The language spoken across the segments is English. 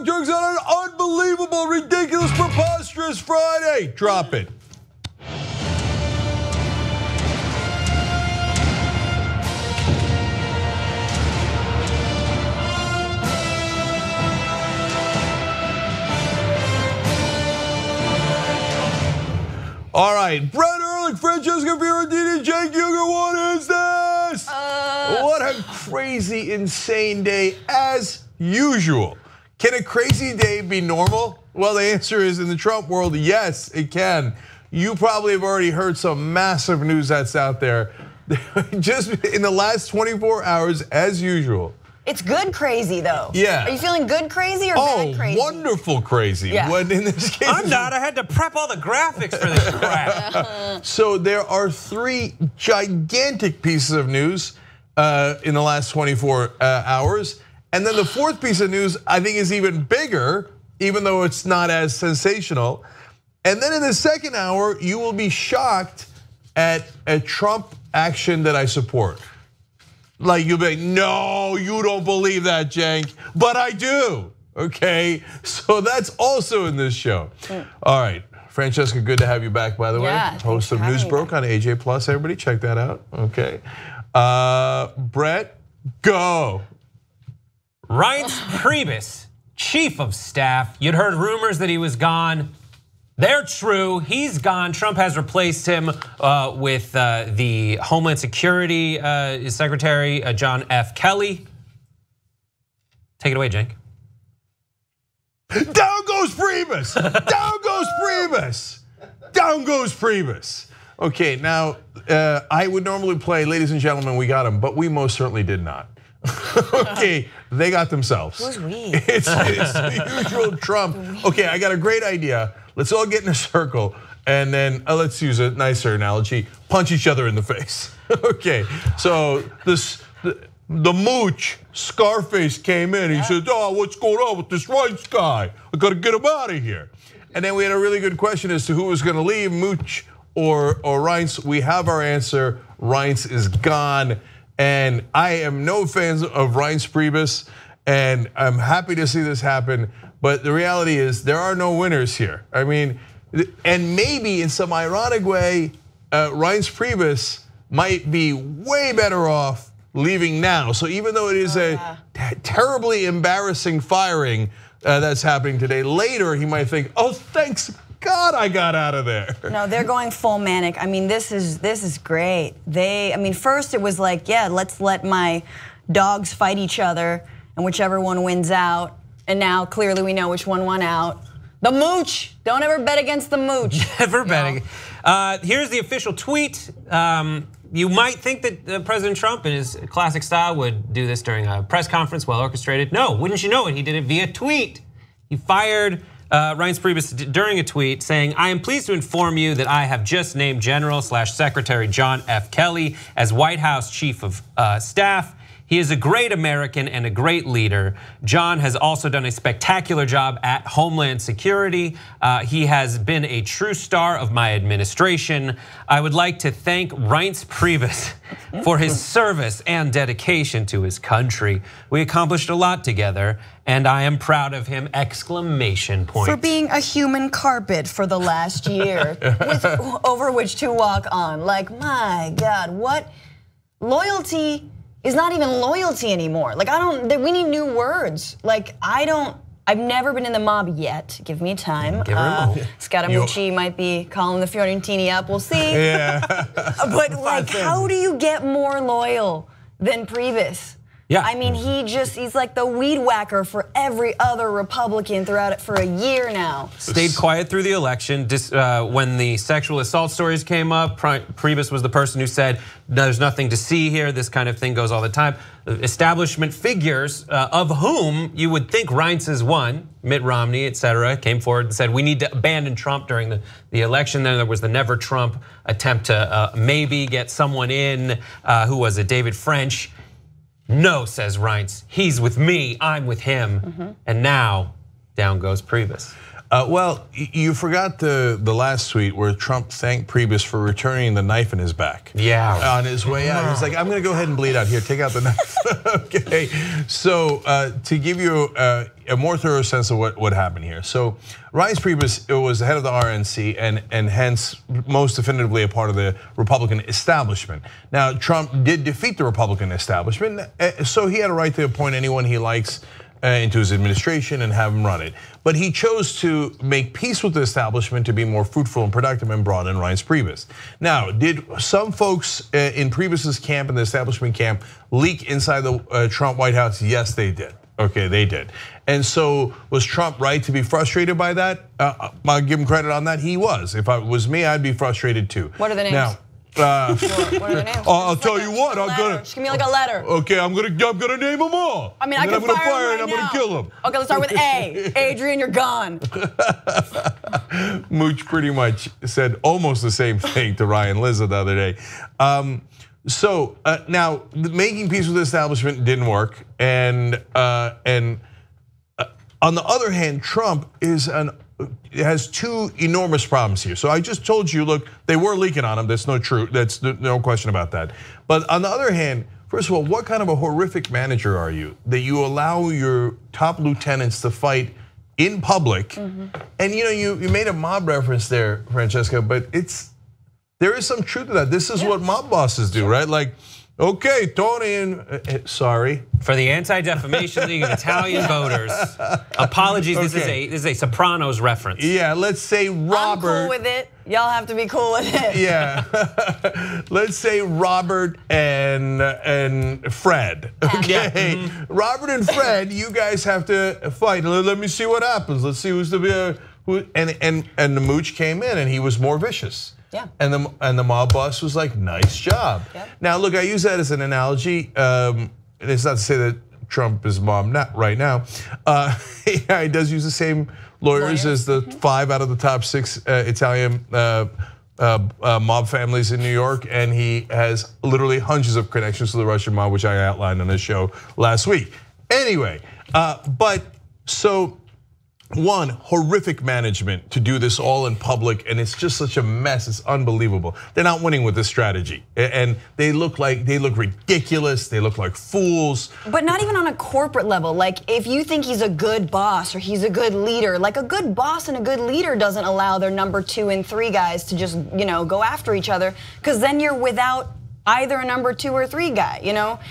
Young Turks on an unbelievable, ridiculous, preposterous Friday. Drop it. All right, Brett Ehrlich, Francesca Fiorentini, Jake Uger, what is this? What a crazy, insane day as usual. Can a crazy day be normal? Well, the answer is in the Trump world, yes, it can. You probably have already heard some massive news that's out there. Just in the last 24 hours, as usual. It's good crazy though. Yeah. Are you feeling good crazy or bad crazy? Wonderful crazy. Yeah. When in this case, I'm not. I had to prep all the graphics for this crap. So there are 3 gigantic pieces of news in the last 24 hours. And then the 4th piece of news I think is even bigger, even though it's not as sensational. And then in the second hour, you will be shocked at a Trump action that I support. Like you'll be like, no, you don't believe that, Cenk, but I do, okay? So that's also in this show. All right, Francesca, good to have you back, by the way. Host of News Broke on AJ Plus, everybody check that out, okay? Brett, go. Reince Priebus, chief of staff. You'd heard rumors that he was gone. They're true, he's gone. Trump has replaced him with the Homeland Security Secretary, John F. Kelly. Take it away, Cenk. Down goes Priebus, down goes Priebus, down goes Priebus. Okay, now I would normally play, ladies and gentlemen, we got him, but we most certainly did not. Okay, they got themselves. Who's we? It's the usual Trump. Okay, I got a great idea. Let's all get in a circle and then let's use a nicer analogy, punch each other in the face. Okay, so the mooch, Scarface came in, he said, oh, what's going on with this Reince guy? I gotta get him out of here. And then we had a really good question as to who was gonna leave, Mooch or Reince. We have our answer, Reince is gone. And I am no fan of Reince Priebus, and I'm happy to see this happen. But the reality is there are no winners here. I mean, and maybe in some ironic way, Reince Priebus might be way better off leaving now. So even though it is a terribly embarrassing firing that's happening today, later he might think, oh, thanks God I got out of there. No, they're going full manic. I mean, this is great. I mean, first it was like, yeah, let's let my dogs fight each other and whichever one wins out. And now clearly we know which one won out. The mooch. Don't ever bet against the mooch. Never betting. Here's the official tweet. You might think that President Trump, in his classic style, would do this during a press conference, well orchestrated. No, wouldn't you know it? He did it via tweet. He fired Reince Priebus during a tweet saying, I am pleased to inform you that I have just named General/Secretary John F. Kelly as White House Chief of Staff. He is a great American and a great leader. John has also done a spectacular job at Homeland Security. He has been a true star of my administration. I would like to thank Reince Priebus for his service and dedication to his country. We accomplished a lot together, and I am proud of him, exclamation point. For being a human carpet for the last year, over which to walk on. Like, my God, what loyalty is not even loyalty anymore. Like, we need new words. Like, I've never been in the mob yet. Give me time. Give her a moment. Scaramucci might be calling the Fiorentini up, we'll see. Yeah. But like, how do you get more loyal than Priebus? Yeah. I mean, he's like the weed whacker for every other Republican throughout it for a year now. Stayed quiet through the election. When the sexual assault stories came up, Priebus was the person who said, there's nothing to see here, this kind of thing goes all the time. Establishment figures, of whom you would think Reince is one, Mitt Romney, et cetera, came forward and said, we need to abandon Trump during the election. Then there was the Never Trump attempt to maybe get someone in, who was a David French. No, says Reince, he's with me, I'm with him. And now, down goes Priebus. Well, you forgot the last tweet where Trump thanked Priebus for returning the knife in his back. Yeah. On his way out, he's like, "I'm going to go ahead and bleed out. Here, take out the knife." Okay. So to give you a more thorough sense of what happened here, so Reince Priebus was the head of the RNC and hence most definitively a part of the Republican establishment. Now, Trump did defeat the Republican establishment, so he had a right to appoint anyone he likes into his administration and have him run it. But he chose to make peace with the establishment to be more fruitful and productive and brought in Reince Priebus. Now, did some folks in Priebus's camp, in the establishment camp, leak inside the Trump White House? Yes, they did. Okay, they did. And so was Trump right to be frustrated by that? I'll give him credit on that, he was. If it was me, I'd be frustrated too. What are the names? Now, what are the names? I'll tell you what, I'm gonna. Just give me like a letter. Okay, I'm gonna name them all. I mean, I can I'm gonna fire and I'm gonna kill them. Okay, let's start with A. Adrian, you're gone. Mooch pretty much said almost the same thing to Ryan Lizza the other day. So now making peace with the establishment didn't work, and on the other hand, Trump has two enormous problems here. So I just told you, look, they were leaking on him. That's no question about that. But on the other hand, first of all, what kind of a horrific manager are you that you allow your top lieutenants to fight in public? And you made a mob reference there, Francesca, but there is some truth to that. This is what mob bosses do, right? Like, okay, Tony, and sorry. For the Anti-Defamation League of Italian voters, apologies, this is a Sopranos reference. Yeah, let's say Robert. I'm cool with it. Y'all have to be cool with it. Yeah, let's say Robert and Fred. Okay, Robert and Fred, you guys have to fight. Let me see what happens. Let's see who's the and the Mooch came in and he was more vicious. Yeah. And the mob boss was like, "Nice job." Yep. Now, look, I use that as an analogy. And it's not to say that Trump is mob not right now. Yeah, he does use the same lawyers as the 5 out of the top 6 Italian mob families in New York, and he has literally hundreds of connections to the Russian mob, which I outlined on this show last week. Anyway, but so. One, horrific management to do this all in public, and it's just such a mess. It's unbelievable. They're not winning with this strategy, and they look ridiculous. They look like fools. But not even on a corporate level. Like, if you think he's a good boss or he's a good leader, like a good boss and a good leader doesn't allow their number 2 and 3 guys to just go after each other, because then you're without either a number 2 or 3 guy,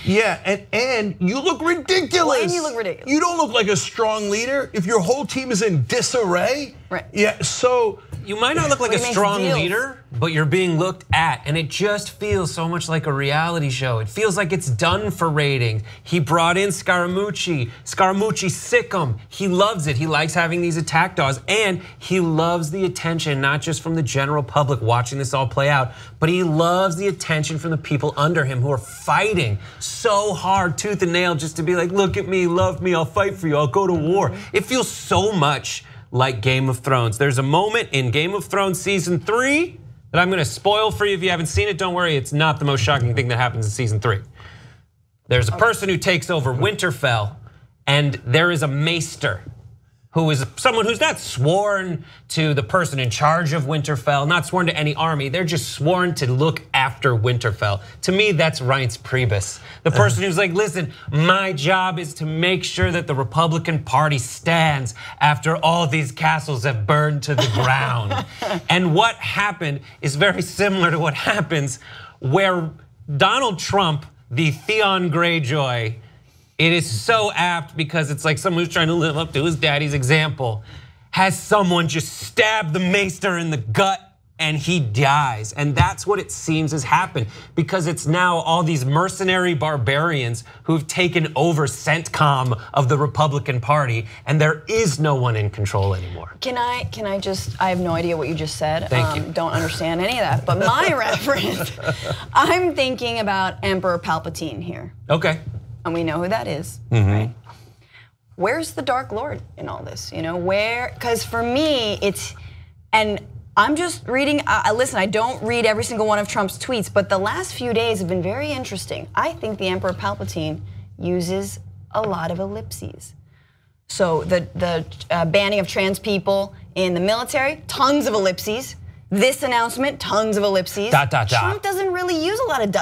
Yeah, and you look ridiculous. Well, and you look ridiculous. You don't look like a strong leader if your whole team is in disarray. Right. Yeah, so. You might not look like a strong leader, but you're being looked at, and it just feels so much like a reality show. It feels like it's done for ratings. He brought in Scaramucci. Scaramucci sick him. He loves it. He likes having these attack dogs, and he loves the attention, not just from the general public watching this all play out, but he loves the attention from the people under him who are fighting so hard, tooth and nail, just to be like, look at me, love me, I'll fight for you, I'll go to war. It feels so much like Game of Thrones. There's a moment in Game of Thrones season 3 that I'm gonna spoil for you if you haven't seen it. Don't worry, it's not the most shocking thing that happens in season 3. There's a person who takes over Winterfell, and there is a maester who is someone who's not sworn to the person in charge of Winterfell, not sworn to any army. They're just sworn to look after Winterfell. To me, that's Reince Priebus. The person who's like, listen, my job is to make sure that the Republican Party stands after all these castles have burned to the ground. And what happened is very similar to what happens where Donald Trump, the Theon Greyjoy, it is so apt because it's like someone who's trying to live up to his daddy's example, has someone just stab the maester in the gut and he dies. And that's what it seems has happened, because it's now all these mercenary barbarians who've taken over CENTCOM of the Republican Party, and there is no one in control anymore. Can I just, I have no idea what you just said. Thank you. Don't understand any of that, but my reference, I'm thinking about Emperor Palpatine here. Okay. And we know who that is, right? Where's the Dark Lord in all this? Because for me, and I'm just reading, listen, I don't read every single one of Trump's tweets, but the last few days have been very interesting. I think the Emperor Palpatine uses a lot of ellipses. So the banning of trans people in the military, tons of ellipses. This announcement, tons of ellipses. Trump doesn't really use a lot of ...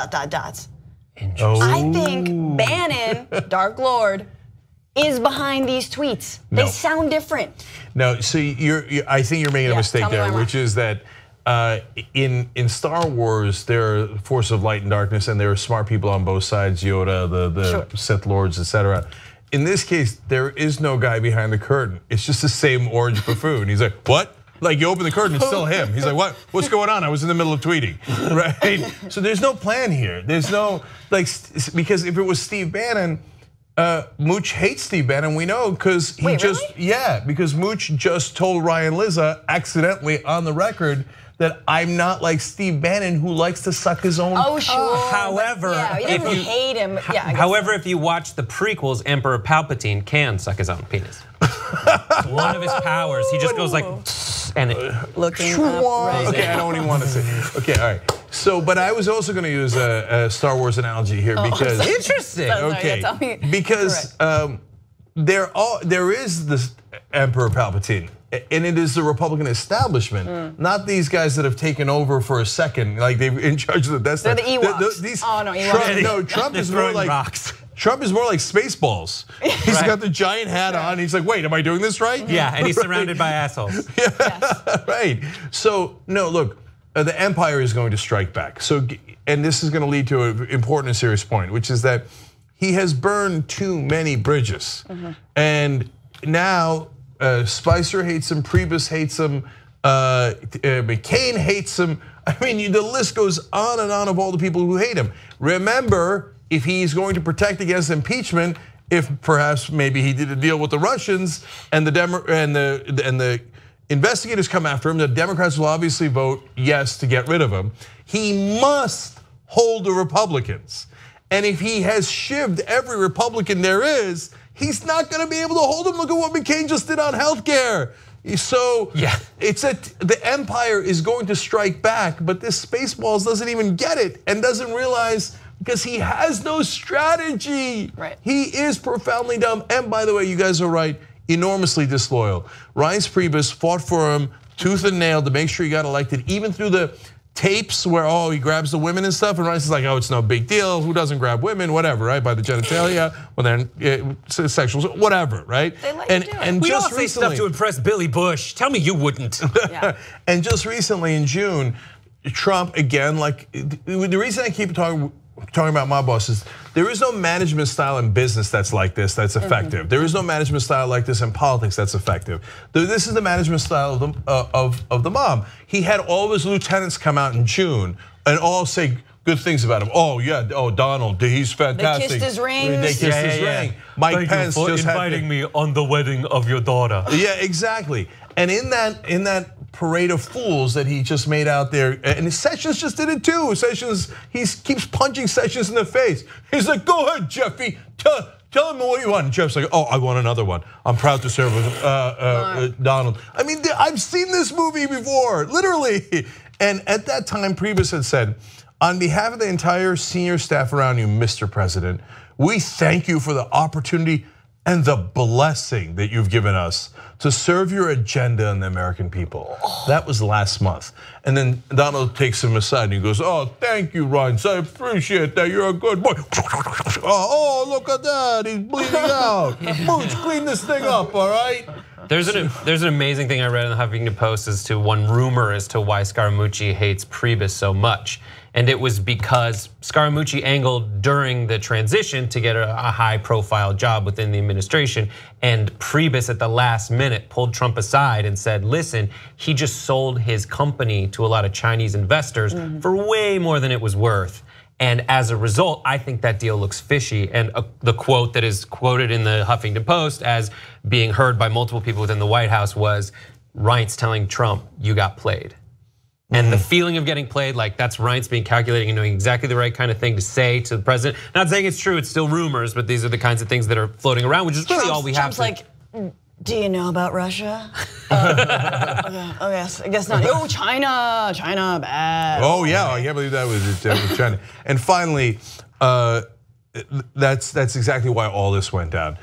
Interesting. I think Bannon, Dark Lord, is behind these tweets. They sound different. No, so I think you're making a mistake there, which is that in Star Wars, there are forces of light and darkness, and there are smart people on both sides, Yoda, the Sith Lords, etc. In this case, there is no guy behind the curtain. It's just the same orange buffoon. He's like, what? Like you open the curtain, it's still him. He's like, what? What's going on? I was in the middle of tweeting, right? So there's no plan here. There's no, because if it was Steve Bannon, Mooch hates Steve Bannon, we know, because he because Mooch just told Ryan Lizza accidentally on the record that I'm not like Steve Bannon who likes to suck his own. Oh, sure. However, he doesn't hate him. However, if you watch the prequels, Emperor Palpatine can suck his own penis. One of his powers, he just goes like, and looking up. Okay, I don't even want to say. Okay, all right. So, but I was also going to use a Star Wars analogy here because interesting. Okay, because there is this Emperor Palpatine. And it is the Republican establishment, not these guys that have taken over for a second, like they're in charge of the Death Star. They're the Ewoks. Ewoks. Trump is more like rocks. Trump is more like Spaceballs. He's got the giant hat on. He's like, wait, am I doing this right? Yeah, and he's surrounded by assholes. Yeah, yes. Right. So no, look, the empire is going to strike back. So, and this is going to lead to an important and serious point, which is that he has burned too many bridges, and now. Spicer hates him, Priebus hates him, McCain hates him. I mean, the list goes on and on of all the people who hate him. Remember, if he's going to protect against impeachment, if perhaps maybe he did a deal with the Russians and the investigators come after him, the Democrats will obviously vote yes to get rid of him. He must hold the Republicans. And if he has shivved every Republican there is, he's not going to be able to hold him. Look at what McCain just did on healthcare. So it's the empire is going to strike back, but this Spaceballs doesn't even get it and doesn't realize because he has no strategy. Right. He is profoundly dumb. And by the way, you guys are right, enormously disloyal. Reince Priebus fought for him tooth and nail to make sure he got elected, even through the tapes where he grabs the women and stuff, and Reince is like, oh, it's no big deal. Who doesn't grab women? Whatever, right? By the genitalia, when they're sexual, whatever, right? They like to do it. And we just all say stuff to impress Billy Bush. Tell me you wouldn't. And just recently in June, Trump again, like the reason I keep talking about my boss is there is no management style in business that's like this, that's effective. There is no management style like this in politics that's effective. This is the management style of the mob. He had all of his lieutenants come out in June and all say good things about him. Oh yeah, Donald, he's fantastic. They kissed his ring. They kissed his ring. Mike Pence just inviting me on the wedding of your daughter. Yeah, exactly. And in that parade of fools that he just made out there, and Sessions just did it too. Sessions, he keeps punching Sessions in the face. He's like, go ahead, Jeffy, tell him what you want. And Jeff's like, oh, I want another one. I'm proud to serve with Donald. I mean, I've seen this movie before, literally. And at that time, Priebus had said, on behalf of the entire senior staff around you, Mr. President, we thank you for the opportunity and the blessing that you've given us to serve your agenda and the American people. That was last month. And then Donald takes him aside and he goes, oh, thank you, Reince, I appreciate that, you're a good boy. Oh, look at that, he's bleeding out. Mooch, clean this thing up, all right? There's an amazing thing I read in the Huffington Post as to one rumor as to why Scaramucci hates Priebus so much. And it was because Scaramucci angled during the transition to get a high profile job within the administration. And Priebus at the last minute pulled Trump aside and said, listen, he just sold his company to a lot of Chinese investors for way more than it was worth. And as a result, I think that deal looks fishy. And the quote that is quoted in the Huffington Post as being heard by multiple people within the White House was Reince telling Trump, you got played. And the feeling of getting played, like that's Reince being calculating and knowing exactly the right kind of thing to say to the president. Not saying it's true, it's still rumors, but these are the kinds of things that are floating around, which is really all we have. Trump's like, do you know about Russia? Okay, I guess not. Oh, China, bad. Oh yeah, I can't believe that was China. And finally, that's exactly why all this went down.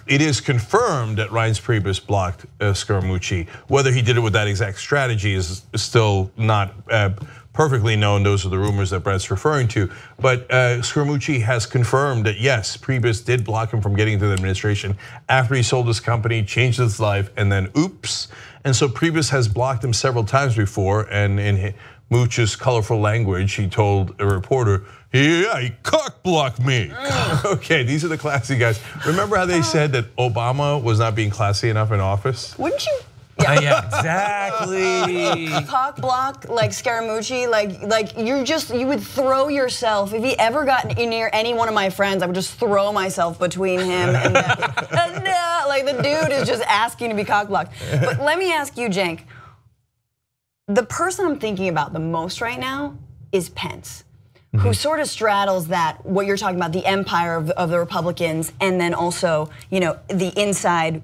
it is confirmed that Reince Priebus blocked Scaramucci. Whether he did it with that exact strategy is still not perfectly known. Those are the rumors that Brett's referring to. But Scaramucci has confirmed that yes, Priebus did block him from getting into the administration after he sold his company, changed his life, and then oops. And so Priebus has blocked him several times before, and in Mooch's colorful language, he told a reporter, yeah, he cock blocked me. Okay, these are the classy guys. Remember how they said that Obama was not being classy enough in office? Wouldn't you? Yeah, exactly. Cock block like Scaramucci, like you would throw yourself if he ever got near any one of my friends. I would just throw myself between him and them. Like the dude is just asking to be cock blocked. But let me ask you, Cenk. The person I'm thinking about the most right now is Pence, who sort of straddles that, what you're talking about, the empire of the Republicans, and then also, the inside, of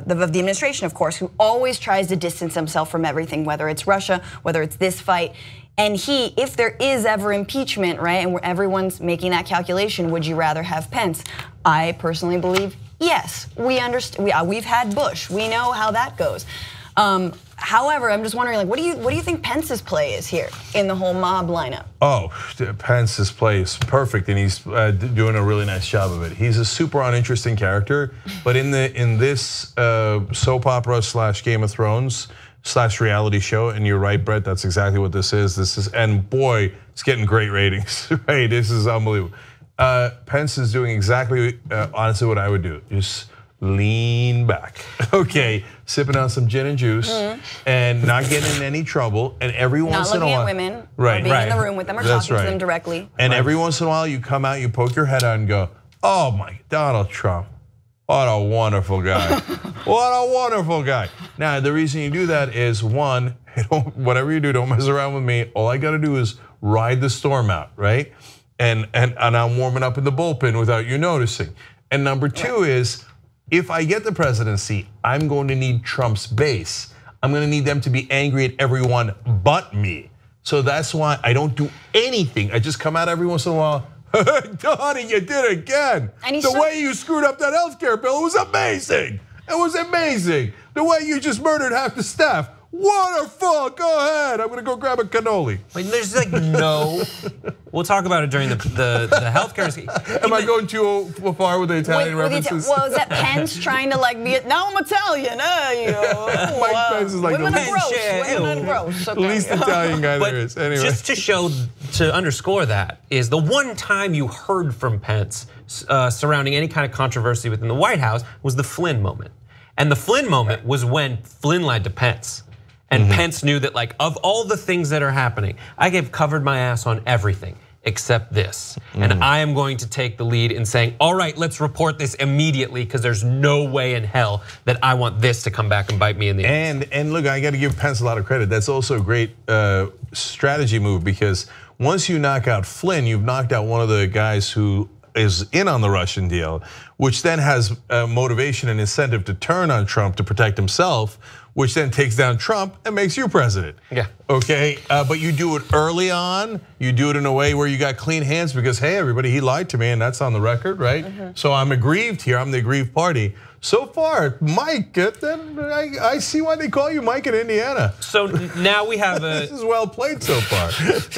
the administration, of course, who always tries to distance himself from everything, whether it's Russia, whether it's this fight. And he, if there is ever impeachment, right, and where everyone's making that calculation, would you rather have Pence? I personally believe yes. We understand. We've had Bush. We know how that goes. However, I'm just wondering, like, what do you think Pence's play is here in the whole mob lineup? Oh, Pence's play is perfect, and he's doing a really nice job of it. He's a super uninteresting character, but in this soap opera / Game of Thrones / reality show, and you're right, Brett, that's exactly what this is. And boy, it's getting great ratings. Right, this is unbelievable. Pence is doing exactly, honestly, what I would do. Just lean back, okay, sipping on some gin and juice, and not getting in any trouble. And every once in a while, not looking at women, right, or being in the room with them, or talking to them directly. And every once in a while, you come out, you poke your head out, and go, "Oh my, Donald Trump, what a wonderful guy, what a wonderful guy." Now, the reason you do that is one, whatever you do, don't mess around with me. All I got to do is ride the storm out, right? And I'm warming up in the bullpen without you noticing. And number two is, if I get the presidency, I'm going to need Trump's base. I'm going to need them to be angry at everyone but me. So that's why I don't do anything. I just come out every once in a while. Donnie, you did it again. The way you screwed up that healthcare bill, it was amazing. It was amazing. The way you just murdered half the staff. Wonderful, go ahead. I'm gonna go grab a cannoli. Wait, there's like no, we'll talk about it during the healthcare. Am I going too far with the Italian references? Well, is that Pence trying to like be, now I'm Italian, Mike Pence is like women are gross, the least Italian guy there is. Anyway. Just to underscore that, is the one time you heard from Pence surrounding any kind of controversy within the White House was the Flynn moment. And the Flynn moment was when Flynn lied to Pence. And Pence knew that, like, of all the things that are happening, I have covered my ass on everything except this. And I am going to take the lead in saying, all right, let's report this immediately, because there's no way in hell that I want this to come back and bite me in the ass. And look, I got to give Pence a lot of credit. That's also a great strategy move, because once you knock out Flynn, you've knocked out one of the guys who is in on the Russian deal, which then has motivation and incentive to turn on Trump to protect himself, which then takes down Trump and makes you president. Yeah. Okay, but you do it early on. You do it in a way where you got clean hands because, hey, everybody, he lied to me, and that's on the record, right? So I'm aggrieved here. I'm the aggrieved party. So far, Mike, I see why they call you Mike in Indiana. So now we have a. This is well played so far.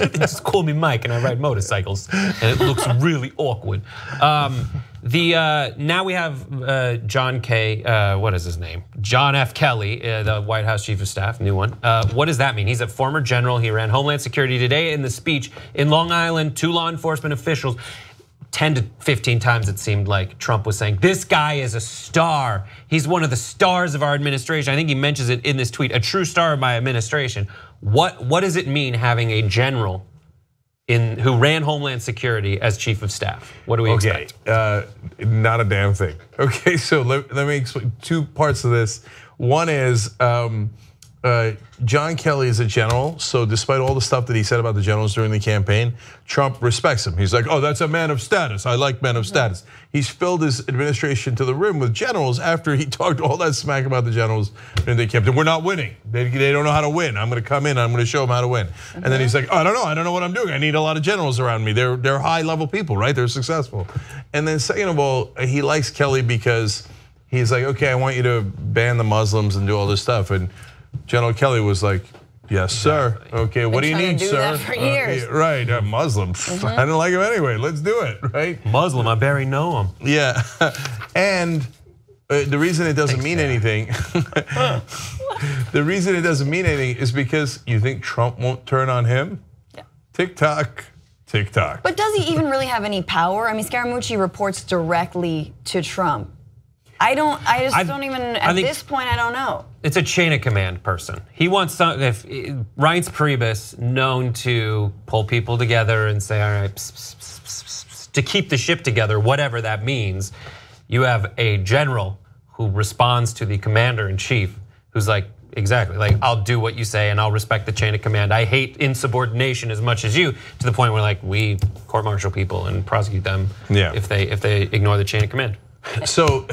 They just call me Mike, and I ride motorcycles, and it looks really awkward. Now we have John K. What is his name? John F. Kelly, the White House Chief of Staff, new one. What does that mean? He's a former general. He ran Homeland Security. Today in the speech in Long Island, 2 law enforcement officials, 10 to 15 times it seemed like Trump was saying, this guy is a star. He's one of the stars of our administration. I think he mentions it in this tweet, a true star of my administration. What does it mean having a general who ran Homeland Security as Chief of Staff? What do we expect? Not a damn thing. Okay, so let me explain 2 parts of this. One is John Kelly is a general, so despite all the stuff that he said about the generals during the campaign, Trump respects him. He's like, oh, that's a man of status. I like men of status. He's filled his administration to the rim with generals after he talked all that smack about the generals during the campaign. We're not winning. They don't know how to win. I'm going to come in. I'm going to show them how to win. And then he's like, oh, I don't know what I'm doing. I need a lot of generals around me. They're high level people, right? They're successful. And then second of all, he likes Kelly because he's like, okay, I want you to ban the Muslims and do all this stuff. And General Kelly was like, yes, sir. Okay, what do you need, sir? That for years. Right, Muslims. I didn't like him anyway. Let's do it, right? Muslim, I barely know him. Yeah, and the reason it doesn't mean anything, the reason it doesn't mean anything is because you think Trump won't turn on him. Yeah. TikTok. But does he even really have any power? I mean, Scaramucci reports directly to Trump. I just don't even, at this point, I don't know. It's a chain of command person. He wants some, if Reince Priebus, known to pull people together and say, all right, to keep the ship together, whatever that means. You have a general who responds to the commander in chief, who's like, exactly, like I'll do what you say and I'll respect the chain of command. I hate insubordination as much as you, to the point where like we court-martial people and prosecute them if they ignore the chain of command. So,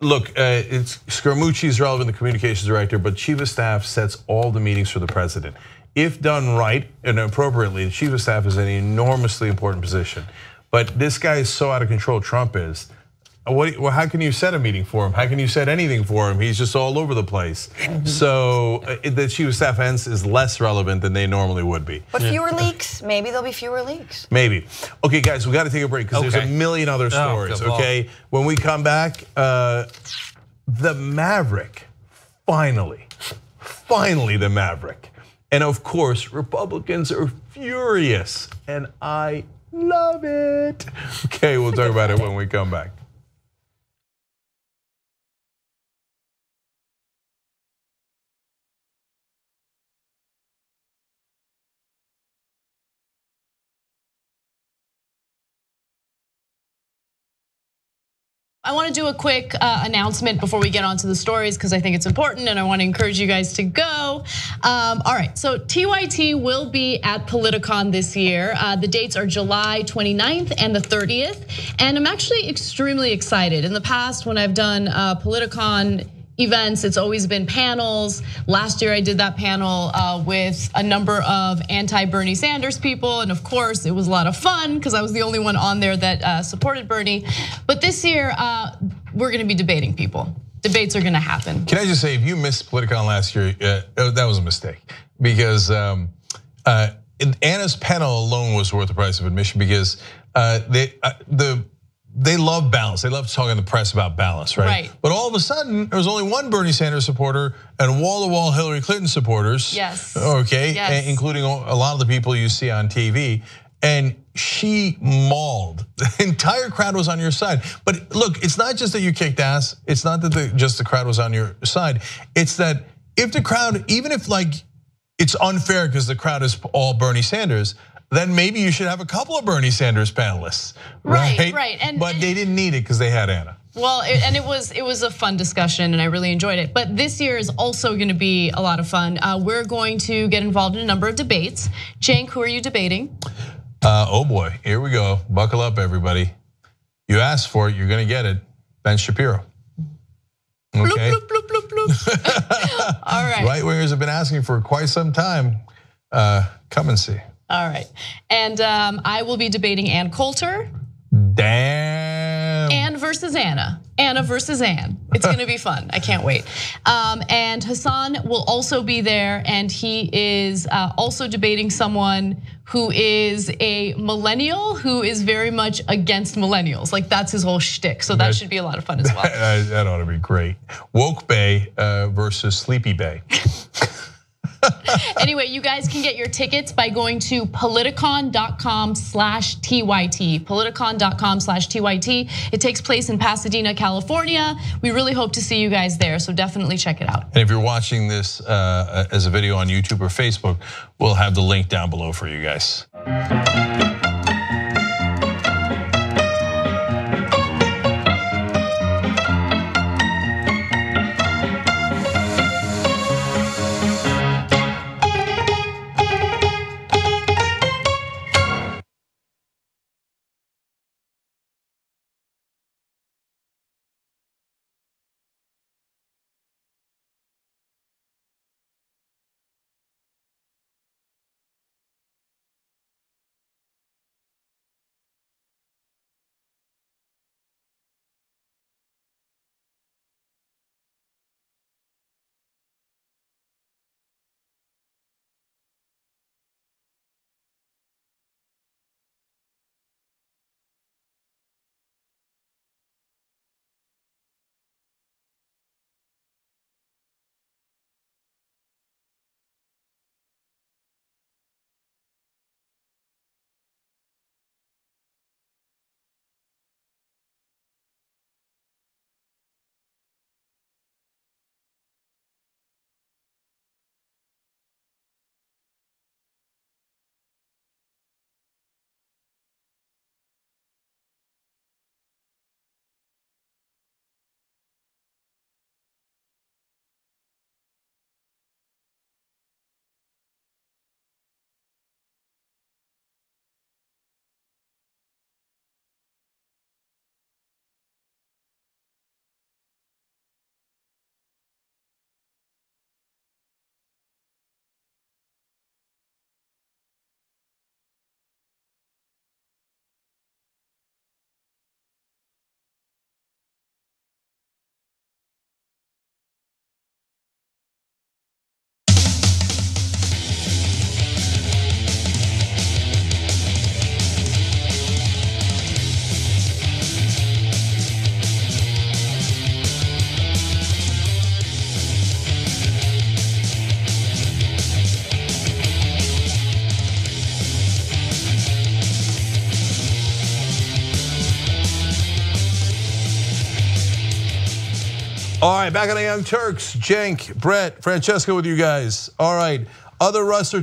look, it's Scaramucci is relevant, the communications director, but chief of staff sets all the meetings for the president. If done right and appropriately, the chief of staff is an enormously important position. But this guy is so out of control, Trump is. How can you set a meeting for him? How can you set anything for him? He's just all over the place. So the chief of staff hence is less relevant than they normally would be. But fewer leaks, maybe there'll be fewer leaks. Maybe. Okay, guys, we got to take a break because there's a million other stories, okay? When we come back, the Maverick, finally the Maverick. And of course, Republicans are furious, and I love it. Okay, we'll talk about it when we come back. I want to do a quick announcement before we get onto the stories because I think it's important and I want to encourage you guys to go. All right, so TYT will be at Politicon this year. The dates are July 29th and the 30th, and I'm actually extremely excited. In the past, when I've done Politicon events, it's always been panels. Last year I did that panel with a number of anti-Bernie Sanders people, and of course it was a lot of fun because I was the only one on there that supported Bernie. But this year we're going to be debating people. Debates are going to happen. Can I just say, if you missed Politicon last year, that was a mistake, because Anna's panel alone was worth the price of admission, because they love balance. They love talking to the press about balance, right? But all of a sudden, there was only one Bernie Sanders supporter and wall-to-wall Hillary Clinton supporters. Yes. Okay, yes. Including a lot of the people you see on TV. And she mauled. The entire crowd was on your side. But look, it's not just that you kicked ass. It's not that just the crowd was on your side. It's that if the crowd, even if like it's unfair because the crowd is all Bernie Sanders, then maybe you should have a couple of Bernie Sanders panelists, right? Right. But they didn't need it because they had Anna. Well, and it was a fun discussion, and I really enjoyed it. But this year is also going to be a lot of fun. We're going to get involved in a number of debates. Cenk, who are you debating? Oh boy, here we go. Buckle up, everybody. You asked for it, you're going to get it. Ben Shapiro. Okay. Bloop, bloop, bloop, bloop, bloop. All right. Right-wingers have been asking for quite some time. Come and see. All right, and I will be debating Ann Coulter. Damn. Ann versus Anna. Anna versus Ann. It's gonna be fun. I can't wait. And Hassan will also be there, and he is also debating someone who is a millennial who is very much against millennials. Like that's his whole shtick. So that should be a lot of fun as well. That ought to be great. Woke Bay versus Sleepy Bay. Anyway, you guys can get your tickets by going to politicon.com/TYT. Politicon.com/TYT. It takes place in Pasadena, California. We really hope to see you guys there, so definitely check it out. And if you're watching this as a video on YouTube or Facebook, we'll have the link down below for you guys. All right, back on the Young Turks. Cenk, Brett, Francesca with you guys. All right, other Russer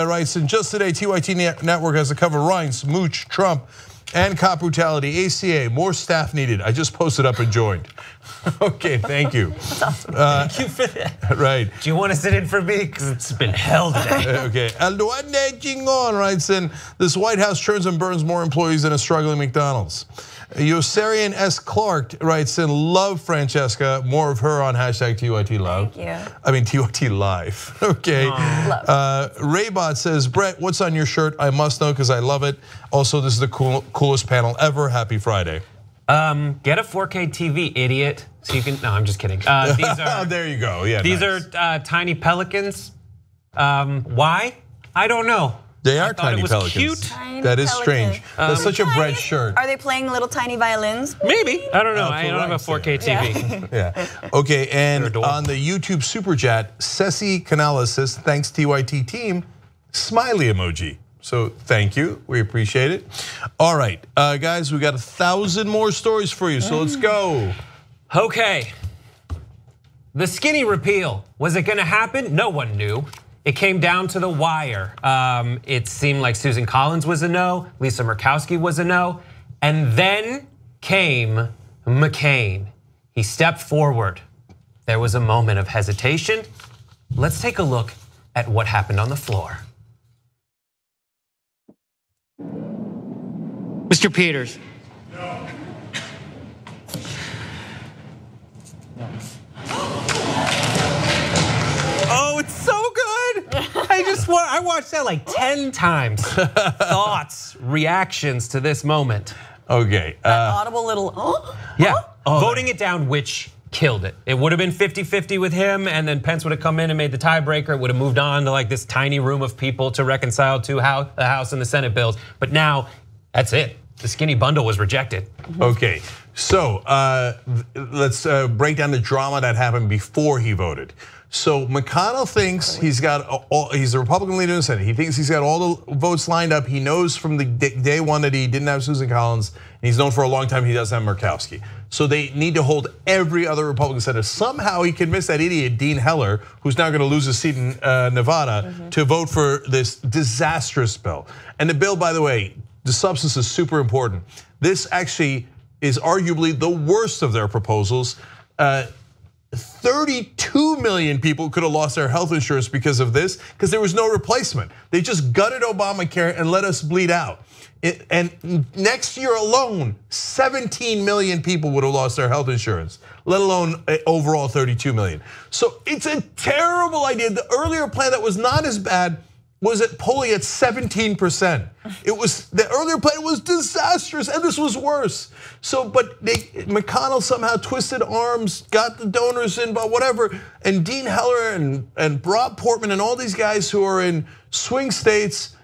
writes, and just today, TYT Network has a cover Reince, Mooch, Trump, and cop brutality, ACA, more staff needed. I just posted up and joined. Okay, thank you. That's awesome. Thank you for that. Right. Do you want to sit in for me? Because it's been hell today. Okay, El Duende Chingon writes in, this White House churns and burns more employees than a struggling McDonald's. Yosarian S. Clark writes in, love Francesca, more of her on hashtag TYT Love. Thank you. I mean TYT Live, okay. Raybot says, Brett, what's on your shirt? I must know because I love it. Also, this is the coolest panel ever. Happy Friday. Get a 4K TV, idiot. So you can, no, I'm just kidding. These are, there you go, yeah. These nice. are tiny pelicans. Why? I don't know. They are tiny pelicans. Cute. Tiny that is pelican. strange. That's such a Brett shirt. Are they playing little tiny violins? Maybe, I don't know. I don't have a 4K TV. Yeah. Okay, and on the YouTube super chat, Ceci Canales says, thanks TYT team, smiley emoji. So thank you, we appreciate it. All right, guys, we got 1,000 more stories for you, so let's go. Okay, the skinny repeal, was it gonna happen? No one knew. It came down to the wire. It seemed like Susan Collins was a no, Lisa Murkowski was a no, and then came McCain. He stepped forward. There was a moment of hesitation. Let's take a look at what happened on the floor. Mr. Peters. No. Oh, it's so good. I watched that like 10 times. Thoughts, reactions to this moment. Okay. That audible little, oh? Yeah, voting it down, which killed it. It would have been 50-50 with him, and then Pence would have come in and made the tiebreaker. It would have moved on to like this tiny room of people to reconcile to how the House and the Senate bills. But now, that's it. The skinny bundle was rejected. Okay, so let's break down the drama that happened before he voted. So McConnell thinks he's the Republican leader in the Senate. He thinks he's got all the votes lined up. He knows from the day one that he didn't have Susan Collins, and he's known for a long time he doesn't have Murkowski. So they need to hold every other Republican senator. Somehow he convinced that idiot Dean Heller, who's now gonna lose his seat in Nevada, to vote for this disastrous bill. And the bill, by the way, the substance is super important. This actually is arguably the worst of their proposals. 32 million people could have lost their health insurance because of this, because there was no replacement. They just gutted Obamacare and let us bleed out. And next year alone, 17 million people would have lost their health insurance, let alone overall 32 million. So it's a terrible idea. The earlier plan that was not as bad was at polling at 17%. The earlier plan was disastrous, and this was worse. So, but McConnell somehow twisted arms, got the donors involved, whatever, and Dean Heller and Rob Portman and all these guys who are in swing states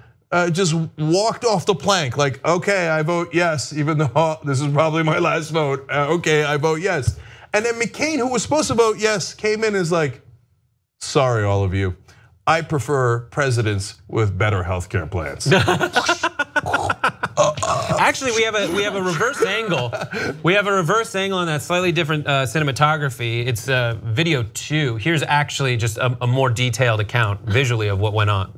just walked off the plank. Like, okay, I vote yes, even though this is probably my last vote. Okay, I vote yes. And then McCain, who was supposed to vote yes, came in and is like, sorry, all of you. I prefer presidents with better healthcare plans. Actually, we have a reverse angle. We have a reverse angle on that slightly different cinematography. It's video 2. Here's actually just a more detailed account visually of what went on.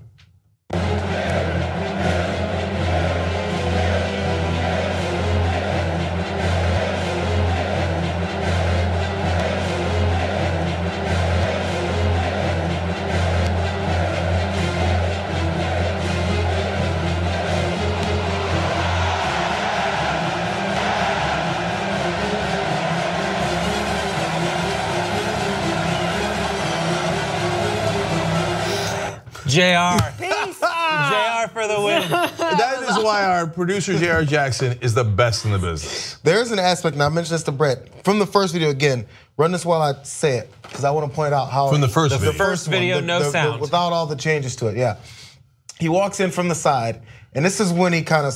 JR. Peace. JR for the win. That is why our producer JR Jackson is the best in the business. There's an aspect, and I mentioned this to Brett, from the first video again, run this while I say it, because I want to point out how- From the first video. The first video, no sound. Without all the changes to it, yeah. He walks in from the side, and this is when he kind of,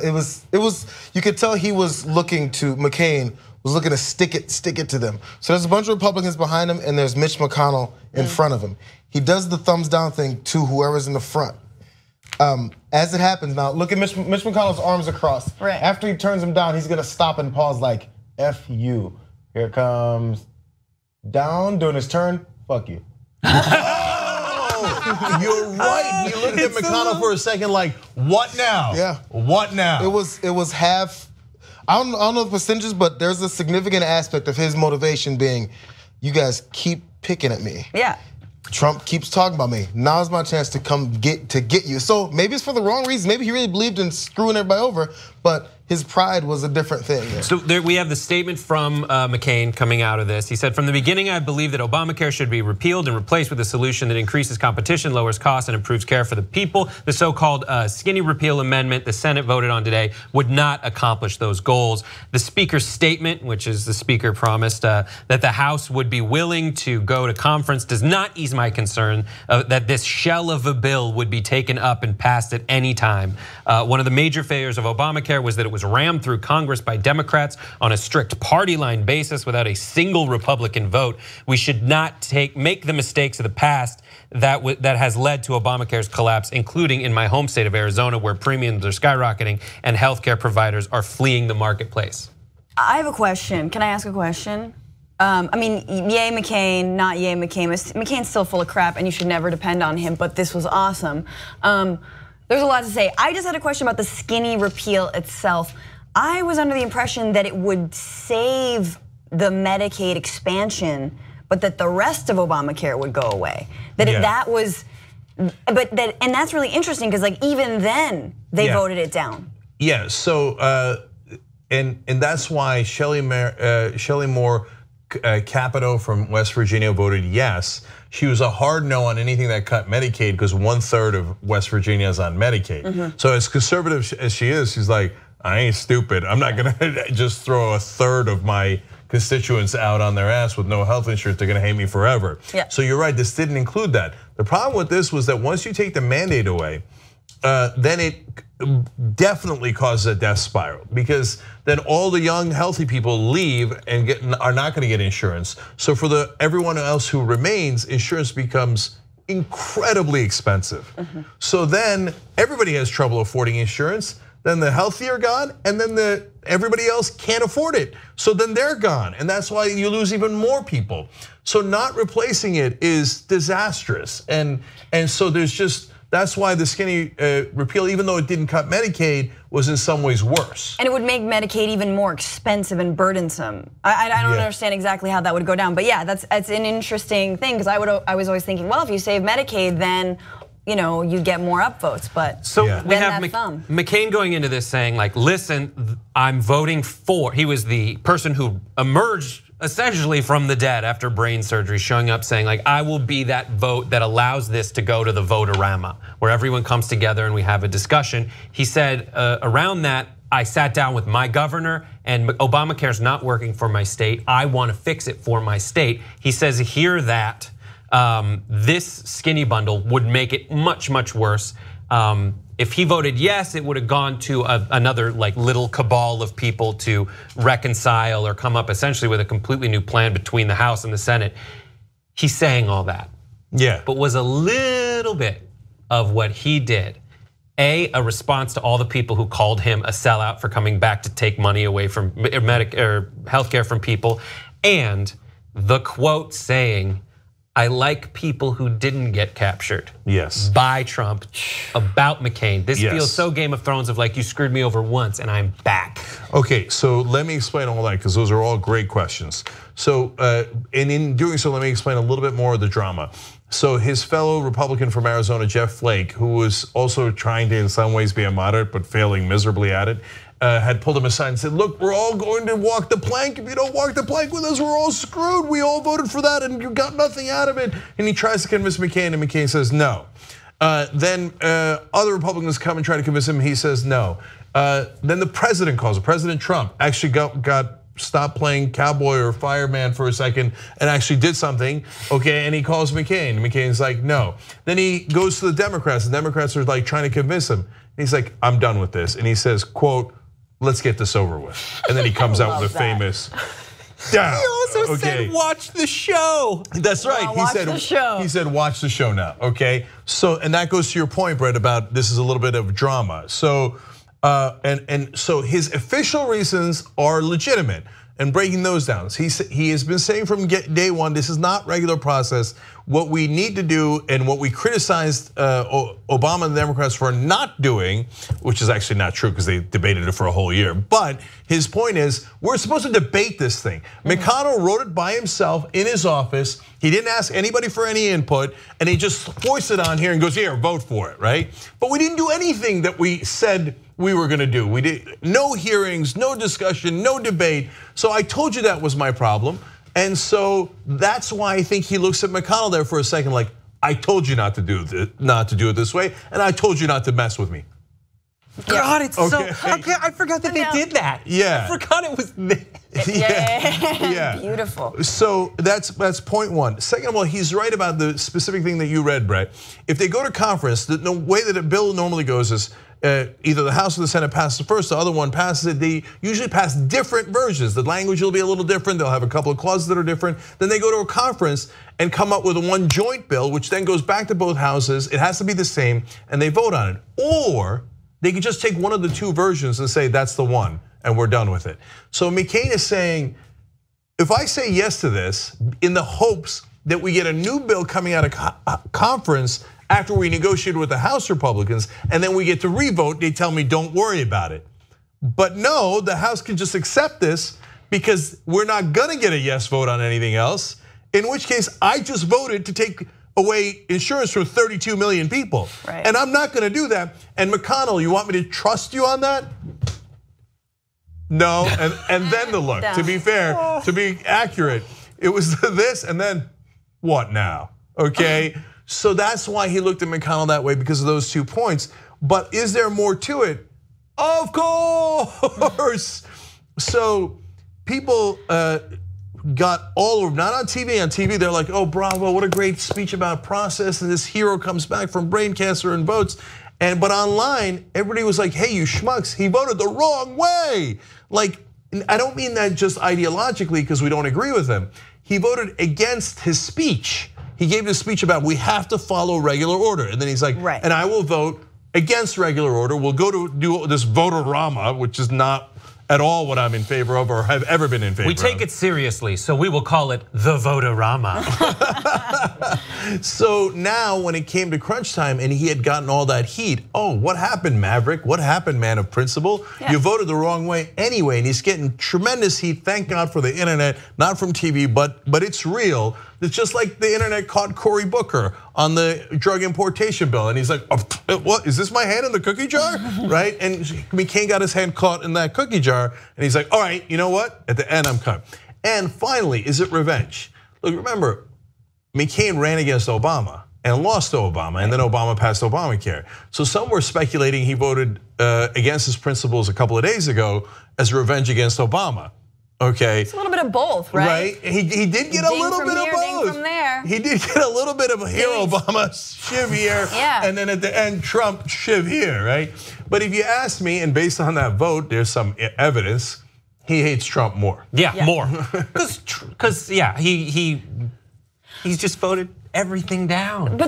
it was, you could tell he was looking to, McCain was looking to stick it to them. So there's a bunch of Republicans behind him, and there's Mitch McConnell in front of him. He does the thumbs down thing to whoever's in the front. As it happens, now look at Mitch McConnell's arms across. Right. After he turns him down, he's gonna stop and pause like, F you. Here comes down during his turn, fuck you. Oh, you're right. You looked at McConnell for a second like, what now? Yeah. What now? It was half, I don't know the percentages, but there's a significant aspect of his motivation being, you guys keep picking at me. Yeah. Trump keeps talking about me. Now's my chance to come get you. So maybe it's for the wrong reason. Maybe he really believed in screwing everybody over, but his pride was a different thing. So we have the statement from McCain coming out of this. He said, from the beginning, I believe that Obamacare should be repealed and replaced with a solution that increases competition, lowers costs, and improves care for the people. The so-called skinny repeal amendment the Senate voted on today would not accomplish those goals. The Speaker's statement, which is the Speaker promised that the House would be willing to go to conference, does not ease my concern that this shell of a bill would be taken up and passed at any time. One of the major failures of Obamacare was that it was rammed through Congress by Democrats on a strict party line basis without a single Republican vote. We should not make the mistakes of the past that has led to Obamacare's collapse, including in my home state of Arizona, where premiums are skyrocketing and healthcare providers are fleeing the marketplace. I have a question. Can I ask a question? I mean, yay McCain, not yay McCain. McCain's still full of crap and you should never depend on him, but this was awesome. There's a lot to say. I just had a question about the skinny repeal itself. I was under the impression that it would save the Medicaid expansion, but that the rest of Obamacare would go away. That was, and that's really interesting because like even then they voted it down. Yeah. So and that's why Shelley Moore Capito from West Virginia voted yes. She was a hard no on anything that cut Medicaid because 1/3 of West Virginia is on Medicaid. So as conservative as she is, she's like, I ain't stupid. I'm not gonna just throw 1/3 of my constituents out on their ass with no health insurance. They're gonna hate me forever. Yeah. So you're right, this didn't include that. The problem with this was that once you take the mandate away, then it definitely causes a death spiral because then all the young healthy people leave and are not going to get insurance. So for everyone else who remains, insurance becomes incredibly expensive. So then everybody has trouble affording insurance. Then the healthy are gone, and then everybody else can't afford it. So then they're gone, and that's why you lose even more people. So not replacing it is disastrous, and so there's just. That's why the skinny repeal, even though it didn't cut Medicaid, was in some ways worse. And it would make Medicaid even more expensive and burdensome. I don't understand exactly how that would go down, but yeah, that's an interesting thing because I was always thinking, well, if you save Medicaid, then you get more upvotes. But so we have McCain going into this saying like, listen, I'm voting for. He was the person who emerged essentially from the dead after brain surgery, showing up saying like, I will be that vote that allows this to go to the vote-a-rama, where everyone comes together and we have a discussion. He said around that, I sat down with my governor and Obamacare's not working for my state. I want to fix it for my state. He says here that this skinny bundle would make it much, much worse. If he voted yes, it would have gone to another like little cabal of people to reconcile or come up essentially with a completely new plan between the House and the Senate. He's saying all that. Yeah. But was a little bit of what he did a response to all the people who called him a sellout for coming back to take money away from healthcare from people, and the quote saying, I like people who didn't get captured by Trump about McCain. This feels so Game of Thrones of like, you screwed me over once and I'm back. Okay, so let me explain all that because those are all great questions. So, and in doing so, let me explain a little bit more of the drama. So his fellow Republican from Arizona, Jeff Flake, who was also trying to in some ways be a moderate but failing miserably at it, had pulled him aside and said, look, we're all going to walk the plank. If you don't walk the plank with us, we're all screwed. We all voted for that and you got nothing out of it. And he tries to convince McCain and McCain says no. Then other Republicans come and try to convince him, he says no. Then the president calls, President Trump actually got stopped playing cowboy or fireman for a second and actually did something, okay, and he calls McCain. McCain's like, no. Then he goes to the Democrats. The Democrats are like trying to convince him. He's like, I'm done with this. And he says, quote, let's get this over with. And then he comes out with a famous down. He also said, watch the show. That's right. He said, watch the show now, okay? So, and that goes to your point, Brett, about this is a little bit of drama. So, and so his official reasons are legitimate. and breaking those down. He has been saying from day one, this is not regular process. What we need to do and what we criticized Obama and the Democrats for not doing, which is actually not true because they debated it for a whole year. But his point is, we're supposed to debate this thing. McConnell wrote it by himself in his office. He didn't ask anybody for any input, and he just forced it on here and goes, here, vote for it, right? But we didn't do anything that we said we were gonna do. We did no hearings, no discussion, no debate. So I told you that was my problem. And so that's why I think he looks at McConnell there for a second like, I told you not to do it this way, and I told you not to mess with me. God, it's so, I forgot that they did that. Yeah. I forgot it was this. Yeah. Beautiful. So that's point one. Second of all, he's right about the specific thing that you read, Brett. If they go to conference, the way that a bill normally goes is either the House or the Senate passes first, the other one passes it. They usually pass different versions. The language will be a little different. They'll have a couple of clauses that are different. Then they go to a conference and come up with one joint bill, which then goes back to both houses. It has to be the same, and they vote on it. Or they could just take one of the two versions and say that's the one, and we're done with it. So McCain is saying, if I say yes to this in the hopes that we get a new bill coming out of conference after we negotiated with the House Republicans, and then we get to revote, they tell me don't worry about it. But no, the House can just accept this because we're not gonna get a yes vote on anything else, in which case I just voted to take away insurance from 32 million people. Right. And I'm not gonna do that. And McConnell, you want me to trust you on that? No, and then the look, to be fair, to be accurate, it was this and then what now, okay? So that's why he looked at McConnell that way, because of those 2 points. But is there more to it? Of course. So people got all over, not on TV. On TV, they're like, oh, bravo, what a great speech about process. And this hero comes back from brain cancer and votes. But online, everybody was like, hey, you schmucks, he voted the wrong way. Like, I don't mean that just ideologically because we don't agree with him. He voted against his speech. He gave this speech about we have to follow regular order. And then he's like, right. And I will vote against regular order. We'll go to do this vote-orama, which is not at all what I'm in favor of or have ever been in favor of. We take it seriously, so we will call it the vote-orama. So now when it came to crunch time and he had gotten all that heat, oh, what happened, Maverick? What happened, man of principle? Yeah. You voted the wrong way anyway, and he's getting tremendous heat, thank God for the internet, not from TV, but it's real. It's just like the internet caught Cory Booker on the drug importation bill. And he's like, what, is this my hand in the cookie jar, right? And McCain got his hand caught in that cookie jar. And he's like, all right, you know what? At the end, I'm cut. And finally, is it revenge? Look, remember, McCain ran against Obama and lost to Obama, and then Obama passed Obamacare. So some were speculating he voted against his principles a couple of days ago as revenge against Obama. Okay, it's a little bit of both, right? Right. He did get a little bit of both. Ding from there. He did get a little bit of here, Obama shiv here, and then at the end, Trump shiv here, right? But if you ask me, and based on that vote, there's some evidence he hates Trump more. Yeah. More. Because yeah, he's just voted everything down.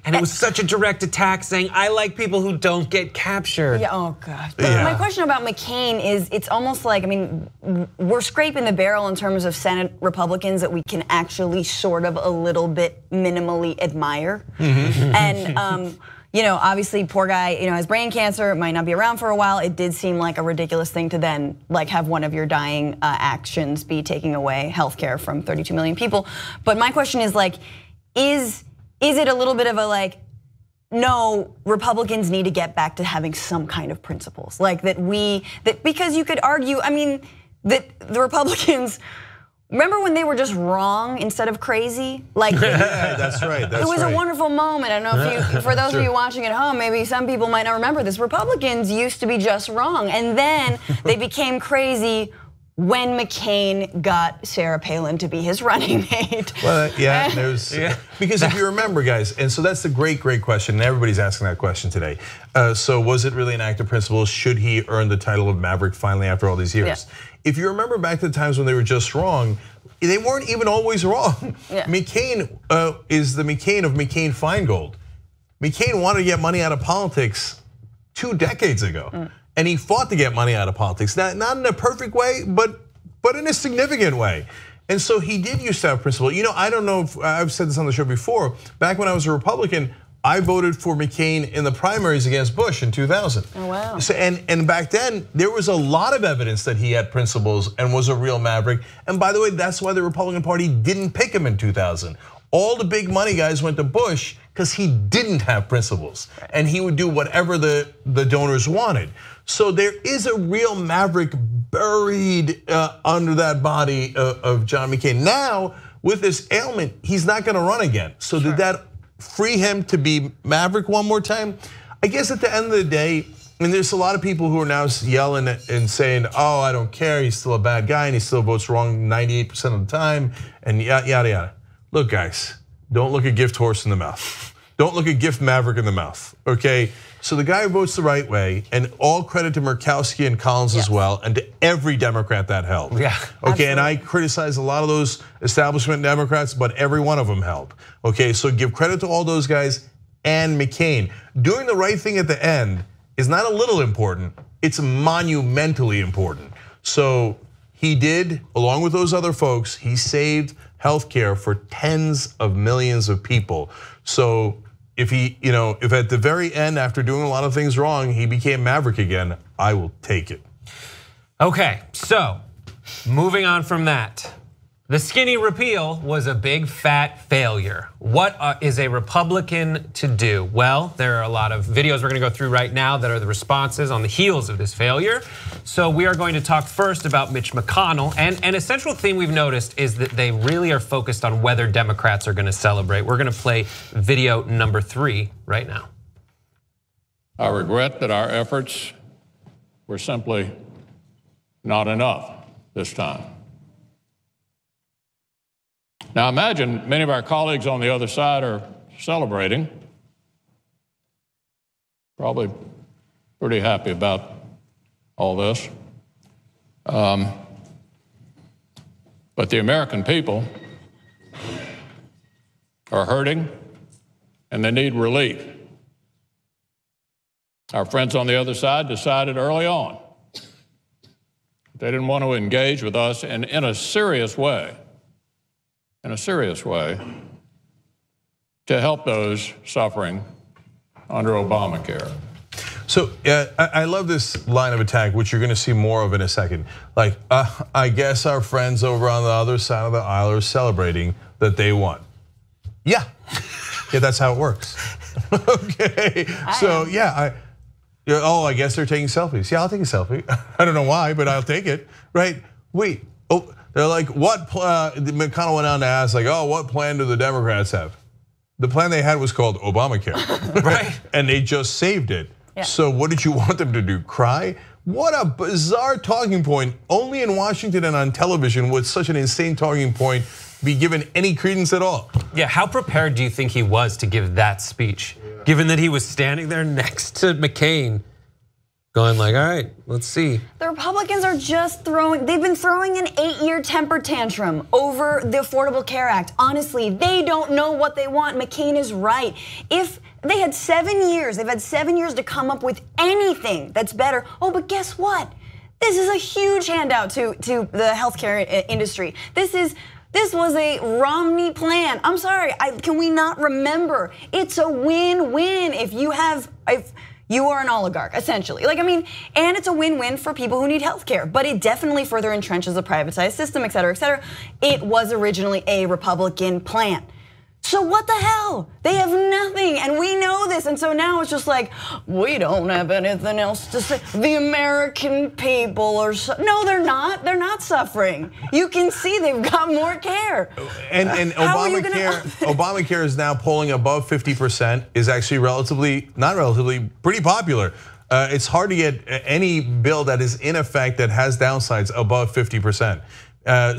And it was such a direct attack saying, I like people who don't get captured. Yeah, oh God. My question about McCain is, it's almost like, I mean, we're scraping the barrel in terms of Senate Republicans that we can actually sort of a little bit minimally admire. And obviously poor guy, has brain cancer, might not be around for a while. It did seem like a ridiculous thing to then like have one of your dying actions be taking away healthcare from 32 million people. But my question is like, is it a little bit of a like, no, Republicans need to get back to having some kind of principles, like that because you could argue, I mean, that the Republicans, remember when they were just wrong instead of crazy? Like, yeah, that's right. It was a wonderful moment. I don't know if for those of you watching at home, maybe some people might not remember this. Republicans used to be just wrong, and then they became crazy when McCain got Sarah Palin to be his running mate. Well, yeah, because if you remember, guys, and so that's the great question, and everybody's asking that question today. So was it really an act of principle? Should he earn the title of Maverick finally after all these years? Yeah. If you remember back to the times when they were just wrong, they weren't even always wrong. Yeah. McCain is the McCain of McCain-Feingold. McCain wanted to get money out of politics 2 decades ago. And he fought to get money out of politics. Not in a perfect way, but but in a significant way. And so he did used to have principle. You know, I don't know if I've said this on the show before. Back when I was a Republican, I voted for McCain in the primaries against Bush in 2000. Oh, wow. So, and back then, there was a lot of evidence that he had principles and was a real maverick. And by the way, that's why the Republican Party didn't pick him in 2000. All the big money guys went to Bush because he didn't have principles. And he would do whatever the donors wanted. So there is a real maverick buried under that body of John McCain. Now, with this ailment, he's not gonna run again. So did that free him to be maverick one more time? I guess at the end of the day, and there's a lot of people who are now yelling and saying, oh, I don't care, he's still a bad guy and he still votes wrong 98% of the time, and yada, yada. Look, guys, don't look a gift horse in the mouth. Don't look a gift maverick in the mouth, okay? So the guy who votes the right way, and all credit to Murkowski and Collins as well, and to every Democrat that held. Yeah, okay, absolutely. and I criticize a lot of those establishment Democrats, but every one of them held. Okay, so give credit to all those guys and McCain. Doing the right thing at the end is not a little important, it's monumentally important. So he did, along with those other folks, he saved healthcare for tens of millions of people. So if if at the very end, after doing a lot of things wrong, he became maverick again, I will take it. Okay, so moving on from that. The skinny repeal was a big fat failure. What is a Republican to do? Well, there are a lot of videos we're gonna go through right now that are the responses on the heels of this failure. So we are going to talk first about Mitch McConnell, and a central theme we've noticed is that they really are focused on whether Democrats are gonna celebrate. We're gonna play video number 3 right now. I regret that our efforts were simply not enough this time. Now imagine many of our colleagues on the other side are celebrating, probably pretty happy about all this. But the American people are hurting and they need relief. Our friends on the other side decided early on they didn't want to engage with us in a serious way. To help those suffering under Obamacare. So I love this line of attack, which you're gonna see more of in a second. Like, I guess our friends over on the other side of the aisle are celebrating that they won. Yeah, that's how it works. Okay, so yeah, I guess they're taking selfies. Yeah, I'll take a selfie. I don't know why, but I'll take it, right? Wait, they're like, what, McConnell went on to ask, like, oh, what plan do the Democrats have? The plan they had was called Obamacare, right? And they just saved it. Yeah. So what did you want them to do, cry? What a bizarre talking point. Only in Washington and on television would such an insane talking point be given any credence at all. Yeah, how prepared do you think he was to give that speech? Yeah. Given that he was standing there next to McCain, going like, all right, let's see. The Republicans are just they've been throwing an 8-year temper tantrum over the Affordable Care Act. Honestly, they don't know what they want. McCain is right. If they had 7 years, they've had 7 years to come up with anything that's better. Oh, but guess what? This is a huge handout to the healthcare industry. This was a Romney plan. I'm sorry, can we not remember? It's a win-win if you are an oligarch, essentially. Like, I mean, and it's a win-win for people who need healthcare, but it definitely further entrenches the privatized system, et cetera, et cetera. It was originally a Republican plan. So what the hell? They have nothing, and we know this, and so now it's just like, we don't have anything else to say. The American people are, no, they're not suffering. You can see they've got more care. And Obamacare is now polling above 50%, is actually pretty popular. It's hard to get any bill that is in effect that has downsides above 50%.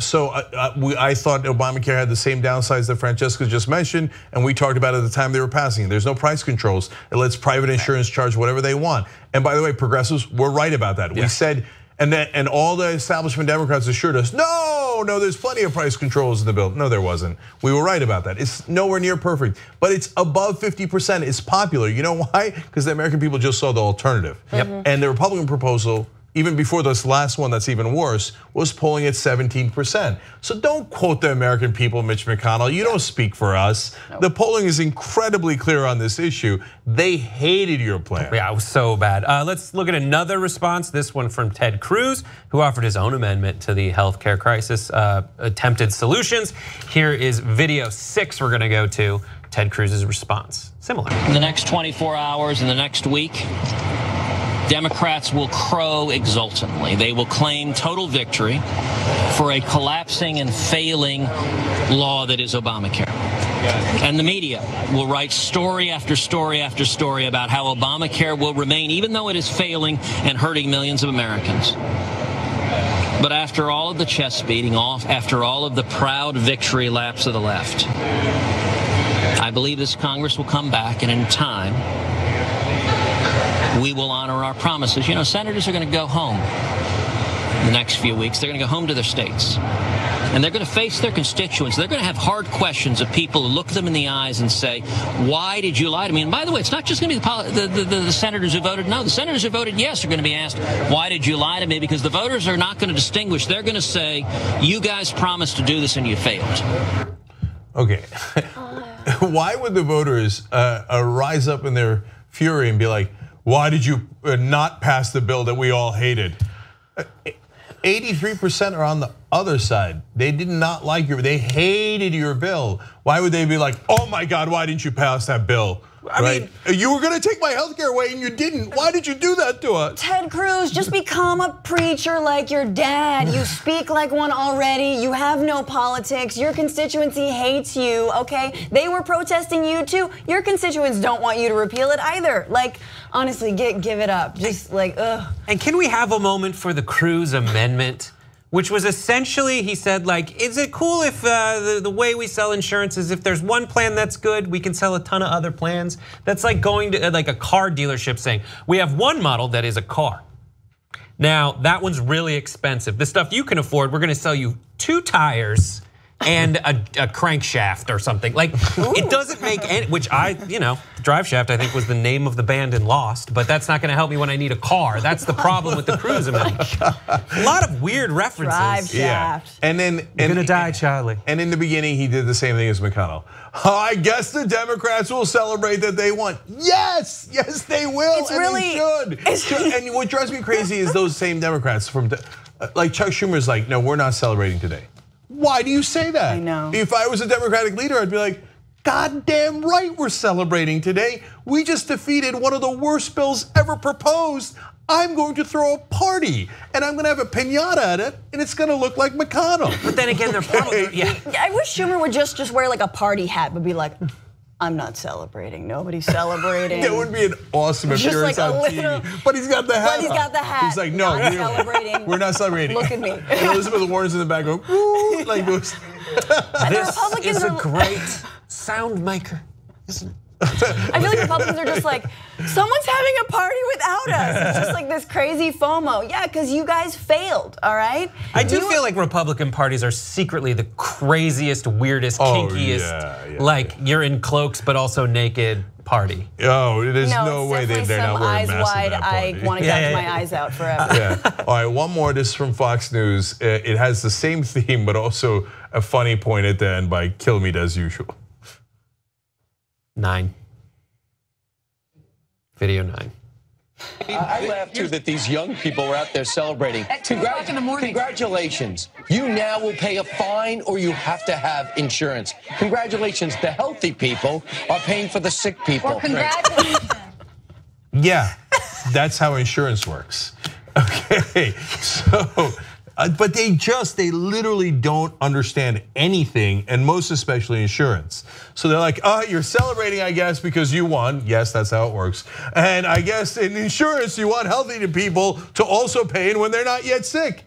So I thought Obamacare had the same downsides that Francesca just mentioned, and we talked about it at the time they were passing it. There's no price controls. It lets private insurance charge whatever they want. And by the way, progressives were right about that. Yeah. We said, and all the establishment Democrats assured us, no, there's plenty of price controls in the bill. No, there wasn't. We were right about that. It's nowhere near perfect, but it's above 50%. It's popular. You know why? Because the American people just saw the alternative. Yep. And the Republican proposal, even before this last one that's even worse, was polling at 17%. So don't quote the American people, Mitch McConnell. You don't speak for us. Nope. The polling is incredibly clear on this issue. They hated your plan. Yeah, it was so bad. Let's look at another response, this one from Ted Cruz, who offered his own amendment to the healthcare crisis attempted solutions. Here is video 6 we're gonna go to, Ted Cruz's response. Similar. In the next 24 hours, in the next week, Democrats will crow exultantly. They will claim total victory for a collapsing and failing law that is Obamacare. And the media will write story after story after story about how Obamacare will remain, even though it is failing and hurting millions of Americans. But after all of the chest beating off, after all of the proud victory laps of the left, I believe this Congress will come back, and in time, we will honor our promises. You know, senators are going to go home in the next few weeks. They're going to go home to their states. And they're going to face their constituents. They're going to have hard questions of people who look them in the eyes and say, why did you lie to me? And by the way, it's not just going to be the senators who voted no. The senators who voted yes are going to be asked, why did you lie to me? Because the voters are not going to distinguish. They're going to say, you guys promised to do this and you failed. Okay. Why would the voters rise up in their fury and be like, why did you not pass the bill that we all hated? 83% are on the other side. They did not like they hated your bill. Why would they be like, oh my God, why didn't you pass that bill? I mean, you were gonna take my healthcare away and you didn't. Why did you do that to us? Ted Cruz, just become a preacher like your dad. You speak like one already. You have no politics. Your constituency hates you, okay? They were protesting you too. Your constituents don't want you to repeal it either. Like, honestly, give it up. Just like, ugh. And can we have a moment for the Cruz amendment? Which was essentially, he said, like, is it cool if the way we sell insurance is if there's one plan that's good, we can sell a ton of other plans? That's like going to like a car dealership saying, we have one model that is a car. Now, that one's really expensive. The stuff you can afford, we're gonna sell you 2 tires and a crankshaft or something. Like, it doesn't make any, which Drive Shaft I think was the name of the band in Lost, but that's not gonna help me when I need a car. That's the problem with the Cruz amendment. A lot of weird references. Drive Shaft. And then, You're gonna die, Charlie. And in the beginning, he did the same thing as McConnell. I guess the Democrats will celebrate that they won. Yes, yes they will, it's and really, they should. And what drives me crazy is those same Democrats from, like Chuck Schumer's like, no, we're not celebrating today. Why do you say that? I know. If I was a Democratic leader, I'd be like, goddamn right we're celebrating today. We just defeated one of the worst bills ever proposed. I'm going to throw a party and I'm gonna have a piñata at it and it's gonna look like McConnell. But then again, they're probably, yeah. I wish Schumer would just wear like a party hat, but be like, I'm not celebrating. Nobody's celebrating. That would be an awesome appearance on TV. But he's got the hat. But he's got the hat. He's like, no, we're not celebrating. Look at me. And Elizabeth Warren's in the back going, woo, like this. This is a great sound maker, isn't it? I feel like Republicans are just like, someone's having a party without us. It's just like this crazy FOMO. Yeah, because you guys failed, all right? I do feel like Republican parties are secretly the craziest, weirdest, kinkiest, like you're in cloaks but also naked party. Oh, there's no way they're not wearing masks wide. at that party. I want to gouge my eyes out forever. Yeah. All right, one more. This is from Fox News. It has the same theme, but also a funny point at the end by Kill Me as usual. 9. Video 9. I laughed too that these young people were out there celebrating. Congratulations. You now will pay a fine or you have to have insurance. Congratulations. The healthy people are paying for the sick people. Well, congratulations. Yeah, that's how insurance works. Okay, so, but they literally don't understand anything, and most especially insurance. So they're like, you're celebrating, I guess, because you won. Yes, that's how it works. And I guess in insurance, you want healthy people to also pay in when they're not yet sick.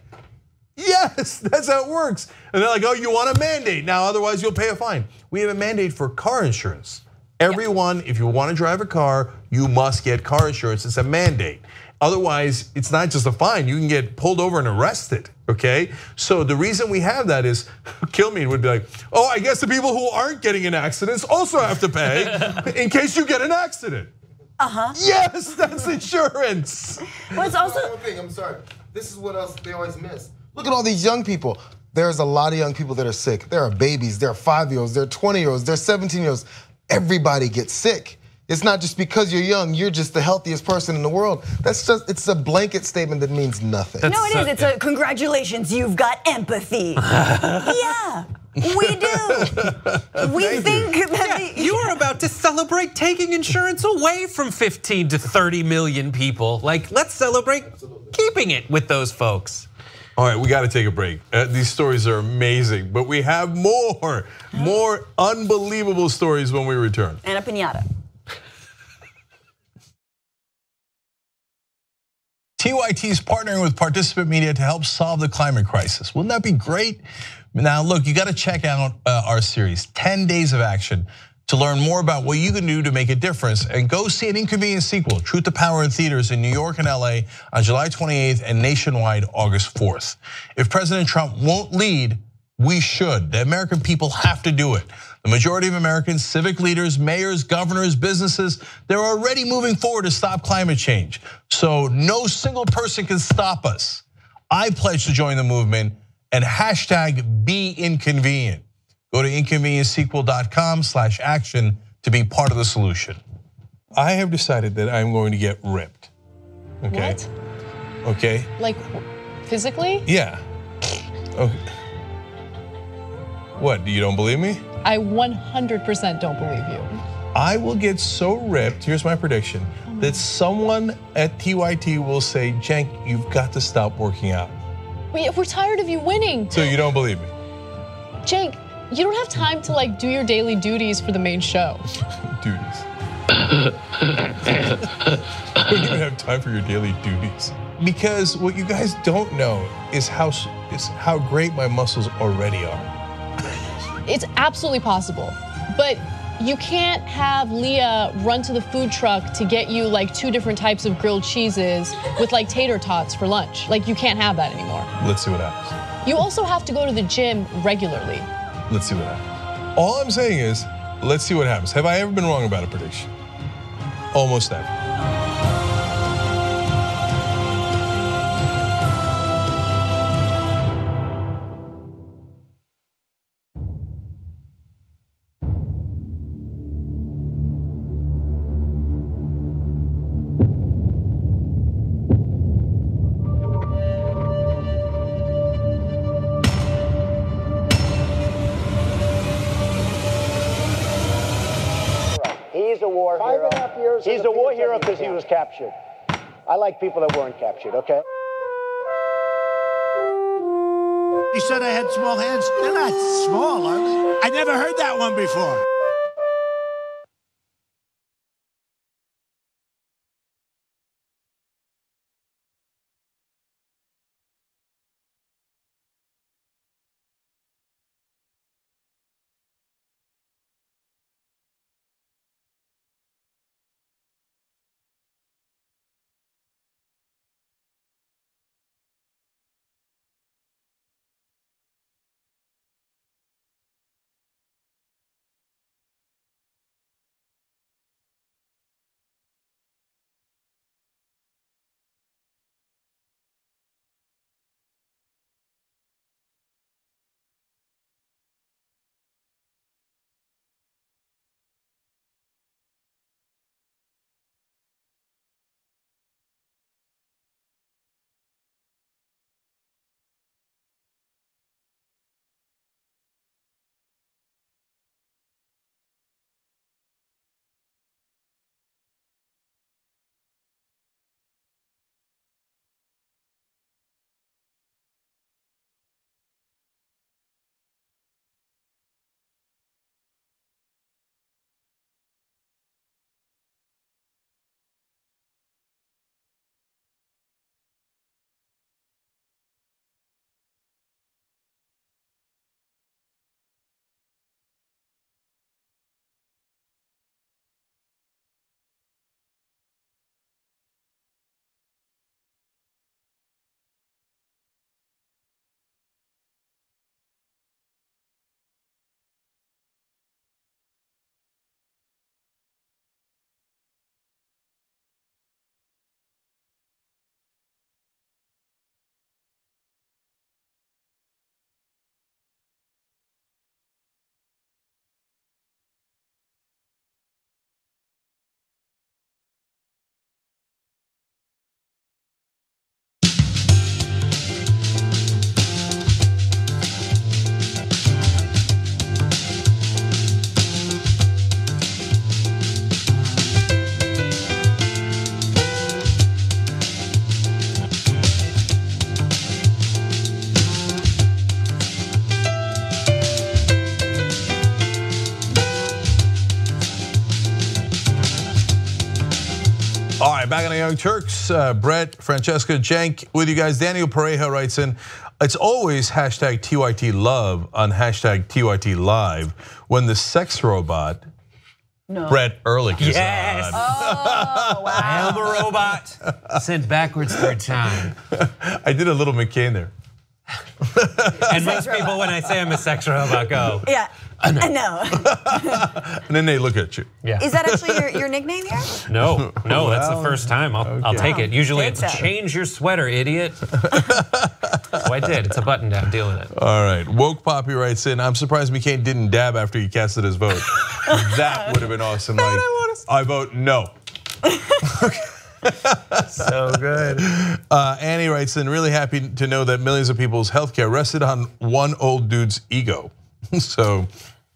Yes, that's how it works. And they're like, oh, you want a mandate. Now, otherwise you'll pay a fine. We have a mandate for car insurance. Everyone, if you want to drive a car, you must get car insurance. It's a mandate. Otherwise, it's not just a fine, you can get pulled over and arrested, okay? So the reason we have that is, Kill Me would be like, oh, I guess the people who aren't getting in accidents also have to pay in case you get an accident. Yes, that's insurance. Well, it's also, I'm sorry. this is what else they always miss. Look at all these young people. There's a lot of young people that are sick. There are babies, there are 5-year-olds, there are 20-year-olds, there are 17-year-olds. Everybody gets sick. It's not just because you're young, you're just the healthiest person in the world. It's a blanket statement that means nothing. No, it is. It's a congratulations, you've got empathy. Yeah, we do. We think that you are about to celebrate taking insurance away from 15 to 30 million people. Like, let's celebrate keeping it with those folks. All right, we got to take a break. These stories are amazing, but we have more unbelievable stories when we return. And a piñata. TYT's partnering with Participant Media to help solve the climate crisis. Wouldn't that be great? Now, look, you got to check out our series, 10 Days of Action, to learn more about what you can do to make a difference. And go see an inconvenient sequel, Truth to Power, in theaters in New York and LA on July 28th and nationwide August 4th. If President Trump won't lead, we should. The American people have to do it. The majority of Americans, civic leaders, mayors, governors, businesses, they're already moving forward to stop climate change. So no single person can stop us. I pledge to join the movement and hashtag #BeInconvenient. Go to inconvenientsequel.com/action to be part of the solution. I have decided that I'm going to get ripped. Okay? What? Okay? Like physically? Yeah. Okay. What, you don't believe me? I 100% don't believe you. I will get so ripped, here's my prediction, that someone at TYT will say, Cenk, you've got to stop working out. We're tired of you winning. So you don't believe me? Cenk, you don't have time to like do your daily duties for the main show. Duties. You don't even have time for your daily duties. Because what you guys don't know is how great my muscles already are. It's absolutely possible, but you can't have Leah run to the food truck to get you like 2 different types of grilled cheeses with like tater tots for lunch. Like you can't have that anymore. Let's see what happens. You also have to go to the gym regularly. Let's see what happens. All I'm saying is, let's see what happens. Have I ever been wrong about a prediction? Almost never. He's a war hero. 5.5 years. He's a war hero because he was captured. I like people that weren't captured, okay? He said I had small hands. They're not small, are they? I never heard that one before. back on the Young Turks. Brett, Francesca, Cenk with you guys. Daniel Pareja writes in, it's always hashtag TYT love on hashtag TYT live when the sex robot, Brett Ehrlich is on. Oh, wow. I am a robot sent backwards through time. I did a little McCain there. And most people, when I say I'm a sex robot, go, Yeah, I know. And then they look at you. yeah. Is that actually your nickname here? No, that's the first time. I'll take it. Usually Take it's that. change your sweater, idiot. So I did. It's a button down. Deal with it. All right, Woke Poppy writes in, I'm surprised McCain didn't dab after he casted his vote. That would have been awesome. Like, I vote no. So good. Annie writes in, really happy to know that millions of people's healthcare rested on one old dude's ego. So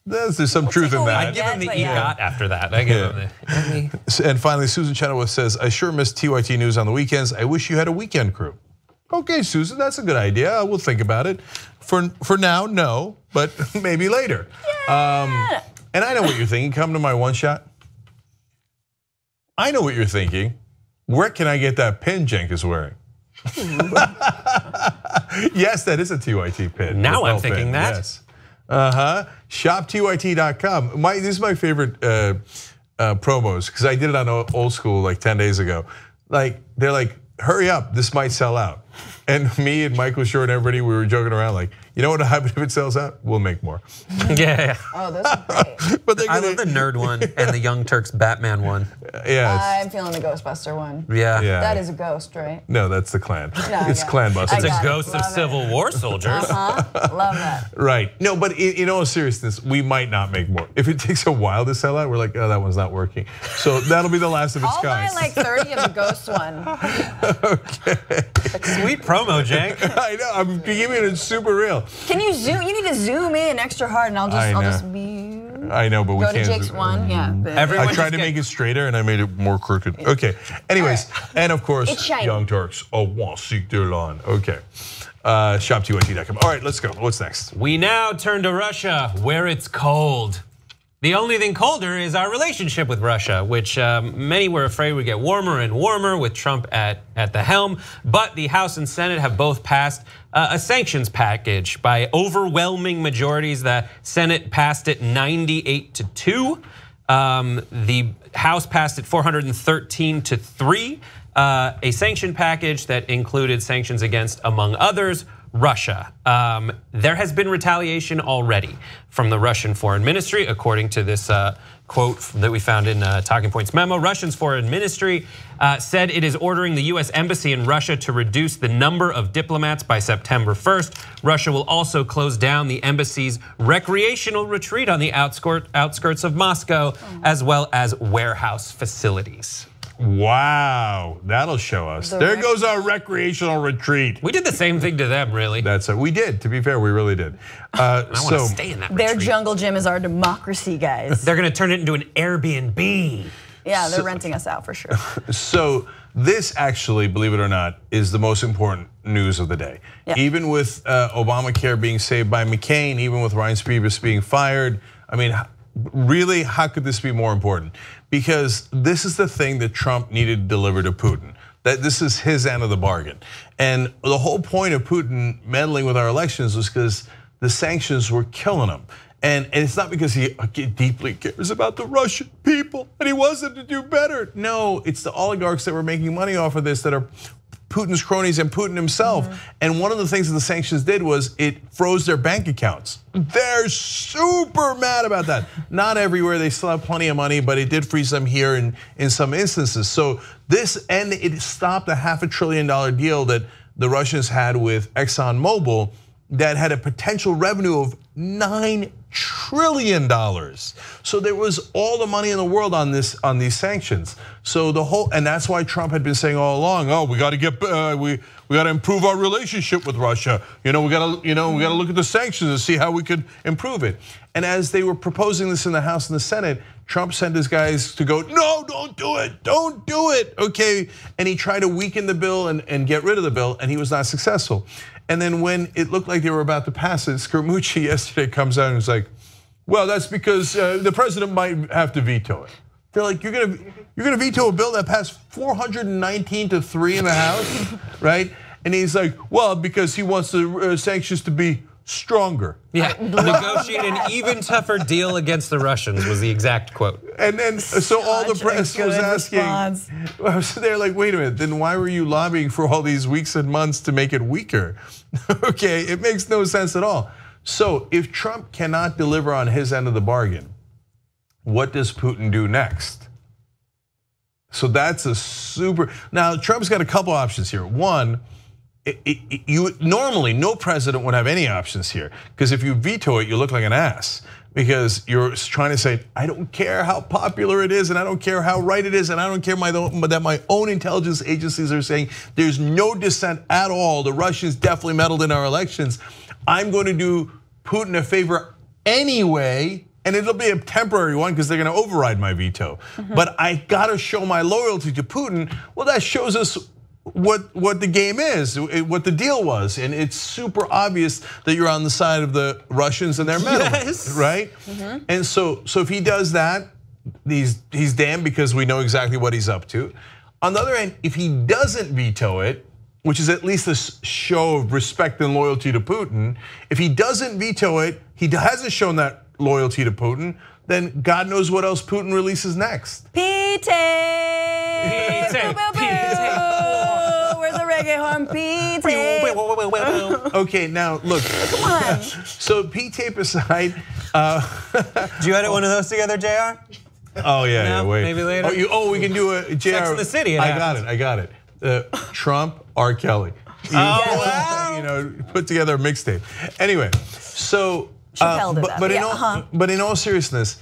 there's some truth in that. I give him the EGOT after that. I give him the. And finally, Susan Chenoweth says, I sure miss TYT News on the weekends. I wish you had a weekend crew. Okay, Susan, that's a good idea. We'll think about it. For now, no, but maybe later. Yeah. And I know what you're thinking. Come to my one shot. I know what you're thinking. Where can I get that pin Cenk is wearing? Yes, that is a TYT pin. Now I'm thinking that. Yes. ShopTYT.com. This is my favorite promos because I did it on Old School like 10 days ago. Like they're like, hurry up, this might sell out. And me and Michael Short and everybody, we were joking around like, you know what happens if it sells out? We'll make more. Yeah. Oh, those are great. But I love the nerd one and the Young Turks Batman one. Yeah. I'm feeling the Ghostbuster one. Yeah. That is a ghost, right? No, that's the Klan. No, It's yeah. Klan Buster. It's I a got it. ghost of Love it. Civil War soldiers. Love that. Right. No, but in all seriousness, we might not make more. If it takes a while to sell out, we're like, oh, that one's not working. So that'll be the last of its I'll buy kind. like 30 of the ghost one. Sweet promo, Cenk. I know. I'm giving it super real. Can you zoom? You need to zoom in extra hard, and I'll just be. I know, but we Go can't. to Jake's one, yeah. Everyone I tried to make it straighter and I made it more crooked. Okay. Anyways, and of It's course, shiny. Young Turks. Oh, want seek their lawn. Okay. ShopTYT.com. All right, let's go. What's next? We now turn to Russia, where it's cold. The only thing colder is our relationship with Russia, which many were afraid would get warmer and warmer with Trump at the helm. But the House and Senate have both passed a sanctions package by overwhelming majorities. The Senate passed it 98-2. The House passed it 413-3. A sanction package that included sanctions against, among others, Russia. There has been retaliation already from the Russian foreign ministry, according to this quote that we found in Talking Points memo. Russia's foreign ministry said it is ordering the US embassy in Russia to reduce the number of diplomats by September 1st. Russia will also close down the embassy's recreational retreat on the outskirts of Moscow, as well as warehouse facilities. Wow, that'll show us. There goes our recreational retreat. We did the same thing to them, really. That's it. We did. To be fair, we really did. I want to stay in that retreat. Their jungle gym is our democracy, guys. They're going to turn it into an Airbnb. Yeah, they're renting us out for sure. So this actually, believe it or not, is the most important news of the day. Yeah. Even with Obamacare being saved by McCain, even with Reince Priebus being fired, I mean, really, how could this be more important? Because this is the thing that Trump needed to deliver to Putin. That this is his end of the bargain. And the whole point of Putin meddling with our elections was because the sanctions were killing him. And it's not because he deeply cares about the Russian people and he wants them to do better. No, it's the oligarchs that were making money off of this that are Putin's cronies and Putin himself. And one of the things that the sanctions did was it froze their bank accounts. They're super mad about that. Not everywhere, they still have plenty of money, but it did freeze them here in some instances. So this, and it stopped a $500 billion deal that the Russians had with ExxonMobil that had a potential revenue of $9 trillion. So there was all the money in the world on these sanctions. So the whole, and that's why Trump had been saying all along, oh, we got to get, we got to improve our relationship with Russia. We got to look at the sanctions and see how we could improve it. And as they were proposing this in the House and the Senate, Trump sent his guys to go, no, don't do it, don't do it, okay? And he tried to weaken the bill and get rid of the bill, and he was not successful. And then when it looked like they were about to pass it, Scaramucci yesterday comes out and is like, well, that's because the president might have to veto it. They're like, you're gonna veto a bill that passed 419 to 3 in the House, right? And he's like, well, because he wants the sanctions to be stronger. Yeah, negotiate an even tougher deal against the Russians was the exact quote. And then, so all the press was asking, so they're like, wait a minute, then why were you lobbying for all these weeks and months to make it weaker? Okay, it makes no sense at all. So if Trump cannot deliver on his end of the bargain, what does Putin do next? So that's a super, now Trump's got a couple options here. One, normally no president would have any options here, because if you veto it, you look like an ass, because you're trying to say, I don't care how popular it is, and I don't care how right it is, and I don't care that my own intelligence agencies are saying there's no dissent at all. The Russians definitely meddled in our elections. I'm going to do Putin a favor anyway, and it'll be a temporary one because they're going to override my veto. But I got to show my loyalty to Putin. Well, that shows us what the game is, what the deal was, and it's super obvious that you're on the side of the Russians and their meddling, right? And so if he does that, he's damned, because we know exactly what he's up to. On the other hand, if he doesn't veto it, which is at least a show of respect and loyalty to Putin, if he doesn't veto it, he hasn't shown that loyalty to Putin, then God knows what else Putin releases next. P-tape. Where's the reggae horn? P-tape. Okay, now look. Come on. So P-tape aside. Did you edit one of those together, JR? Oh yeah, No, wait. maybe later. Oh, we can do a JR. Sex and the City. I got it. Trump, R. Kelly. Put together a mixtape. Anyway, so. But in all seriousness,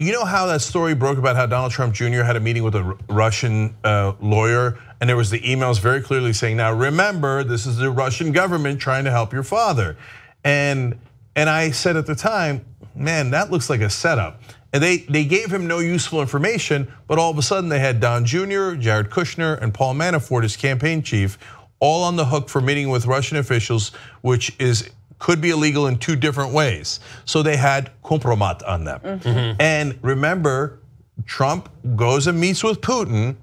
you know how that story broke about how Donald Trump Jr. had a meeting with a Russian lawyer, and there was the emails very clearly saying, now remember, this is the Russian government trying to help your father. And I said at the time, man, that looks like a setup. And they gave him no useful information, but all of a sudden they had Don Jr., Jared Kushner, and Paul Manafort, his campaign chief, all on the hook for meeting with Russian officials, which could be illegal in 2 different ways. So they had compromat on them. And remember, Trump goes and meets with Putin.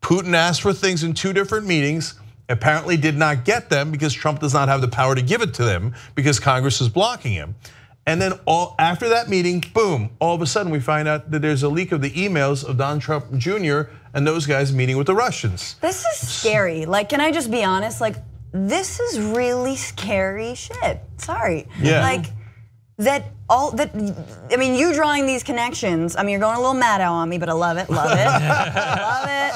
Putin asked for things in 2 different meetings, apparently did not get them because Trump does not have the power to give it to them because Congress is blocking him. And then after that meeting, boom, all of a sudden we find out that there's a leak of the emails of Donald Trump Jr. and those guys meeting with the Russians. This is scary. Like, can I just be honest? Like, this is really scary shit. Sorry. Yeah. Like I mean, you drawing these connections. I mean, you're going a little mad on me, but I love it, love it.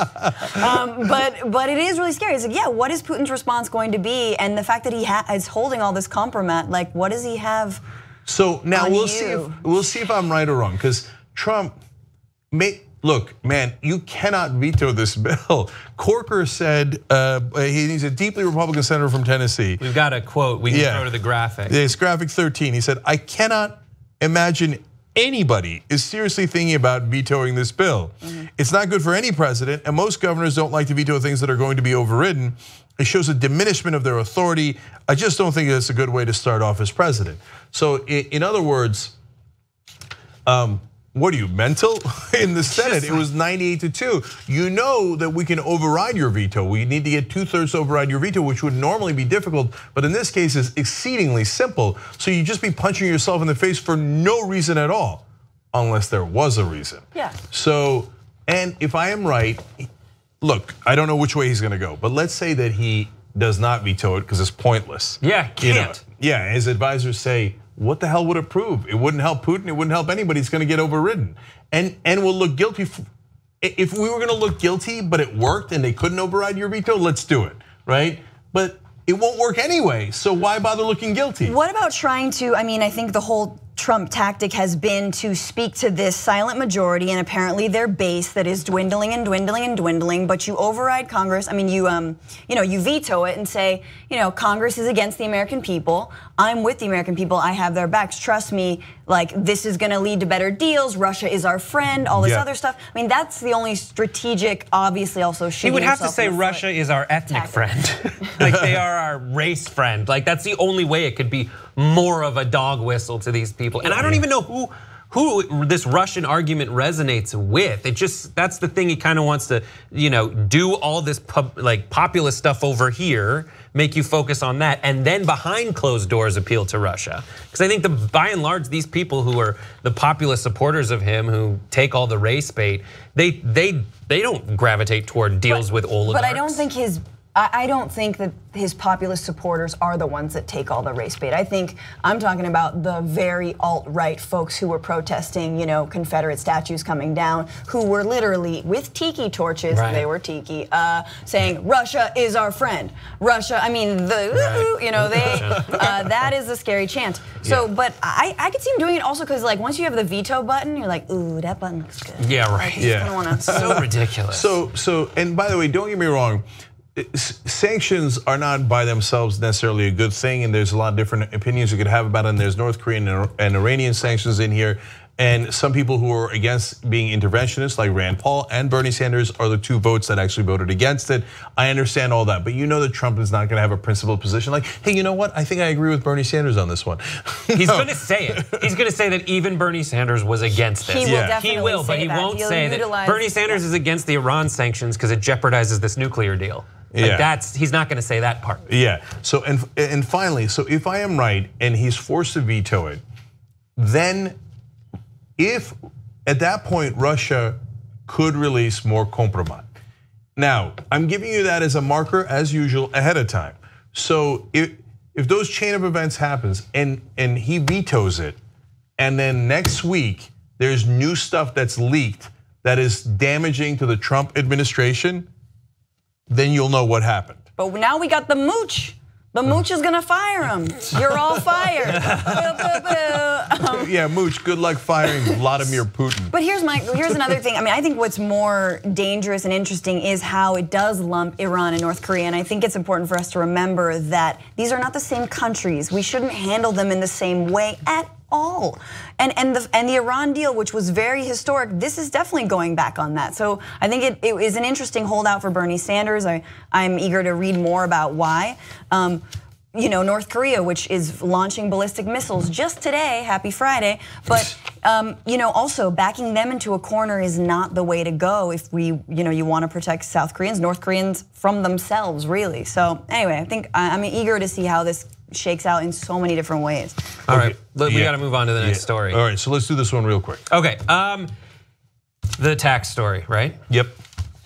But it is really scary. It's like, yeah, what is Putin's response going to be? And the fact that he is holding all this compromat, like, what does he have? So now we'll see if I'm right or wrong, because Trump look, man, you cannot veto this bill. Corker said, he's a deeply Republican senator from Tennessee. We've got a quote, we can throw to the graphic. It's graphic 13, he said, I cannot imagine anybody is seriously thinking about vetoing this bill. It's not good for any president, and most governors don't like to veto things that are going to be overridden. It shows a diminishment of their authority. I just don't think it's a good way to start off as president. So in other words, what are you, mental? In the Senate, it was 98-2. You know that we can override your veto. We need to get 2/3 to override your veto, which would normally be difficult, but in this case is exceedingly simple. So you just be punching yourself in the face for no reason at all, unless there was a reason. Yeah. So, and if I am right, look, I don't know which way he's gonna go, but let's say that he does not veto it because it's pointless. Yeah, can't. Yeah, his advisors say, what the hell would it prove? It wouldn't help Putin, it wouldn't help anybody, it's gonna get overridden. And we'll look guilty. If we were gonna look guilty, but it worked and they couldn't override your veto, let's do it, right? But it won't work anyway, so why bother looking guilty? What about trying to, I mean, I think the whole Trump tactic has been to speak to this silent majority and apparently their base that is dwindling and dwindling and dwindling, but you override Congress. I mean, you veto it and say, Congress is against the American people. I'm with the American people, I have their backs. Trust me, like this is gonna lead to better deals. Russia is our friend, all this other stuff. I mean, that's the only strategic, obviously also shooting. He would have to say Russia is our ethnic friend. Like they are our race friend. Like that's the only way it could be more of a dog whistle to these people. And I don't even know who this Russian argument resonates with. That's the thing he kind of wants to, do all this populist stuff over here, make you focus on that, and then behind closed doors appeal to Russia. Because I think by and large, these people who are the populist supporters of him, who take all the race bait, they don't gravitate toward deals with oligarchs. But I don't think that his populist supporters are the ones that take all the race bait. I'm talking about the very alt-right folks who were protesting, Confederate statues coming down, who were literally with tiki torches, right. They were tiki, saying Russia is our friend. Russia, that is a scary chant. So, but I could see him doing it also because once you have the veto button, you're like, ooh, that button looks good. Yeah, right. So ridiculous. So, and by the way, don't get me wrong. Sanctions are not by themselves necessarily a good thing, and there's a lot of different opinions you could have about it. And there's North Korean and Iranian sanctions in here, and some people who are against being interventionists, like Rand Paul and Bernie Sanders, are the two votes that actually voted against it. I understand all that, but that Trump is not going to have a principled position. Like, hey, you know what? I think I agree with Bernie Sanders on this one. He's going to say it. He's going to say that even Bernie Sanders was against this. He will, but he won't say that Bernie Sanders is against the Iran sanctions because it jeopardizes this nuclear deal. He's not going to say that part. Yeah. So and finally, so if I am right and he's forced to veto it, then if at that point Russia could release more compromat. Now, I'm giving you that as a marker as usual ahead of time. So if those chain of events happens and he vetoes it, and then next week there's new stuff that's leaked that is damaging to the Trump administration, then you'll know what happened. But now we got the mooch. The mooch is gonna fire him. You're all fired. Yeah, mooch, good luck firing Vladimir Putin. But here's another thing. I think what's more dangerous and interesting is how it does lump Iran and North Korea. And I think it's important for us to remember that these are not the same countries. We shouldn't handle them in the same way at all. And the Iran deal, which was very historic, this is definitely going back on that. So I think it is an interesting holdout for Bernie Sanders. I'm eager to read more about why. North Korea, which is launching ballistic missiles just today, happy Friday, but also backing them into a corner is not the way to go if you want to protect South Koreans, North Koreans from themselves, really. So anyway, I think I'm eager to see how this shakes out in so many different ways. All right, we got to move on to the next story. All right, so let's do this one real quick. Okay, the tax story, right? Yep.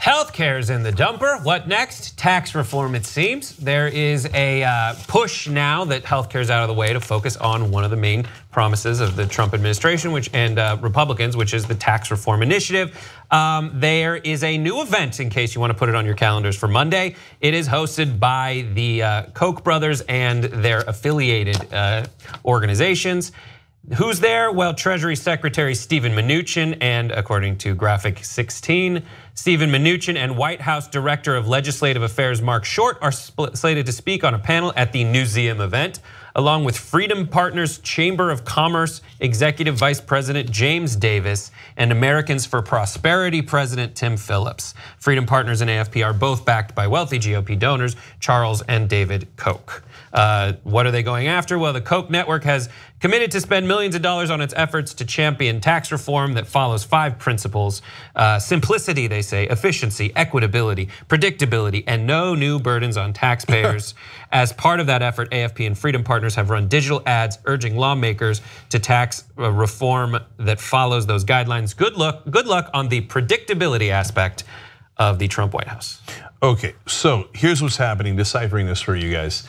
Healthcare's in the dumper. What next? Tax reform, it seems. There is a push now that healthcare's out of the way to focus on one of the main promises of the Trump administration, and Republicans, which is the tax reform initiative. There is a new event, in case you want to put it on your calendars for Monday. It is hosted by the Koch brothers and their affiliated organizations. Who's there? Well, Treasury Secretary Steven Mnuchin, and according to Graphic 16, Steven Mnuchin and White House Director of Legislative Affairs Mark Short are slated to speak on a panel at the Newseum event, along with Freedom Partners Chamber of Commerce Executive Vice President James Davis and Americans for Prosperity President Tim Phillips. Freedom Partners and AFP are both backed by wealthy GOP donors, Charles and David Koch. What are they going after? Well, the Koch network has committed to spend millions of dollars on its efforts to champion tax reform that follows 5 principles. Simplicity, they say, efficiency, equitability, predictability, and no new burdens on taxpayers. As part of that effort, AFP and Freedom Partners have run digital ads urging lawmakers to tax reform that follows those guidelines. Good luck on the predictability aspect of the Trump White House. Okay, so here's what's happening, deciphering this for you guys.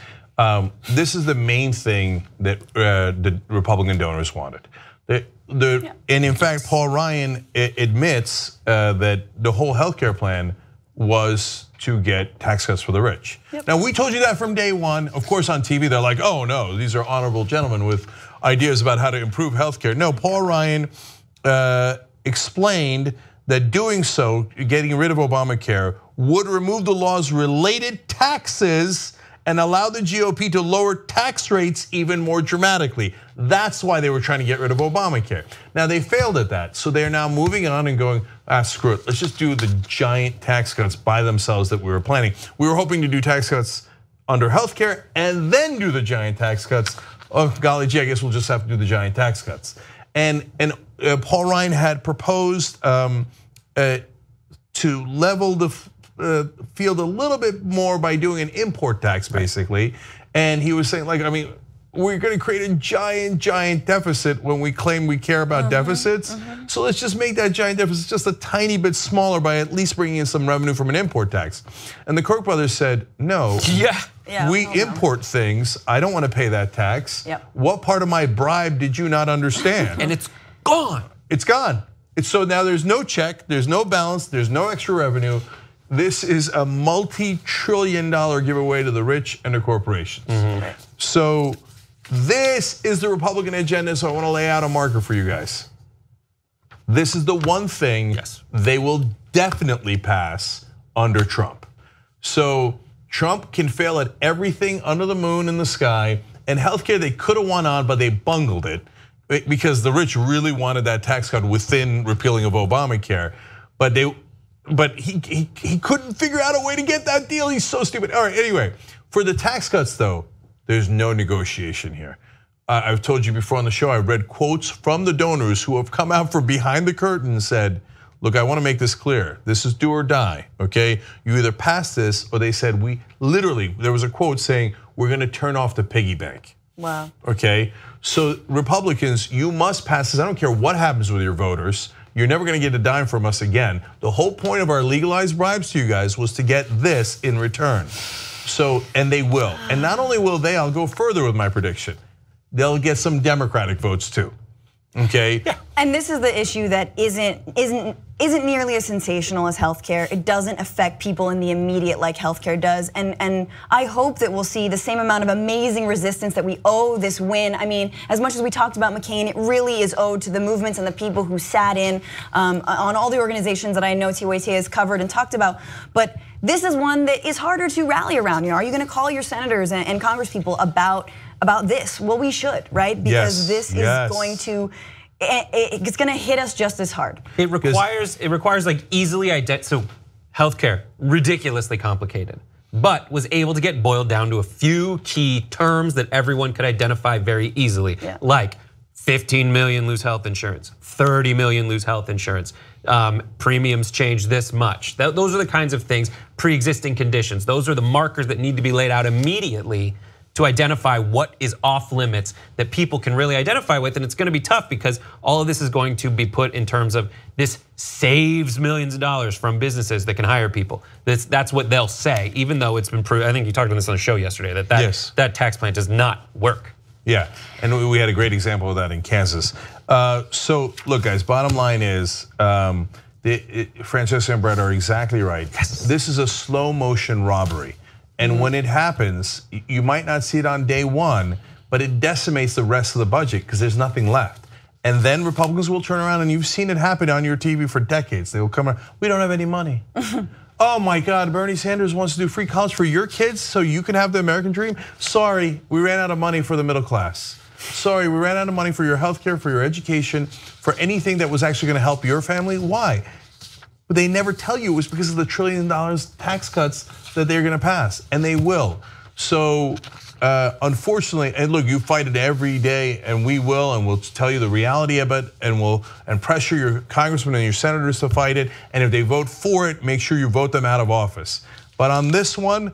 This is the main thing that the Republican donors wanted. And in fact, Paul Ryan admits that the whole healthcare plan was to get tax cuts for the rich. Now, we told you that from day one. Of course, on TV, they're like, oh no, these are honorable gentlemen with ideas about how to improve healthcare. No, Paul Ryan explained that doing so, getting rid of Obamacare, would remove the law's related taxes and allow the GOP to lower tax rates even more dramatically. That's why they were trying to get rid of Obamacare. Now, they failed at that, so they're now moving on and going, screw it, let's just do the giant tax cuts by themselves that we were planning. We were hoping to do tax cuts under healthcare and then do the giant tax cuts. Oh, golly gee, I guess we'll just have to do the giant tax cuts. And Paul Ryan had proposed to level the field a little bit more by doing an import tax, basically. And he was saying, like, I mean, we're going to create a giant deficit when we claim we care about deficits. So let's just make that giant deficit just a tiny bit smaller by at least bringing in some revenue from an import tax. And the Koch brothers said, no, we import things. I don't want to pay that tax. What part of my bribe did you not understand? And it's gone. It's gone. So now there's no check, there's no balance, there's no extra revenue. This is a multi-trillion-dollar giveaway to the rich and the corporations. So this is the Republican agenda, so I want to lay out a marker for you guys. This is the one thing they will definitely pass under Trump. So Trump can fail at everything under the moon and the sky, and healthcare they could have won on, but they bungled it because the rich really wanted that tax cut within repealing of Obamacare, but he couldn't figure out a way to get that deal. He's so stupid. All right, anyway, for the tax cuts though, there's no negotiation here. I've told you before on the show, I read quotes from the donors who have come out from behind the curtain and said, look, I want to make this clear. This is do or die, okay? You either pass this, or they said, there was a quote saying, we're going to turn off the piggy bank. Wow. Okay, so Republicans, you must pass this. I don't care what happens with your voters. You're never going to get a dime from us again. The whole point of our legalized bribes to you guys was to get this in return. So, and they will. And not only will they, I'll go further with my prediction. They'll get some Democratic votes too. Okay? And this is the issue that isn't nearly as sensational as healthcare. It doesn't affect people in the immediate like healthcare does. And I hope that we'll see the same amount of amazing resistance that we owe this win. I mean, as much as we talked about McCain, it really is owed to the movements and the people who sat in on all the organizations that I know TYT has covered and talked about. But this is one that is harder to rally around. Are you going to call your senators and congresspeople about this? Well, we should, right? Because this is going to. It's going to hit us just as hard. It requires like easily so healthcare, ridiculously complicated, but was able to get boiled down to a few key terms that everyone could identify very easily, like 15 million lose health insurance, 30 million lose health insurance, premiums change this much. Those are the kinds of things, pre-existing conditions. Those are the markers that need to be laid out immediately to identify what is off limits that people can really identify with. And it's going to be tough because all of this is going to be put in terms of this saves millions of dollars from businesses that can hire people. That's what they'll say, even though it's been proved. I think you talked about this on the show yesterday, that tax plan does not work. Yeah, and we had a great example of that in Kansas. So look guys, bottom line is, Francesca and Brett are exactly right. This is a slow motion robbery. And when it happens, you might not see it on day one, but it decimates the rest of the budget because there's nothing left. And then Republicans will turn around, and you've seen it happen on your TV for decades. They will come around, we don't have any money. Oh my God, Bernie Sanders wants to do free college for your kids so you can have the American dream? Sorry, we ran out of money for the middle class. Sorry, we ran out of money for your healthcare, for your education, for anything that was actually gonna help your family. Why? But they never tell you it was because of the $1 trillion tax cuts that they're gonna pass, and they will. So unfortunately, and look, you fight it every day, and we will, and we'll tell you the reality of it, and pressure your congressmen and your senators to fight it. And if they vote for it, make sure you vote them out of office. But on this one,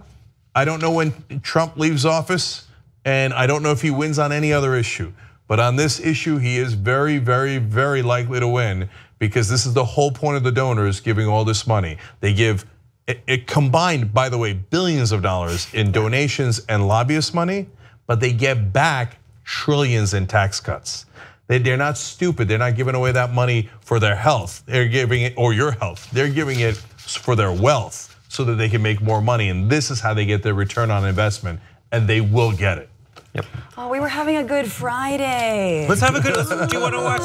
I don't know when Trump leaves office, and I don't know if he wins on any other issue. But on this issue, he is very, very, very likely to win because this is the whole point of the donors giving all this money. They give it combined, by the way, billions of dollars in donations and lobbyist money, but they get back trillions in tax cuts. They're not stupid. They're not giving away that money for their health. They're giving it, or your health. They're giving it for their wealth so that they can make more money. And this is how they get their return on investment, and they will get it. Yep. Oh, we were having a good Friday. Let's have a good. Do you want to watch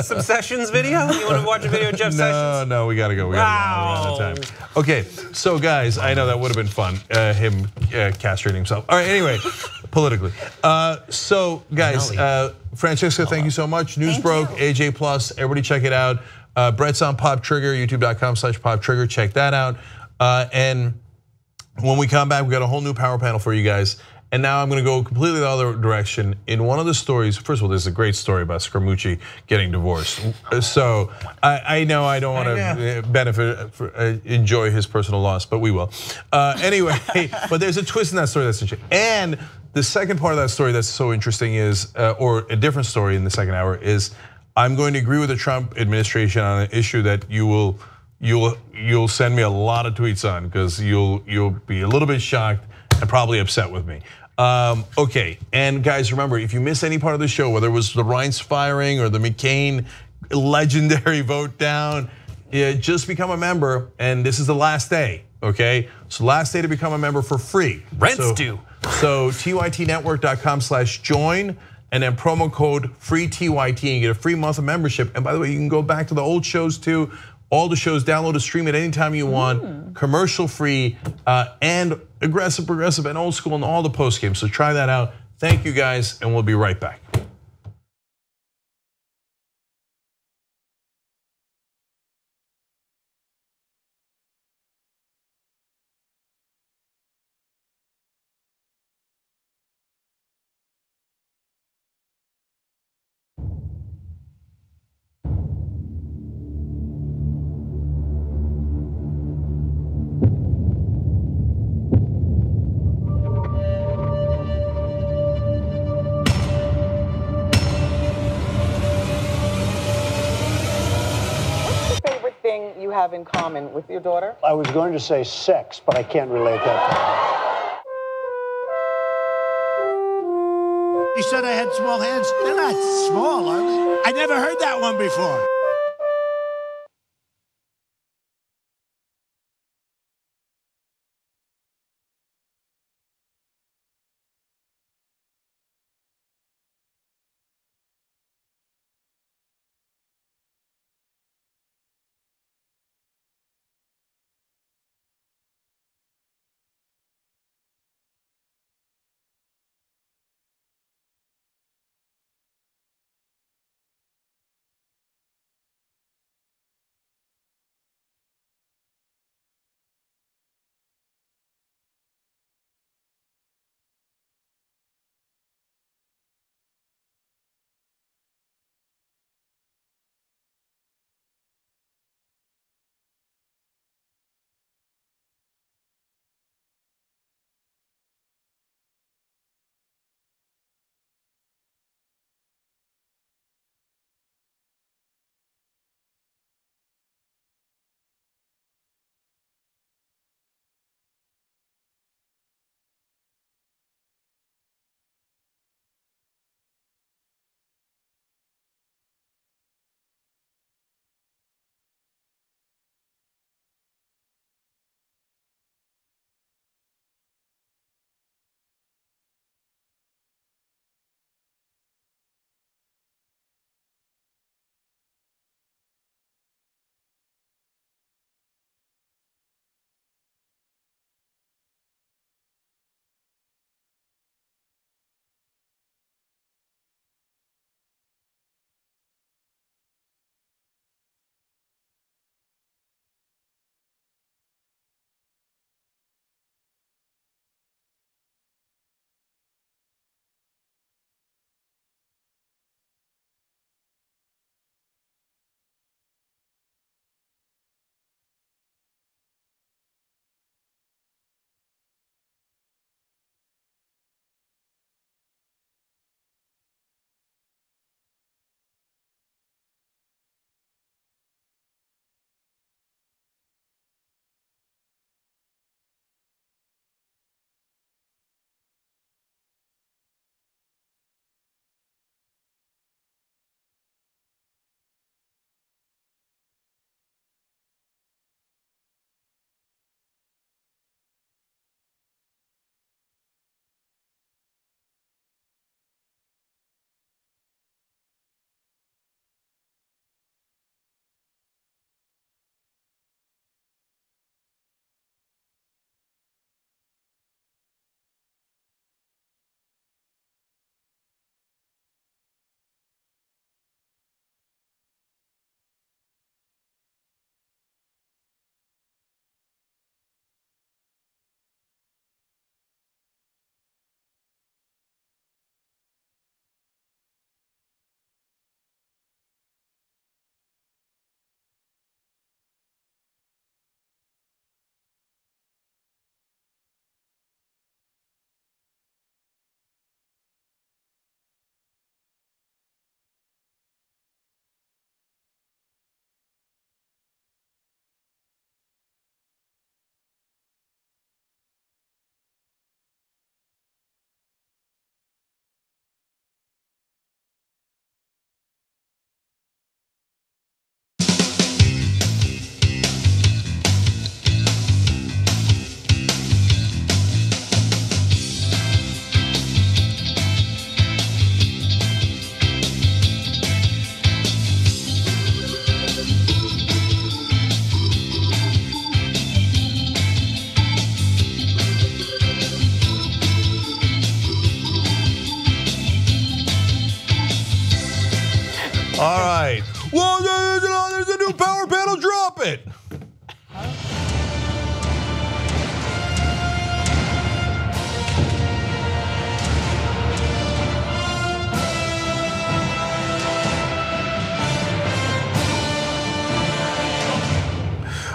some Sessions video? You want to watch a video of Jeff Sessions? No, we gotta go. We gotta go. We're out of time. Okay, so guys, I know that would have been fun. Him castrating himself. All right. Anyway, politically. So guys, Francesca, thank you so much. News broke. AJ Plus. Everybody check it out. Brett's on Pop Trigger. YouTube.com/Pop Trigger. Check that out. And when we come back, we got a whole new power panel for you guys. And now I'm gonna go completely the other direction. In one of the stories, first of all, there's a great story about Scaramucci getting divorced. So I know I don't wanna enjoy his personal loss, but we will. Anyway, but there's a twist in that story that's interesting. And the second part of that story that's so interesting is, or a different story in the second hour is, I'm going to agree with the Trump administration on an issue that you'll send me a lot of tweets on, because you'll be a little bit shocked and probably upset with me. Okay, and guys, remember, if you miss any part of the show, whether it was the Reince firing or the McCain legendary vote down, just become a member, and this is the last day, okay? So last day to become a member for free. Rent's due. So tytnetwork.com/join, and then promo code FREETYT, and you get a free month of membership. And by the way, you can go back to the old shows too. All the shows, download or stream it anytime you want, commercial free, and aggressive, progressive, and old school, and all the post games. So try that out. Thank you guys, and we'll be right back. You have in common with your daughter? I was going to say sex, but I can't relate that to her. He said I had small hands. They're not small, are they? I never heard that one before. Drop it.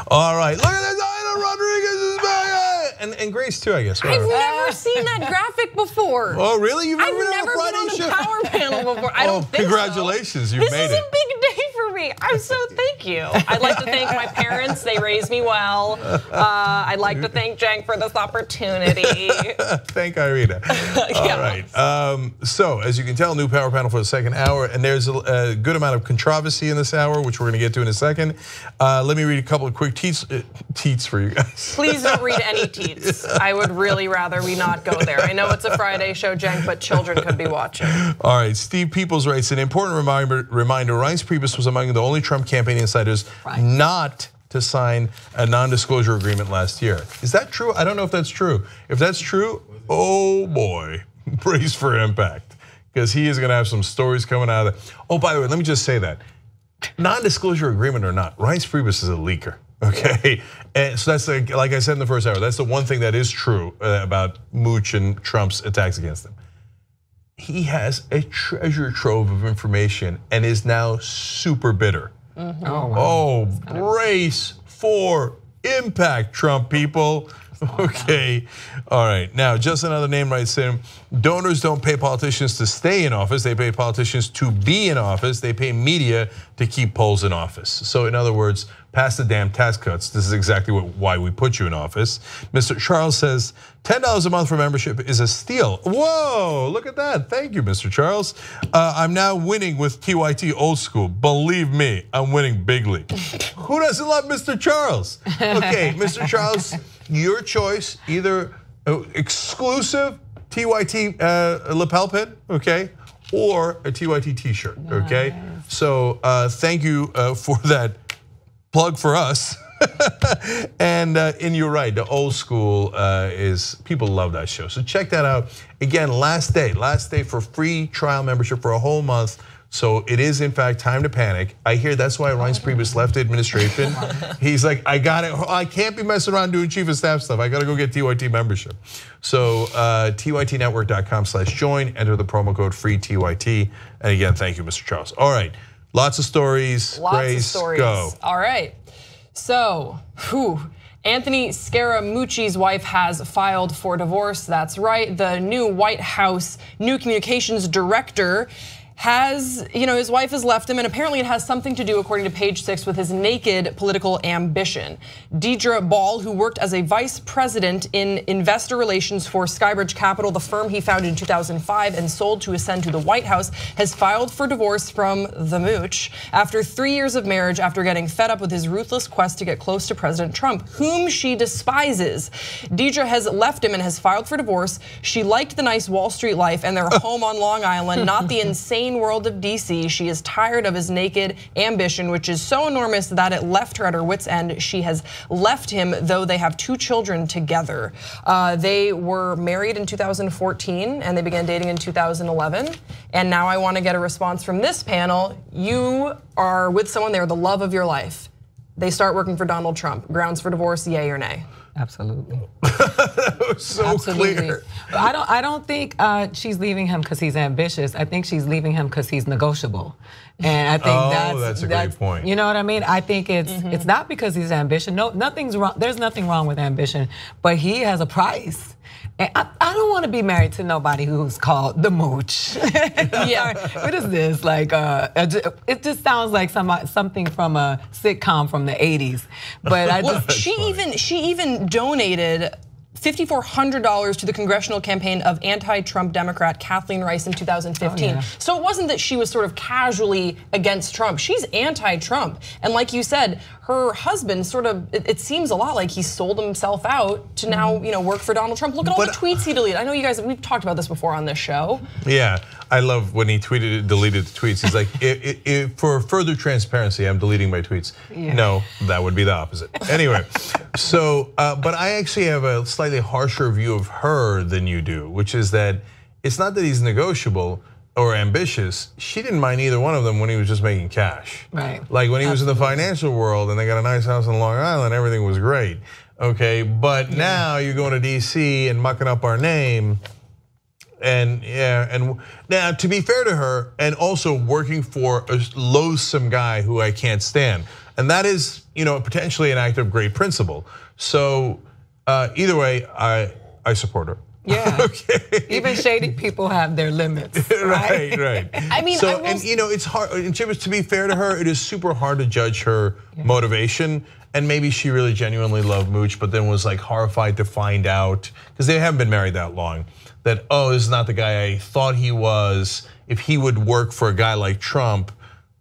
All right, look at this. Ida Rodriguez is back. And Grace too, I guess. I've never seen that graphic before. Oh, really? You've I've never been on a power panel before. I don't think congratulations, so. you made it. This is a big day for me. I'm so thank you. I'd like to thank my parents. They raised me well. I'd like to thank Cenk for this opportunity. Thank Irina. All right. So as you can tell, new power panel for the second hour, and there's a good amount of controversy in this hour, which we're going to get to in a second. Let me read a couple of quick teats for you guys. Please don't read any teats. I would really rather we not go there. I know it's a Friday show, Cenk, but children could be watching. All right, Steve Peoples writes, an important reminder, Reince Priebus was among the only Trump campaign insiders not to sign a non-disclosure agreement last year. Is that true? I don't know if that's true. If that's true, oh boy, brace for impact, because he is gonna have some stories coming out of that. Oh, by the way, let me just say that, non-disclosure agreement or not, Reince Priebus is a leaker. Okay, and so that's like I said in the first hour, that's the one thing that is true about Mooch and Trump's attacks against him. He has a treasure trove of information and is now super bitter. Oh, brace for impact, Trump people. Okay, all right. Now, just another name writes in, donors don't pay politicians to stay in office, they pay politicians to be in office, they pay media to keep polls in office. So in other words, pass the damn tax cuts. This is exactly why we put you in office. Mr. Charles says, $10 a month for membership is a steal. Whoa, look at that. Thank you, Mr. Charles. I'm now winning with TYT old school. Believe me, I'm winning bigly. Who doesn't love Mr. Charles? Okay, Mr. Charles, your choice, either exclusive TYT lapel pin, okay, or a TYT t-shirt, okay? So thank you for that plug for us. And you're right, the old school is, people love that show. So check that out. Again, last day for free trial membership for a whole month. So it is in fact time to panic. I hear that's why Reince Priebus left the administration. He's like, I got it. I can't be messing around doing chief of staff stuff. I got to go get TYT membership. So tytnetwork.com/join, enter the promo code FREETYT. And again, thank you, Mr. Charles. All right, lots of stories. Grace, go. All right. So, Anthony Scaramucci's wife has filed for divorce. That's right. The new White House new communications director has, his wife has left him, and apparently it has something to do, according to Page 6, with his naked political ambition. Deidre Ball, who worked as a vice president in investor relations for Skybridge Capital, the firm he founded in 2005 and sold to ascend to the White House, has filed for divorce from the Mooch after 3 years of marriage, after getting fed up with his ruthless quest to get close to President Trump, whom she despises. Deidre has left him and has filed for divorce. She liked the nice Wall Street life and their home on Long Island, not the insane world of DC. She is tired of his naked ambition, which is so enormous that it left her at her wit's end. She has left him, though they have 2 children together. They were married in 2014 and they began dating in 2011. And now I want to get a response from this panel. You are with someone, they're the love of your life. They start working for Donald Trump. Grounds for divorce, yay or nay? Absolutely. That was so clear. I don't think she's leaving him because he's ambitious. I think she's leaving him because he's negotiable. And I think that's a great point. You know what I mean? I think it's not because he's ambitious. No, nothing's wrong. There's nothing wrong with ambition, but he has a price. And I don't want to be married to nobody who's called the Mooch. Yeah, what is this? Like, it just sounds like something from a sitcom from the '80s. But I just she even donated $5,400 to the congressional campaign of anti-Trump Democrat Kathleen Rice in 2015. Oh, yeah. So it wasn't that she was sort of casually against Trump. She's anti-Trump. And like you said, her husband sort of, it seems a lot like he sold himself out to now, work for Donald Trump. Look at all the tweets he deleted. I know you guys, we've talked about this before on this show. Yeah, I love when he deleted the tweets. He's like, for further transparency, I'm deleting my tweets. Yeah. No, that would be the opposite. Anyway, so, but I actually have a slightly harsher view of her than you do, which is that it's not that he's negotiable. or ambitious, she didn't mind either one of them when he was just making cash. Right. Like when he was in the financial world and they got a nice house in Long Island, everything was great. Okay, but now you're going to DC and mucking up our name. And now to be fair to her, and also working for a loathsome guy who I can't stand. And that is, potentially an act of great principle. So either way, I support her. Yeah. Okay. Even shady people have their limits. Right. I mean, so it's hard. And to be fair to her, it is super hard to judge her motivation. And maybe she really genuinely loved Mooch, but then was like horrified to find out, because they haven't been married that long, that this is not the guy I thought he was. If he would work for a guy like Trump,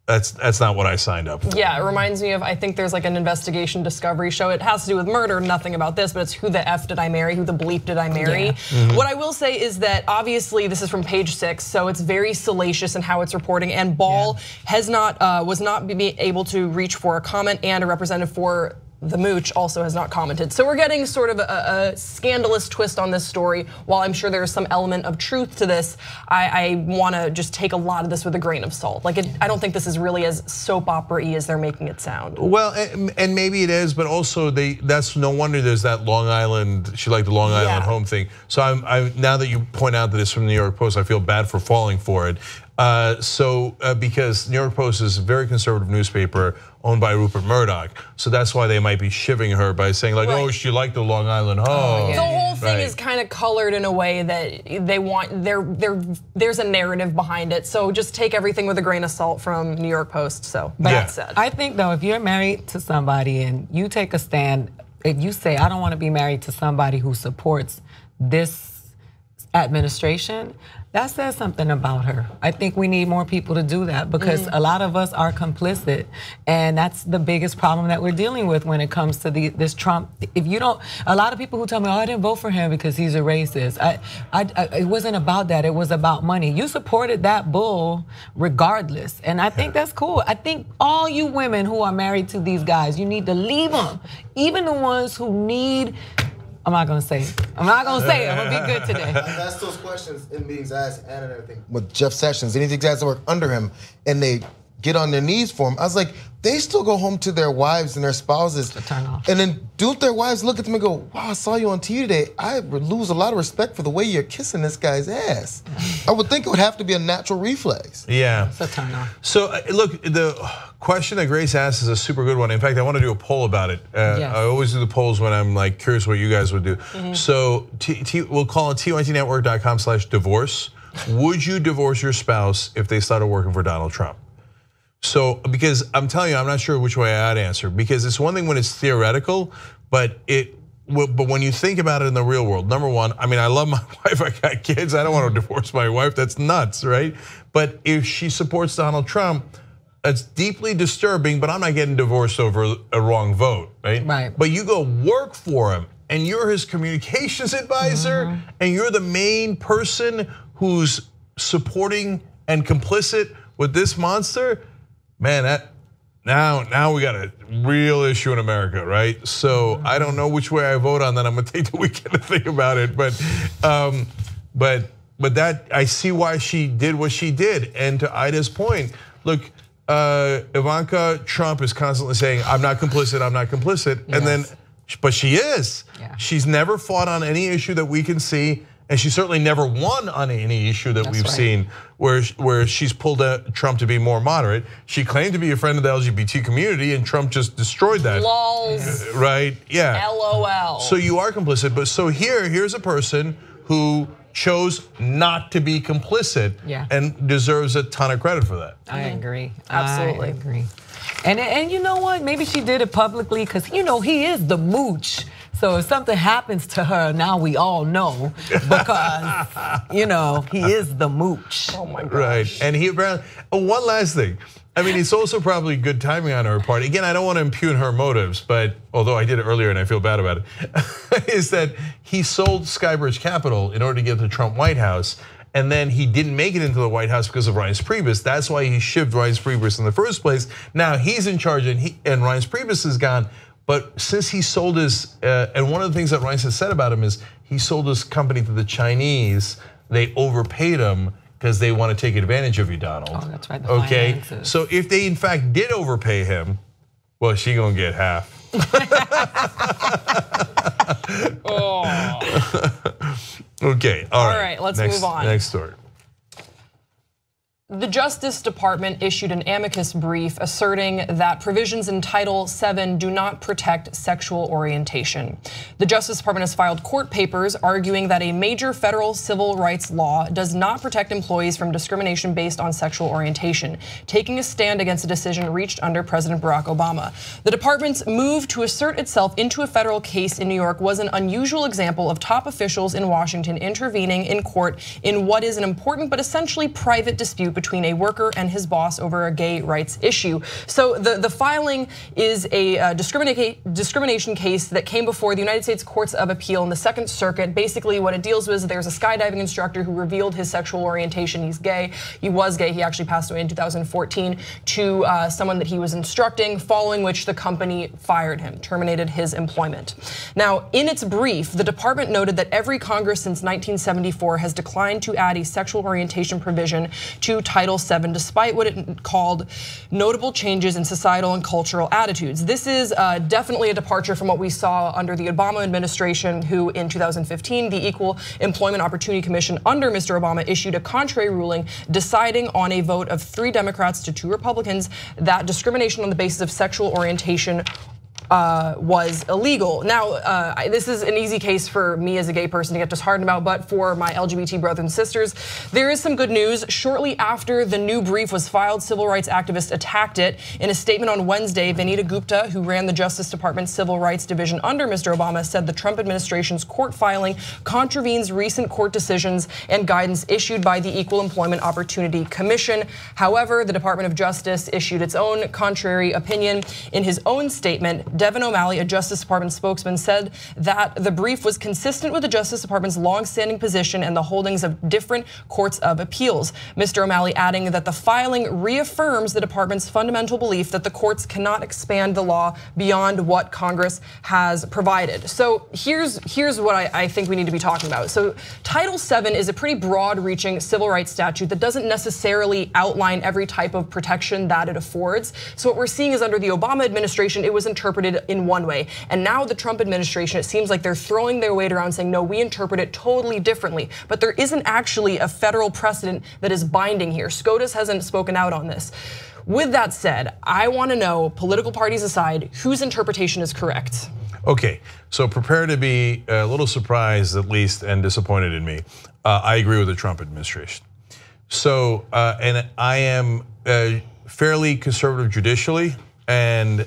that's not what I signed up for. Yeah, it reminds me of, I think there's like an investigation Discovery show. It has to do with murder, nothing about this, but it's who the F did I marry, who the bleep did I marry. Yeah. What I will say is that obviously this is from Page 6, so it's very salacious in how it's reporting, and Ball has was not able to reach for a comment, and a representative for the Mooch also has not commented. So we're getting sort of a scandalous twist on this story. While I'm sure there's some element of truth to this, I wanna just take a lot of this with a grain of salt. Like I don't think this is really as soap opera-y as they're making it sound. Well, and maybe it is, but also that's no wonder there's that Long Island, she liked the Long Island home thing. So now that you point out that it's from the New York Post, I feel bad for falling for it. Because New York Post is a very conservative newspaper owned by Rupert Murdoch, so that's why they might be shivving her by saying like, "Oh, she liked the Long Island home." The whole thing is kind of colored in a way that they want. There's a narrative behind it, so just take everything with a grain of salt from New York Post. So that said, I think though, if you're married to somebody and you take a stand, if you say, "I don't want to be married to somebody who supports this administration," that says something about her. I think we need more people to do that, because a lot of us are complicit, and that's the biggest problem that we're dealing with when it comes to this Trump. If you don't, a lot of people who tell me, "Oh, I didn't vote for him because he's a racist." It wasn't about that. It was about money. You supported that bull regardless, and I think that's cool. I think all you women who are married to these guys, you need to leave them. Even the ones who need. I'm not gonna say it. I'm gonna be good today. I've asked those questions in meetings, I asked Anna and everything, with Jeff Sessions, any of these guys that work under him, and they get on their knees for him. I was like, they still go home to their wives and their spouses. Turn off. And then don't their wives look at them and go, "Wow, I saw you on TV today. I would lose a lot of respect for the way you're kissing this guy's ass." I would think it would have to be a natural reflex. Yeah. It's a turn off. So look, the question that Grace asked is a super good one. In fact, I want to do a poll about it. I always do the polls when I'm like curious what you guys would do. So we'll call it tytnetwork.com/divorce. Would you divorce your spouse if they started working for Donald Trump? So, because I'm telling you, I'm not sure which way I'd answer, because it's one thing when it's theoretical, but when you think about it in the real world, number one, I mean, I love my wife, I got kids, I don't want to divorce my wife, that's nuts, right? But if she supports Donald Trump, it's deeply disturbing, but I'm not getting divorced over a wrong vote, right? Right. But you go work for him, and you're his communications advisor, and you're the main person who's supporting and complicit with this monster, man, now we got a real issue in America, right? So I don't know which way I vote on that. I'm gonna take the weekend to think about it, but that I see why she did what she did. And to Ida's point, look, Ivanka Trump is constantly saying, "I'm not complicit, I'm not complicit," and then, but she is. She's never fought on any issue that we can see. And she certainly never won on any issue that we've seen where she's pulled Trump to be more moderate. She claimed to be a friend of the LGBT community, and Trump just destroyed that. Lols. Right? Yeah. LOL. So you are complicit, but so here's a person who chose not to be complicit and deserves a ton of credit for that. I agree. Absolutely. I agree. And you know what? Maybe she did it publicly because he is the mooch. So if something happens to her, now we all know, because he is the mooch. Oh my gosh. Right, and he apparently. One last thing. I mean, it's also probably good timing on her part. Again, I don't want to impugn her motives, but although I did it earlier and I feel bad about it, is that he sold Skybridge Capital in order to get the Trump White House. And then he didn't make it into the White House because of Reince Priebus. That's why he shivved Reince Priebus in the first place. Now he's in charge, and Reince Priebus is gone. But since he sold his, and one of the things that Reince has said about him is he sold his company to the Chinese. They overpaid him, because they want to take advantage of you, Donald. Oh, that's right. Okay, finances. so if they in fact did overpay him, well, she gonna get half. Okay, all right. Let's move on. Next story. The Justice Department issued an amicus brief asserting that provisions in Title VII do not protect sexual orientation. The Justice Department has filed court papers arguing that a major federal civil rights law does not protect employees from discrimination based on sexual orientation, taking a stand against a decision reached under President Barack Obama. The department's move to assert itself into a federal case in New York was an unusual example of top officials in Washington intervening in court in what is an important but essentially private dispute between a worker and his boss over a gay rights issue. So the filing is a discrimination case that came before the United States Courts of Appeal in the Second Circuit. Basically what it deals with is there's a skydiving instructor who revealed his sexual orientation. He's gay, he was gay, he actually passed away in 2014 to someone that he was instructing, following which the company fired him, terminated his employment. Now, in its brief, the department noted that every Congress since 1974 has declined to add a sexual orientation provision to Title VII, despite what it called notable changes in societal and cultural attitudes. This is definitely a departure from what we saw under the Obama administration, who in 2015, the Equal Employment Opportunity Commission under Mr. Obama issued a contrary ruling deciding on a vote of 3 Democrats to 2 Republicans that discrimination on the basis of sexual orientation was illegal. Now, this is an easy case for me as a gay person to get disheartened about, but for my LGBT brothers and sisters, there is some good news. Shortly after the new brief was filed, civil rights activists attacked it. In a statement on Wednesday, Vanita Gupta, who ran the Justice Department's Civil Rights Division under Mr. Obama, said the Trump administration's court filing contravenes recent court decisions and guidance issued by the Equal Employment Opportunity Commission. However, the Department of Justice issued its own contrary opinion. In his own statement, Devin O'Malley, a Justice Department spokesman, said that the brief was consistent with the Justice Department's long-standing position and the holdings of different courts of appeals. Mr. O'Malley adding that the filing reaffirms the department's fundamental belief that the courts cannot expand the law beyond what Congress has provided. So here's what I think we need to be talking about. So Title VII is a pretty broad-reaching civil rights statute that doesn't necessarily outline every type of protection that it affords. So what we're seeing is under the Obama administration, it was interpreted in one way. And now the Trump administration, it seems like they're throwing their weight around saying, no, we interpret it totally differently. But there isn't actually a federal precedent that is binding here. SCOTUS hasn't spoken out on this. With that said, I want to know, political parties aside, whose interpretation is correct? Okay, so prepare to be a little surprised at least and disappointed in me. I agree with the Trump administration. So, and I am fairly conservative judicially, and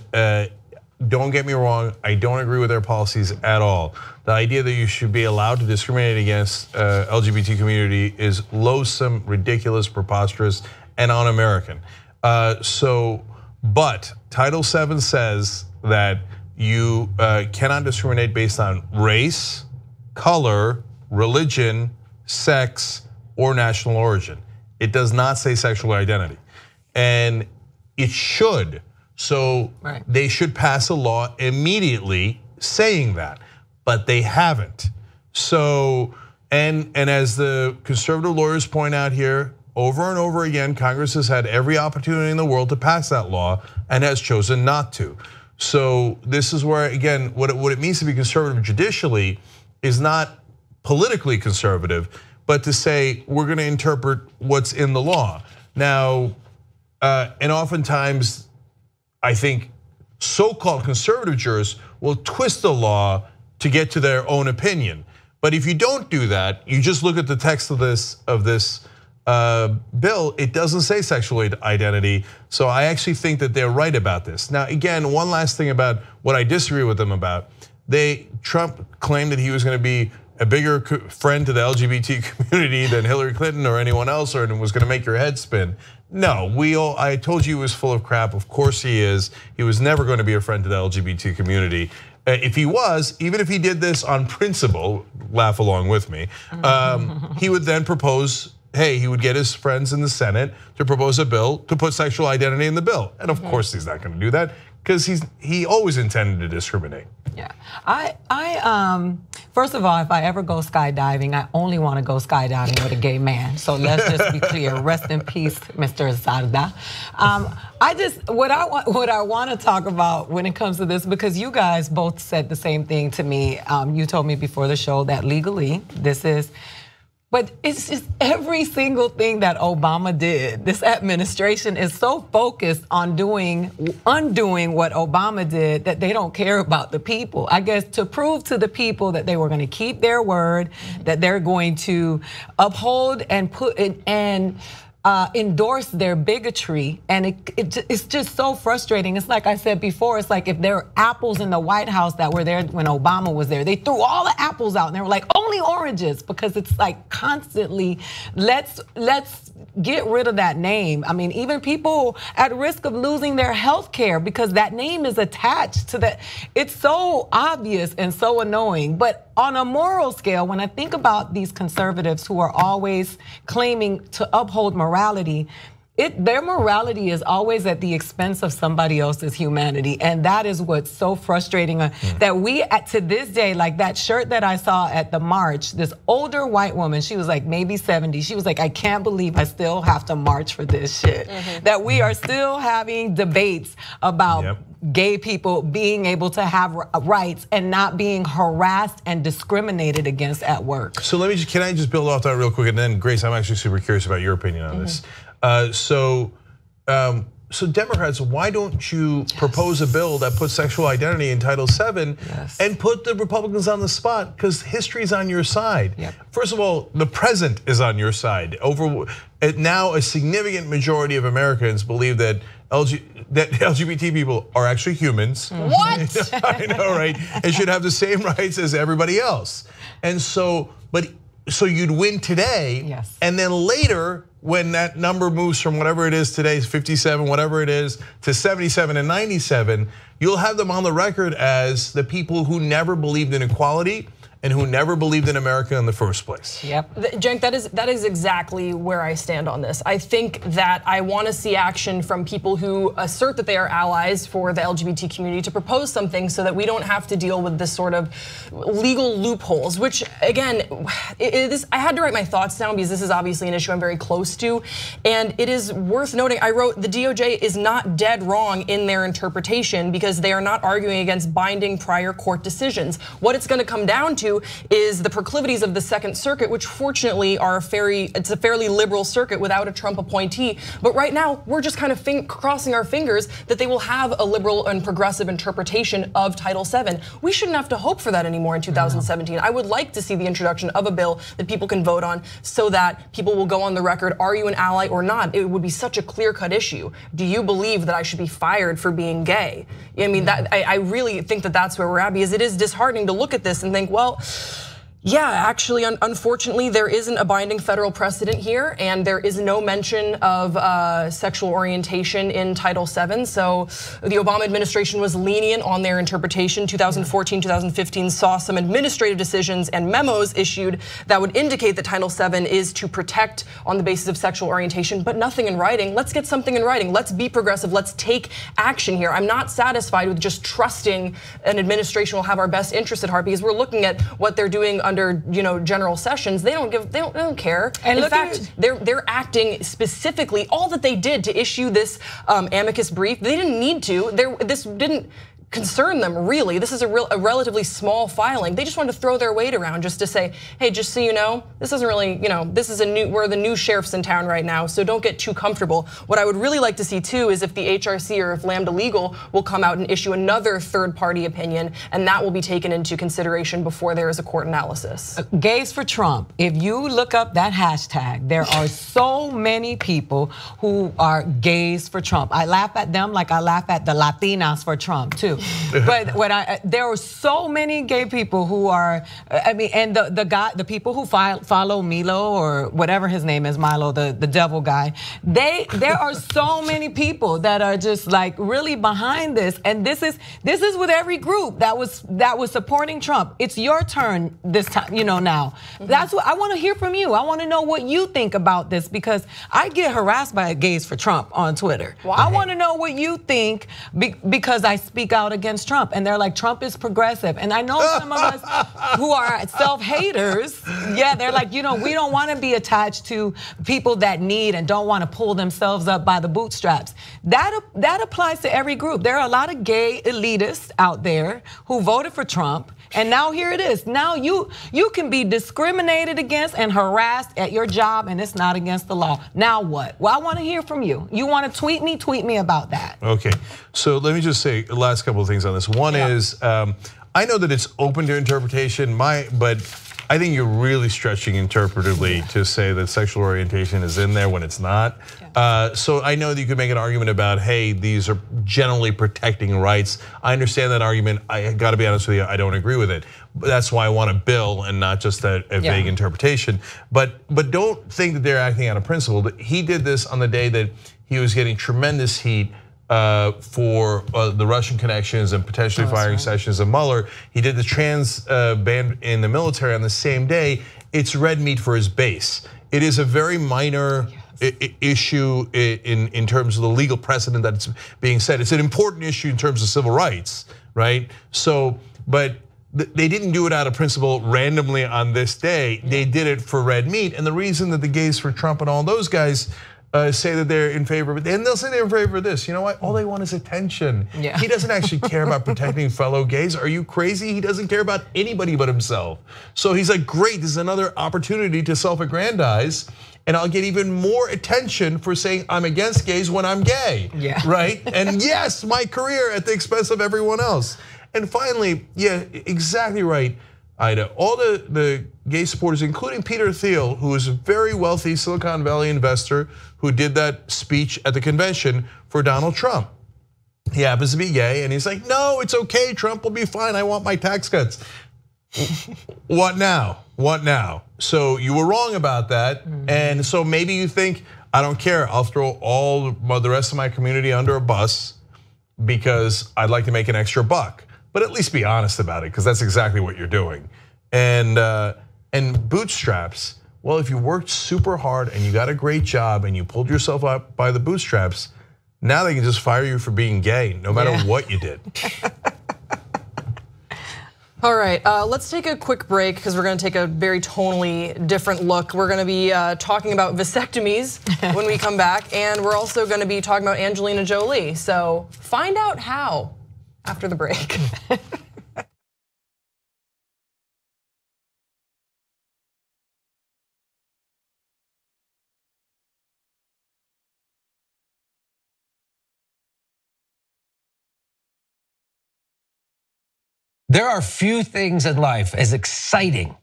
don't get me wrong, I don't agree with their policies at all. The idea that you should be allowed to discriminate against LGBT community is loathsome, ridiculous, preposterous, and un-American. But Title VII says that you cannot discriminate based on race, color, religion, sex, or national origin. It does not say sexual identity, and it should. So they should pass a law immediately saying that, but they haven't. So, and as the conservative lawyers point out here, over and over again, Congress has had every opportunity in the world to pass that law and has chosen not to. So this is where, again, what it means to be conservative judicially is not politically conservative, but to say we're gonna interpret what's in the law. Now, and oftentimes, I think so-called conservative jurists will twist the law to get to their own opinion. But if you don't do that, you just look at the text of this bill, it doesn't say sexual identity. So I actually think that they're right about this. Now, again, one last thing about what I disagree with them about. Trump claimed that he was gonna be a bigger friend to the LGBT community than Hillary Clinton or anyone else, or was gonna make your head spin. No, I told you he was full of crap. Of course he is. He was never going to be a friend to the LGBT community. If he was, even if he did this on principle, laugh along with me, he would then propose, hey, he would get his friends in the Senate to propose a bill to put sexual identity in the bill. And of course he's not going to do that because he always intended to discriminate. Yeah, first of all, if I ever go skydiving, I only want to go skydiving with a gay man. So let's just be clear. Rest in peace, Mr. Zarda. What I want to talk about when it comes to this, because you guys both said the same thing to me. You told me before the show that legally this is. But it's just every single thing that Obama did. This administration is so focused on undoing what Obama did that they don't care about the people. I guess to prove to the people that they were going to keep their word, that they're going to uphold and endorse their bigotry, and it's just so frustrating. It's like I said before, it's like if there are apples in the White House that were there when Obama was there, they threw all the apples out and they were like, only oranges, because it's like constantly, let's get rid of that name. I mean, even people at risk of losing their health care because that name is attached to that. It's so obvious and so annoying. But on a moral scale, when I think about these conservatives who are always claiming to uphold morality, their morality is always at the expense of somebody else's humanity. And that is what's so frustrating, that we, to this day, like that shirt that I saw at the march, this older white woman, she was like maybe 70. She was like, I can't believe I still have to march for this shit. That we are still having debates about gay people being able to have rights and not being harassed and discriminated against at work. So can I just build off that real quick? And then Grace, I'm actually super curious about your opinion on this. So Democrats, why don't you propose a bill that puts sexual identity in Title VII and put the Republicans on the spot? Because history is on your side. First of all, the present is on your side. Now a significant majority of Americans believe that LGBT people are actually humans. What? I know, right? And should have the same rights as everybody else. And so you'd win today, and then later, when that number moves from whatever it is today, 57, whatever it is, to 77 and 97, you'll have them on the record as the people who never believed in equality and who never believed in America in the first place. Cenk, that is exactly where I stand on this. I think that I want to see action from people who assert that they are allies for the LGBT community to propose something so that we don't have to deal with this sort of legal loopholes, which again, I had to write my thoughts down because this is obviously an issue I'm very close to. And it is worth noting, I wrote, the DOJ is not dead wrong in their interpretation because they are not arguing against binding prior court decisions. What it's going to come down to is the proclivities of the Second Circuit, which fortunately are it's a fairly liberal circuit without a Trump appointee. But right now, we're just kind of crossing our fingers that they will have a liberal and progressive interpretation of Title VII. We shouldn't have to hope for that anymore in 2017. I would like to see the introduction of a bill that people can vote on so that people will go on the record, are you an ally or not? It would be such a clear-cut issue. Do you believe that I should be fired for being gay? I mean, I really think that that's where we're at, because it is disheartening to look at this and think, well, yeah, actually, unfortunately, there isn't a binding federal precedent here, and there is no mention of sexual orientation in Title VII. So the Obama administration was lenient on their interpretation. 2014, 2015 saw some administrative decisions and memos issued that would indicate that Title VII is to protect on the basis of sexual orientation, but nothing in writing. Let's get something in writing. Let's be progressive. Let's take action here. I'm not satisfied with just trusting an administration will have our best interest at heart, because we're looking at what they're doing under general sessions. They don't care. And in fact, they're acting specifically. All that they did to issue this amicus brief, they didn't need to. This didn't concern them, really. This is a relatively small filing. They just wanted to throw their weight around just to say, hey, just so you know, this isn't really, this is we're the new sheriffs in town right now, so don't get too comfortable. What I would really like to see too is if the HRC or if Lambda Legal will come out and issue another third-party opinion, and that will be taken into consideration before there is a court analysis. Gays for Trump. If you look up that hashtag, there are so many people who are gays for Trump. I laugh at them like I laugh at the Latinas for Trump too. But there are so many gay people who are, and the people who follow Milo or whatever his name is, Milo, the devil guy. There are so many people that are just like really behind this, and this is with every group that was supporting Trump. It's your turn this time, now. That's what I want to hear from you. I want to know what you think about this, because I get harassed by gays for Trump on Twitter. Why? I want to know what you think, because I speak out out against Trump. And they're like, Trump is progressive. And I know some of us who are self-haters, yeah, they're like, we don't want to be attached to people that need and don't want to pull themselves up by the bootstraps. That applies to every group. There are a lot of gay elitists out there who voted for Trump. And now here it is. Now you can be discriminated against and harassed at your job, and it's not against the law. Now what? Well, I want to hear from you. You want to tweet me? Tweet me about that. Okay, so let me just say the last couple of things on this. One is, I know that it's open to interpretation, but I think you're really stretching interpretively to say that sexual orientation is in there when it's not. So I know that you could make an argument about, hey, these are generally protecting rights. I understand that argument. I got to be honest with you, I don't agree with it. That's why I want a bill and not just a vague interpretation. But don't think that they're acting out of principle. He did this on the day that he was getting tremendous heat for the Russian connections and potentially firing sessions of Mueller. He did the trans ban in the military on the same day. It's red meat for his base. It is a very minor issue in terms of the legal precedent that's being set. It's an important issue in terms of civil rights, right? So, but they didn't do it out of principle randomly on this day. They did it for red meat. And the reason that the gays for Trump and all those guys say that they're in favor of it, and they'll say they're in favor of this. You know what? All they want is attention. Yeah. He doesn't actually care about protecting fellow gays. Are you crazy? He doesn't care about anybody but himself. So he's like, great, this is another opportunity to self-aggrandize, and I'll get even more attention for saying I'm against gays when I'm gay, right? And yes, my career at the expense of everyone else. And finally, yeah, exactly right, Ida. All the gay supporters, including Peter Thiel, who is a very wealthy Silicon Valley investor who did that speech at the convention for Donald Trump. He happens to be gay, and he's like, no, it's okay, Trump will be fine, I want my tax cuts. What now? What now? So you were wrong about that, and so maybe you think, I don't care, I'll throw all the rest of my community under a bus because I'd like to make an extra buck. But at least be honest about it, because that's exactly what you're doing. And bootstraps, well, if you worked super hard and you got a great job and you pulled yourself up by the bootstraps, now they can just fire you for being gay, no matter what you did. All right, let's take a quick break because we're going to take a very tonally different look. We're going to be talking about vasectomies when we come back, and we're also going to be talking about Angelina Jolie. So find out how after the break. There are few things in life as exciting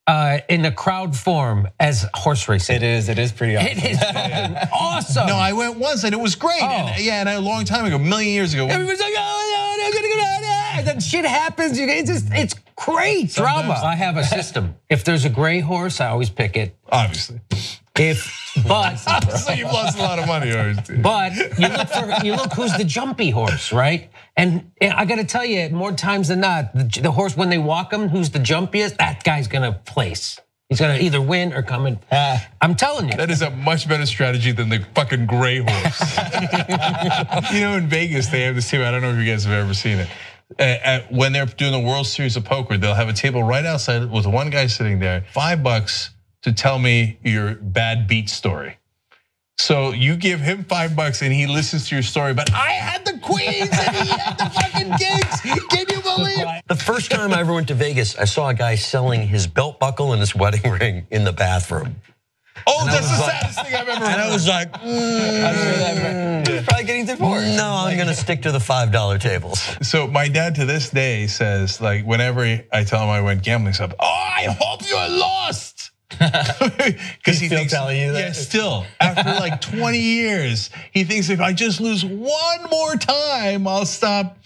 in the crowd form as horse racing. It is pretty awesome. It is fucking awesome. No, I went once and it was great. And a long time ago, a million years ago. Everybody's like, oh, no, I'm gonna go down. And then shit happens. It's great drama. I have a system. If there's a gray horse, I always pick it. Obviously. But so you've lost a lot of money. But you look who's the jumpy horse, right? And I got to tell you, more times than not, the horse when they walk him, who's the jumpiest, that guy's gonna place. He's gonna either win or come in. I'm telling you, that is a much better strategy than the fucking gray horse. You know, in Vegas they have this team. I don't know if you guys have ever seen it. When they're doing the World Series of Poker, they'll have a table right outside with one guy sitting there, $5 to tell me your bad beat story. So you give him $5 and he listens to your story, but I had the queens and he had the fucking kings. Can you believe? The first time I ever went to Vegas, I saw a guy selling his belt buckle and his wedding ring in the bathroom. Oh, that's the saddest thing I've ever heard. And I was like, He's probably getting divorced. No, I'm gonna stick to the $5 tables. So my dad to this day says, like, whenever I tell him I went gambling stuff, oh, I hope you're lost. Because he thinks, telling you that? Yeah, still after like 20 years, he thinks if I just lose one more time, I'll stop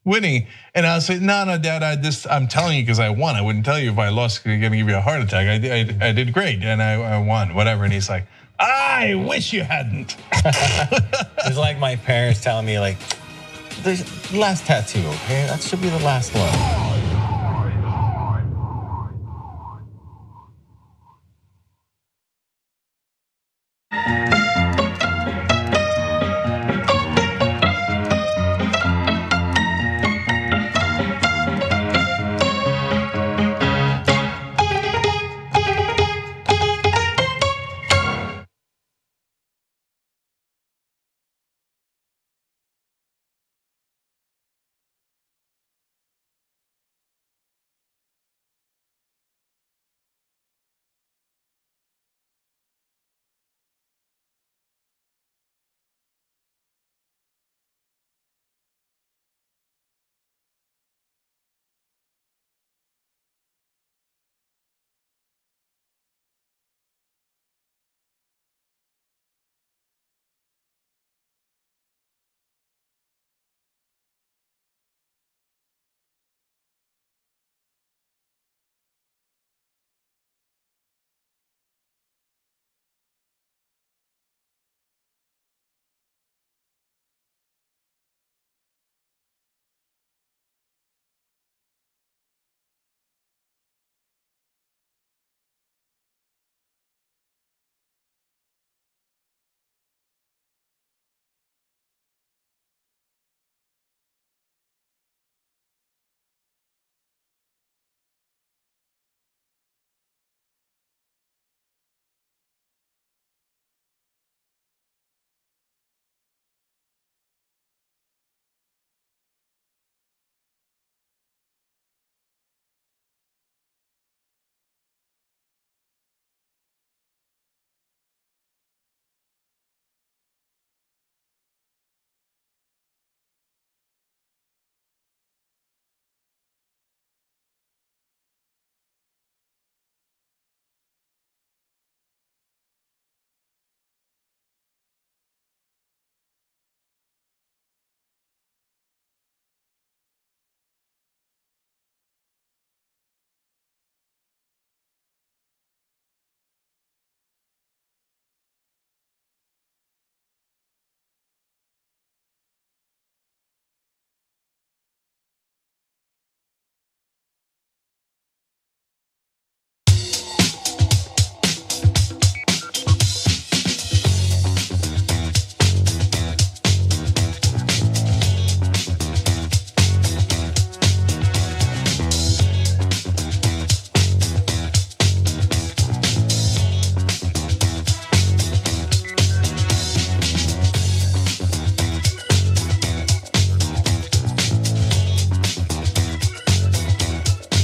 winning. And I'll say, no, Dad, I'm telling you because I won. I wouldn't tell you if I lost. I'm gonna give you a heart attack. I did great and I won, whatever. And he's like, I wish you hadn't. It's like my parents telling me, like, the last tattoo, okay? That should be the last one.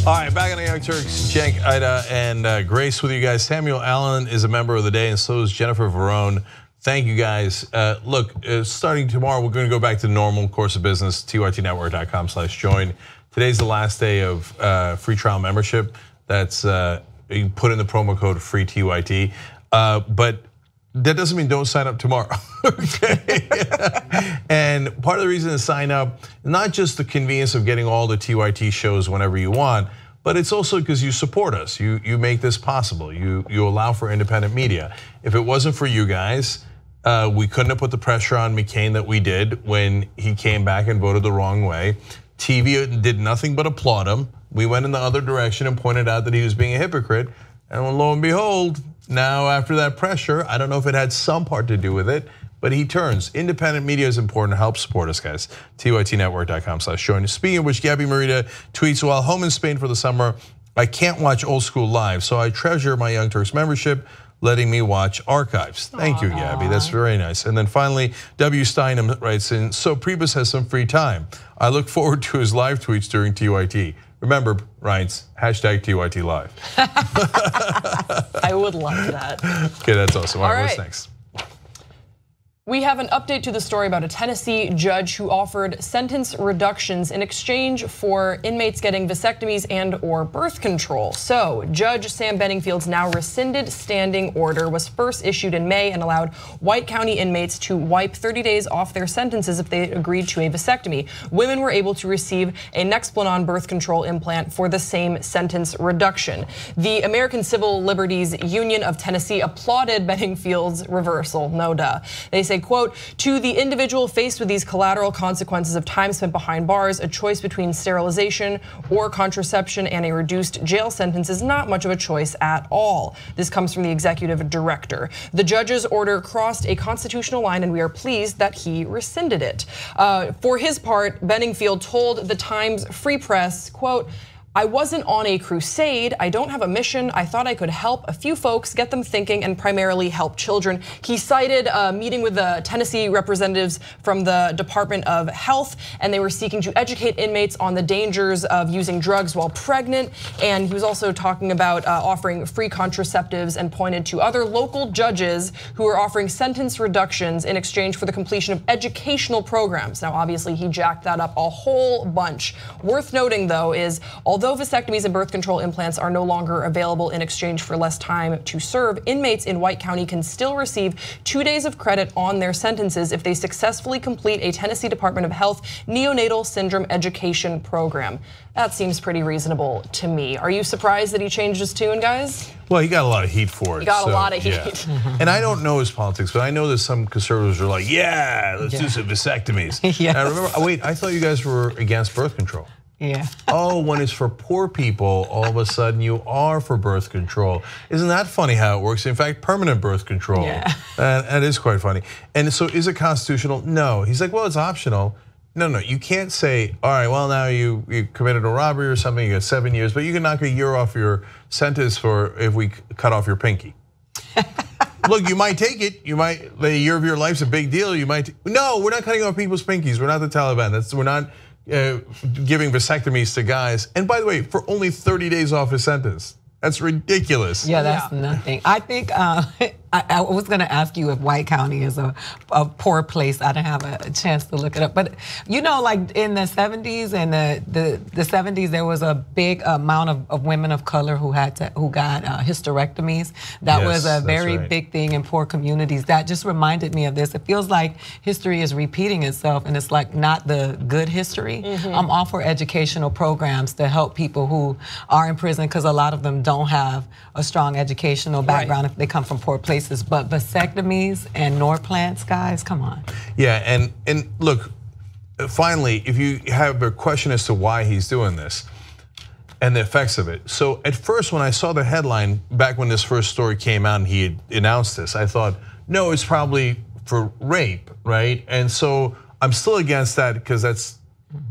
All right, back on the Young Turks, Cenk, Ida, and Grace with you guys. Samuel Allen is a member of the day, and so is Jennifer Verone. Thank you guys. Look, starting tomorrow, we're going to go back to the normal course of business, tytnetwork.com/join. Today's the last day of free trial membership. That's, you put in the promo code FREETYT. But that doesn't mean don't sign up tomorrow, okay? And part of the reason to sign up, not just the convenience of getting all the TYT shows whenever you want, but it's also because you support us. You make this possible. You allow for independent media. If it wasn't for you guys, we couldn't have put the pressure on McCain that we did when he came back and voted the wrong way. TV did nothing but applaud him. We went in the other direction and pointed out that he was being a hypocrite. And lo and behold, now after that pressure, I don't know if it had some part to do with it, but he turns. Independent media is important to help support us, guys. tytnetwork.com/join. Speaking of which, Gabby Marita tweets, while home in Spain for the summer, I can't watch old school live, so I treasure my Young Turks membership, letting me watch archives. Thank you, Gabby, that's very nice. And then finally, W. Steinem writes in, so Priebus has some free time. I look forward to his live tweets during TYT. Remember, Ryan's #TYT Live. I would love that. Okay, that's awesome. All right, what's right. next? We have an update to the story about a Tennessee judge who offered sentence reductions in exchange for inmates getting vasectomies and or birth control. So Judge Sam Benningfield's now rescinded standing order was first issued in May and allowed White County inmates to wipe 30 days off their sentences if they agreed to a vasectomy. Women were able to receive a Nexplanon birth control implant for the same sentence reduction. The American Civil Liberties Union of Tennessee applauded Benningfield's reversal, no duh. They say, quote, to the individual faced with these collateral consequences of time spent behind bars, a choice between sterilization or contraception and a reduced jail sentence is not much of a choice at all. This comes from the executive director. The judge's order crossed a constitutional line and we are pleased that he rescinded it. For his part, Benningfield told the Times Free Press, quote, I wasn't on a crusade. I don't have a mission. I thought I could help a few folks, get them thinking, and primarily help children. He cited a meeting with the Tennessee representatives from the Department of Health, and they were seeking to educate inmates on the dangers of using drugs while pregnant. And he was also talking about offering free contraceptives and pointed to other local judges who are offering sentence reductions in exchange for the completion of educational programs. Now, obviously, he jacked that up a whole bunch. Worth noting, though, is although vasectomies and birth control implants are no longer available in exchange for less time to serve, inmates in White County can still receive 2 days of credit on their sentences if they successfully complete a Tennessee Department of Health neonatal syndrome education program. That seems pretty reasonable to me. Are you surprised that he changed his tune, guys? Well, he got a lot of heat for it. He got a lot of heat. Yeah. And I don't know his politics, but I know that some conservatives are like, yeah, let's do some vasectomies. Yes. I remember, wait, I thought you guys were against birth control. Yeah. Oh, when it's for poor people, all of a sudden you are for birth control. Isn't that funny how it works? In fact, permanent birth control. Yeah. That is quite funny. And so is it constitutional? No. He's like, well, it's optional. No, you can't say, all right, well, now you committed a robbery or something, you got 7 years, but you can knock a year off your sentence for if we cut off your pinky. Look, you might take it. You might, the year of your life's a big deal. You might, no, we're not cutting off people's pinkies. We're not the Taliban. We're not giving vasectomies to guys. And by the way, for only 30 days off his sentence. That's ridiculous. Yeah, that's nothing. I think I was going to ask you if White County is a poor place. I didn't have a chance to look it up, but you know, like in the 70s and the 70s, there was a big amount of women of color who got hysterectomies. That was a very big thing in poor communities. That just reminded me of this. It feels like history is repeating itself, and it's like not the good history. I'm all for educational programs to help people who are in prison because a lot of them don't have a strong educational background if they come from poor places. But vasectomies and Norplants, guys, come on. Yeah, and look, finally, if you have a question as to why he's doing this and the effects of it. So at first when I saw the headline, back when this first story came out and he had announced this, I thought, no, it's probably for rape, right? And so I'm still against that because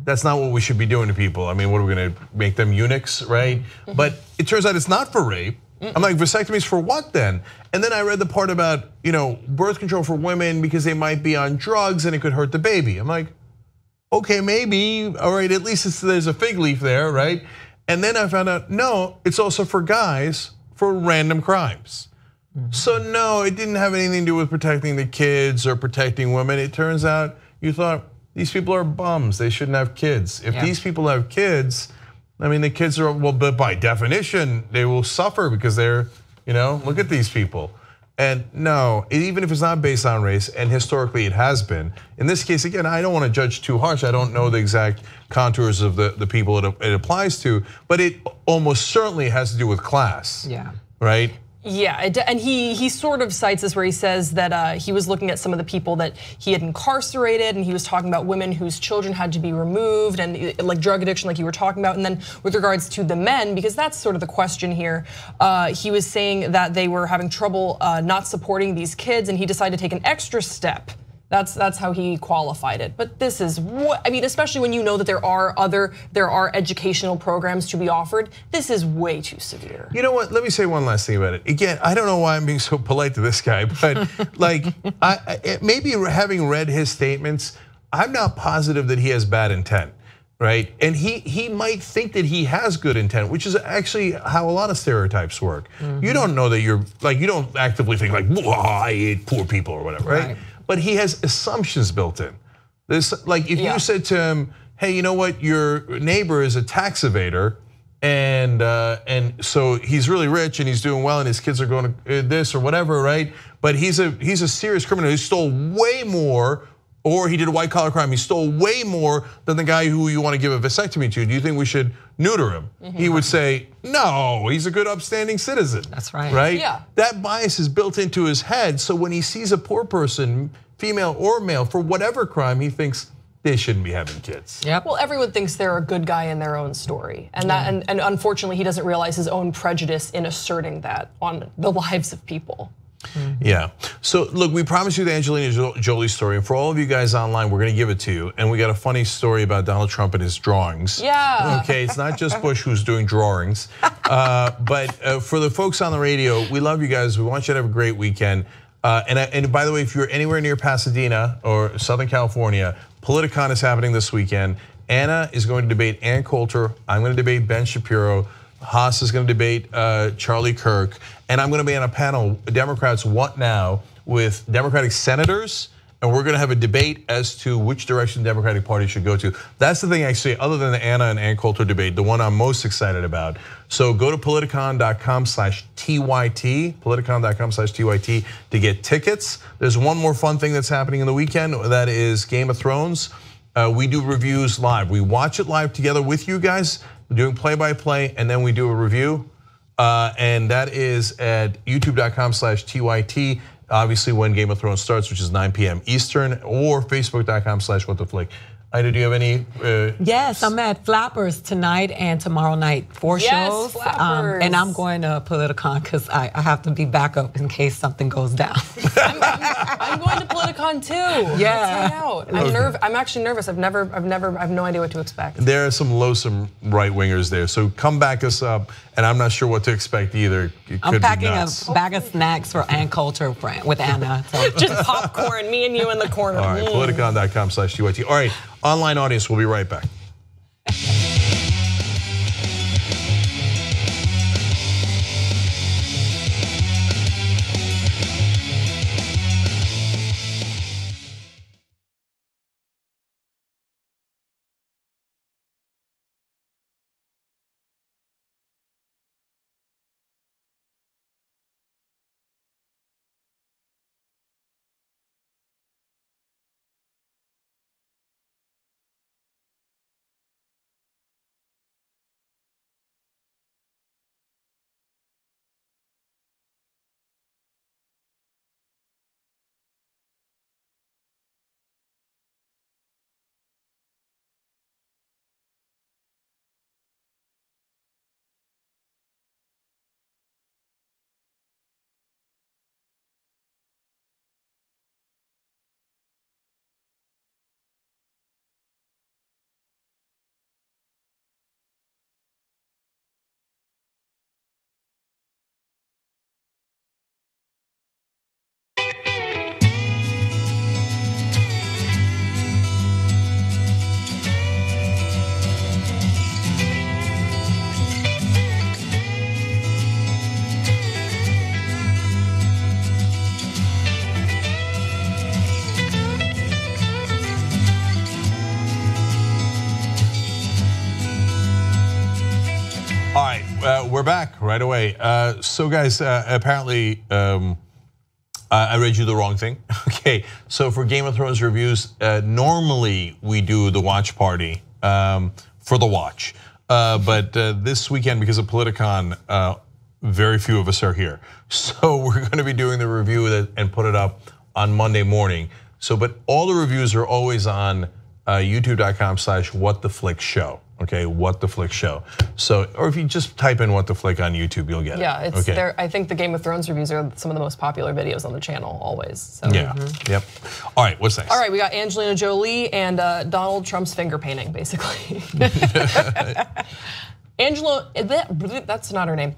that's not what we should be doing to people. I mean, what are we gonna make them eunuchs, right? But it turns out it's not for rape. I'm like, vasectomies for what then? And then I read the part about, birth control for women because they might be on drugs and it could hurt the baby. I'm like, okay, maybe, all right, at least there's a fig leaf there, right? And then I found out, no, it's also for guys for random crimes. So no, it didn't have anything to do with protecting the kids or protecting women. It turns out you thought these people are bums. They shouldn't have kids. If these people have kids, I mean, the kids are, well, but by definition, they will suffer because they're, look at these people. And no, even if it's not based on race, and historically it has been, in this case, again, I don't want to judge too harsh. I don't know the exact contours of the people it applies to, but it almost certainly has to do with class. Yeah. Right? Yeah, and he sort of cites this where he says that he was looking at some of the people that he had incarcerated, and he was talking about women whose children had to be removed, and like drug addiction, like you were talking about. And then with regards to the men, because that's sort of the question here, he was saying that they were having trouble not supporting these kids, and he decided to take an extra step. That's how he qualified it. But this is what I mean, especially when you know that there are educational programs to be offered. This is way too severe. You know what? Let me say one last thing about it. Again, I don't know why I'm being so polite to this guy, but like, maybe having read his statements, I'm not positive that he has bad intent, right? And he might think that he has good intent, which is actually how a lot of stereotypes work. You don't know that you don't actively think like, I hate poor people or whatever, right? But he has assumptions built in. Like if you said to him, hey, you know what, your neighbor is a tax evader, and so he's really rich and he's doing well and his kids are going to this or whatever, right? But he's a serious criminal. He stole way more, or he did a white collar crime. He stole way more than the guy who you want to give a vasectomy to. Do you think we should neuter him? He would say, no, he's a good upstanding citizen. That's right. Right? Yeah. That bias is built into his head. So when he sees a poor person, female or male, for whatever crime, he thinks they shouldn't be having kids. Yep. Well, everyone thinks they're a good guy in their own story. And that and unfortunately he doesn't realize his own prejudice in asserting that on the lives of people. Yeah. So look, we promised you the Angelina Jolie story, and for all of you guys online, we're going to give it to you. And we got a funny story about Donald Trump and his drawings. Yeah. Okay, it's not just Bush who's doing drawings, but for the folks on the radio, we love you guys. We want you to have a great weekend. And by the way, if you're anywhere near Pasadena or Southern California, Politicon is happening this weekend. Anna is going to debate Ann Coulter. I'm going to debate Ben Shapiro. Haas is going to debate Charlie Kirk, and I'm going to be on a panel, Democrats What Now, with Democratic senators, and we're going to have a debate as to which direction the Democratic Party should go to. That's the thing, actually, other than the Anna and Ann Coulter debate, the one I'm most excited about. So go to politicon.com/TYT, politicon.com/TYT to get tickets. There's one more fun thing that's happening in the weekend, that is Game of Thrones. We do reviews live. We watch it live together with you guys, doing play-by-play, and then we do a review. And that is at youtube.com/TYT, obviously when Game of Thrones starts, which is 9 p.m. Eastern, or facebook.com/whattheflick. Ida, do you have any? Yes, I'm at Flappers tonight and tomorrow night, 4 shows. Flappers. And I'm going to Politicon because I have to be backup in case something goes down. I'm going to Politicon too. Yeah. Let's hang out. I'm actually nervous. I have no idea what to expect. There are some loathsome right-wingers there, so come back us up, and I'm not sure what to expect either. I'm packing a bag of snacks for Ann Coulter with Anna. So. Just popcorn, me and you in the corner. All right, politicon.com/TYT. All right, online audience, we'll be right back. we're back right away. So guys, apparently I read you the wrong thing. Okay, so for Game of Thrones reviews, normally we do the watch party for the watch. But this weekend, because of Politicon, very few of us are here. So we're gonna be doing the review and put it up on Monday morning. So, but all the reviews are always on youtube.com/whattheflickshow. Okay, What the Flick Show. So, or if you just type in What the Flick on YouTube, you'll get it. Yeah, it's there. I think the Game of Thrones reviews are some of the most popular videos on the channel always. So. Yeah, yep. All right, what's next? All right, we got Angelina Jolie and Donald Trump's finger painting, basically. That's not her name.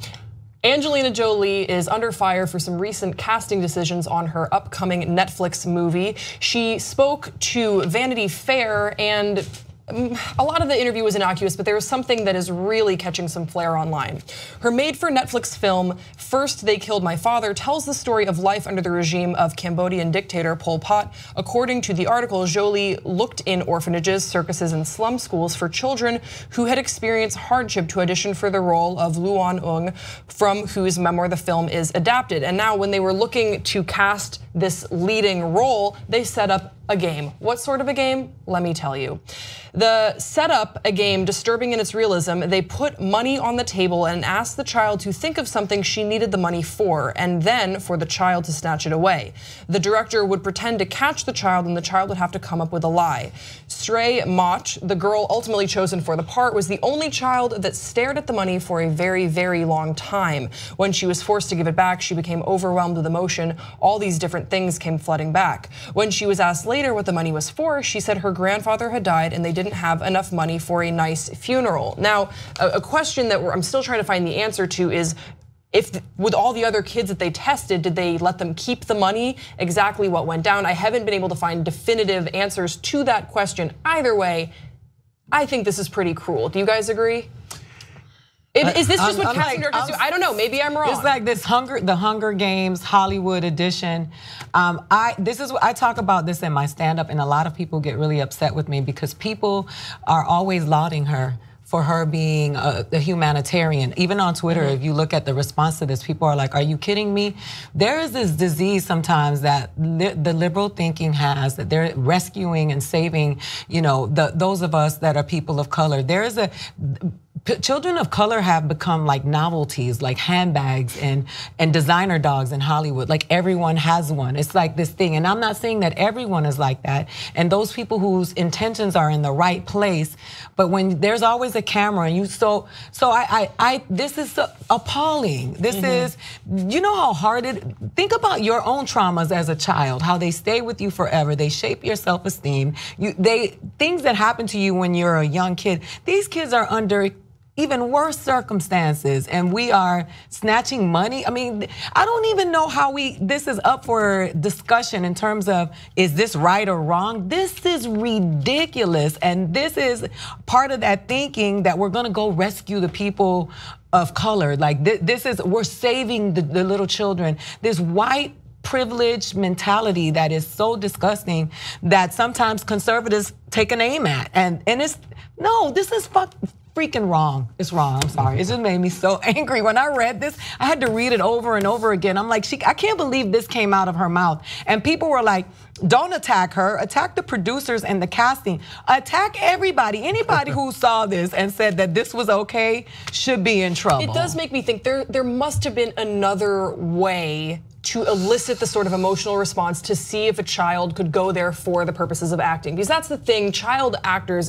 Angelina Jolie is under fire for some recent casting decisions on her upcoming Netflix movie. She spoke to Vanity Fair, and a lot of the interview was innocuous, but there was something that is really catching some flair online. Her made-for-Netflix film, First They Killed My Father, tells the story of life under the regime of Cambodian dictator Pol Pot. According to the article, Jolie looked in orphanages, circuses, and slum schools for children who had experienced hardship to audition for the role of Luan Ung, from whose memoir the film is adapted. And now when they were looking to cast this leading role, they set up a game. What sort of a game? Let me tell you. The setup, a game disturbing in its realism, they put money on the table and asked the child to think of something she needed the money for, and then for the child to snatch it away. The director would pretend to catch the child, and the child would have to come up with a lie. Stray Mach, the girl ultimately chosen for the part, was the only child that stared at the money for a very, very long time. When she was forced to give it back, she became overwhelmed with emotion. All these different things came flooding back. When she was asked later what the money was for, she said her grandfather had died and they didn't have enough money for a nice funeral. Now, a question that I'm still trying to find the answer to is, if with all the other kids that they tested, did they let them keep the money? Exactly what went down? I haven't been able to find definitive answers to that question. Either way, I think this is pretty cruel. Do you guys agree? Is this just what casting directors do? I don't know. Maybe I'm wrong. It's like this the Hunger Games Hollywood edition. I talk about this in my stand-up, and a lot of people get really upset with me because people are always lauding her for her being a humanitarian. Even on Twitter, if you look at the response to this, people are like, "Are you kidding me?" There is this disease sometimes that the liberal thinking has, that they're rescuing and saving, those of us that are people of color. There is children of color have become like novelties, like handbags and designer dogs in Hollywood. Like everyone has one. It's like this thing. And I'm not saying that everyone is like that. And those people whose intentions are in the right place, but when there's always a camera and this is appalling. This is, you know how hard think about your own traumas as a child, how they stay with you forever. They shape your self-esteem. Things that happen to you when you're a young kid, these kids are under even worse circumstances, and we are snatching money. I mean, I don't even know how this is up for discussion in terms of, is this right or wrong? This is ridiculous, and this is part of that thinking that we're gonna go rescue the people of color. Like we're saving the little children. This white privilege mentality that is so disgusting that sometimes conservatives take an aim at, and this is freaking wrong. It's wrong. I'm sorry. It just made me so angry when I read this. I had to read it over and over again. I'm like, I can't believe this came out of her mouth. And people were like, don't attack her. Attack the producers and the casting. Attack everybody. Anybody who saw this and said that this was okay should be in trouble. It does make me think there must have been another way to elicit the sort of emotional response to see if a child could go there for the purposes of acting. Because that's the thing, child actors,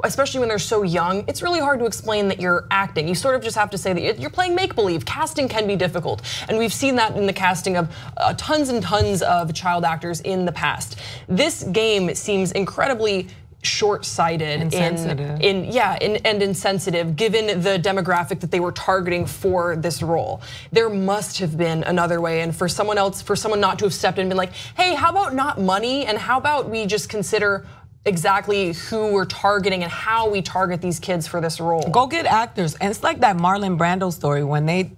especially when they're so young, it's really hard to explain that you're acting. You sort of just have to say that you're playing make-believe. Casting can be difficult. And we've seen that in the casting of tons and tons of child actors in the past. This game seems incredibly short-sighted and insensitive given the demographic that they were targeting for this role. There must have been another way, and for someone not to have stepped in and been like, hey, how about not money, and how about we just consider exactly who we're targeting and how we target these kids for this role. Go get actors. And it's like that Marlon Brando story when they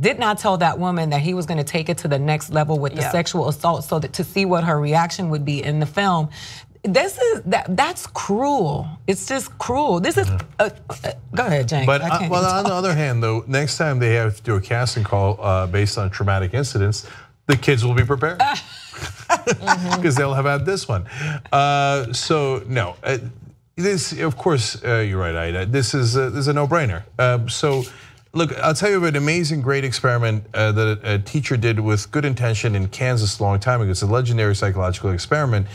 did not tell that woman that he was going to take it to the next level with the sexual assault, so that to see what her reaction would be in the film. that's cruel. It's just cruel. This is go ahead, Jane. But on the other hand, though, next time they have to do a casting call based on traumatic incidents, the kids will be prepared because they'll have had this one. So no, this of course you're right, Ida. This is a no-brainer. So. Look, I'll tell you of an amazing, great experiment that a teacher did with good intention in Kansas a long time ago. It's a legendary psychological experiment,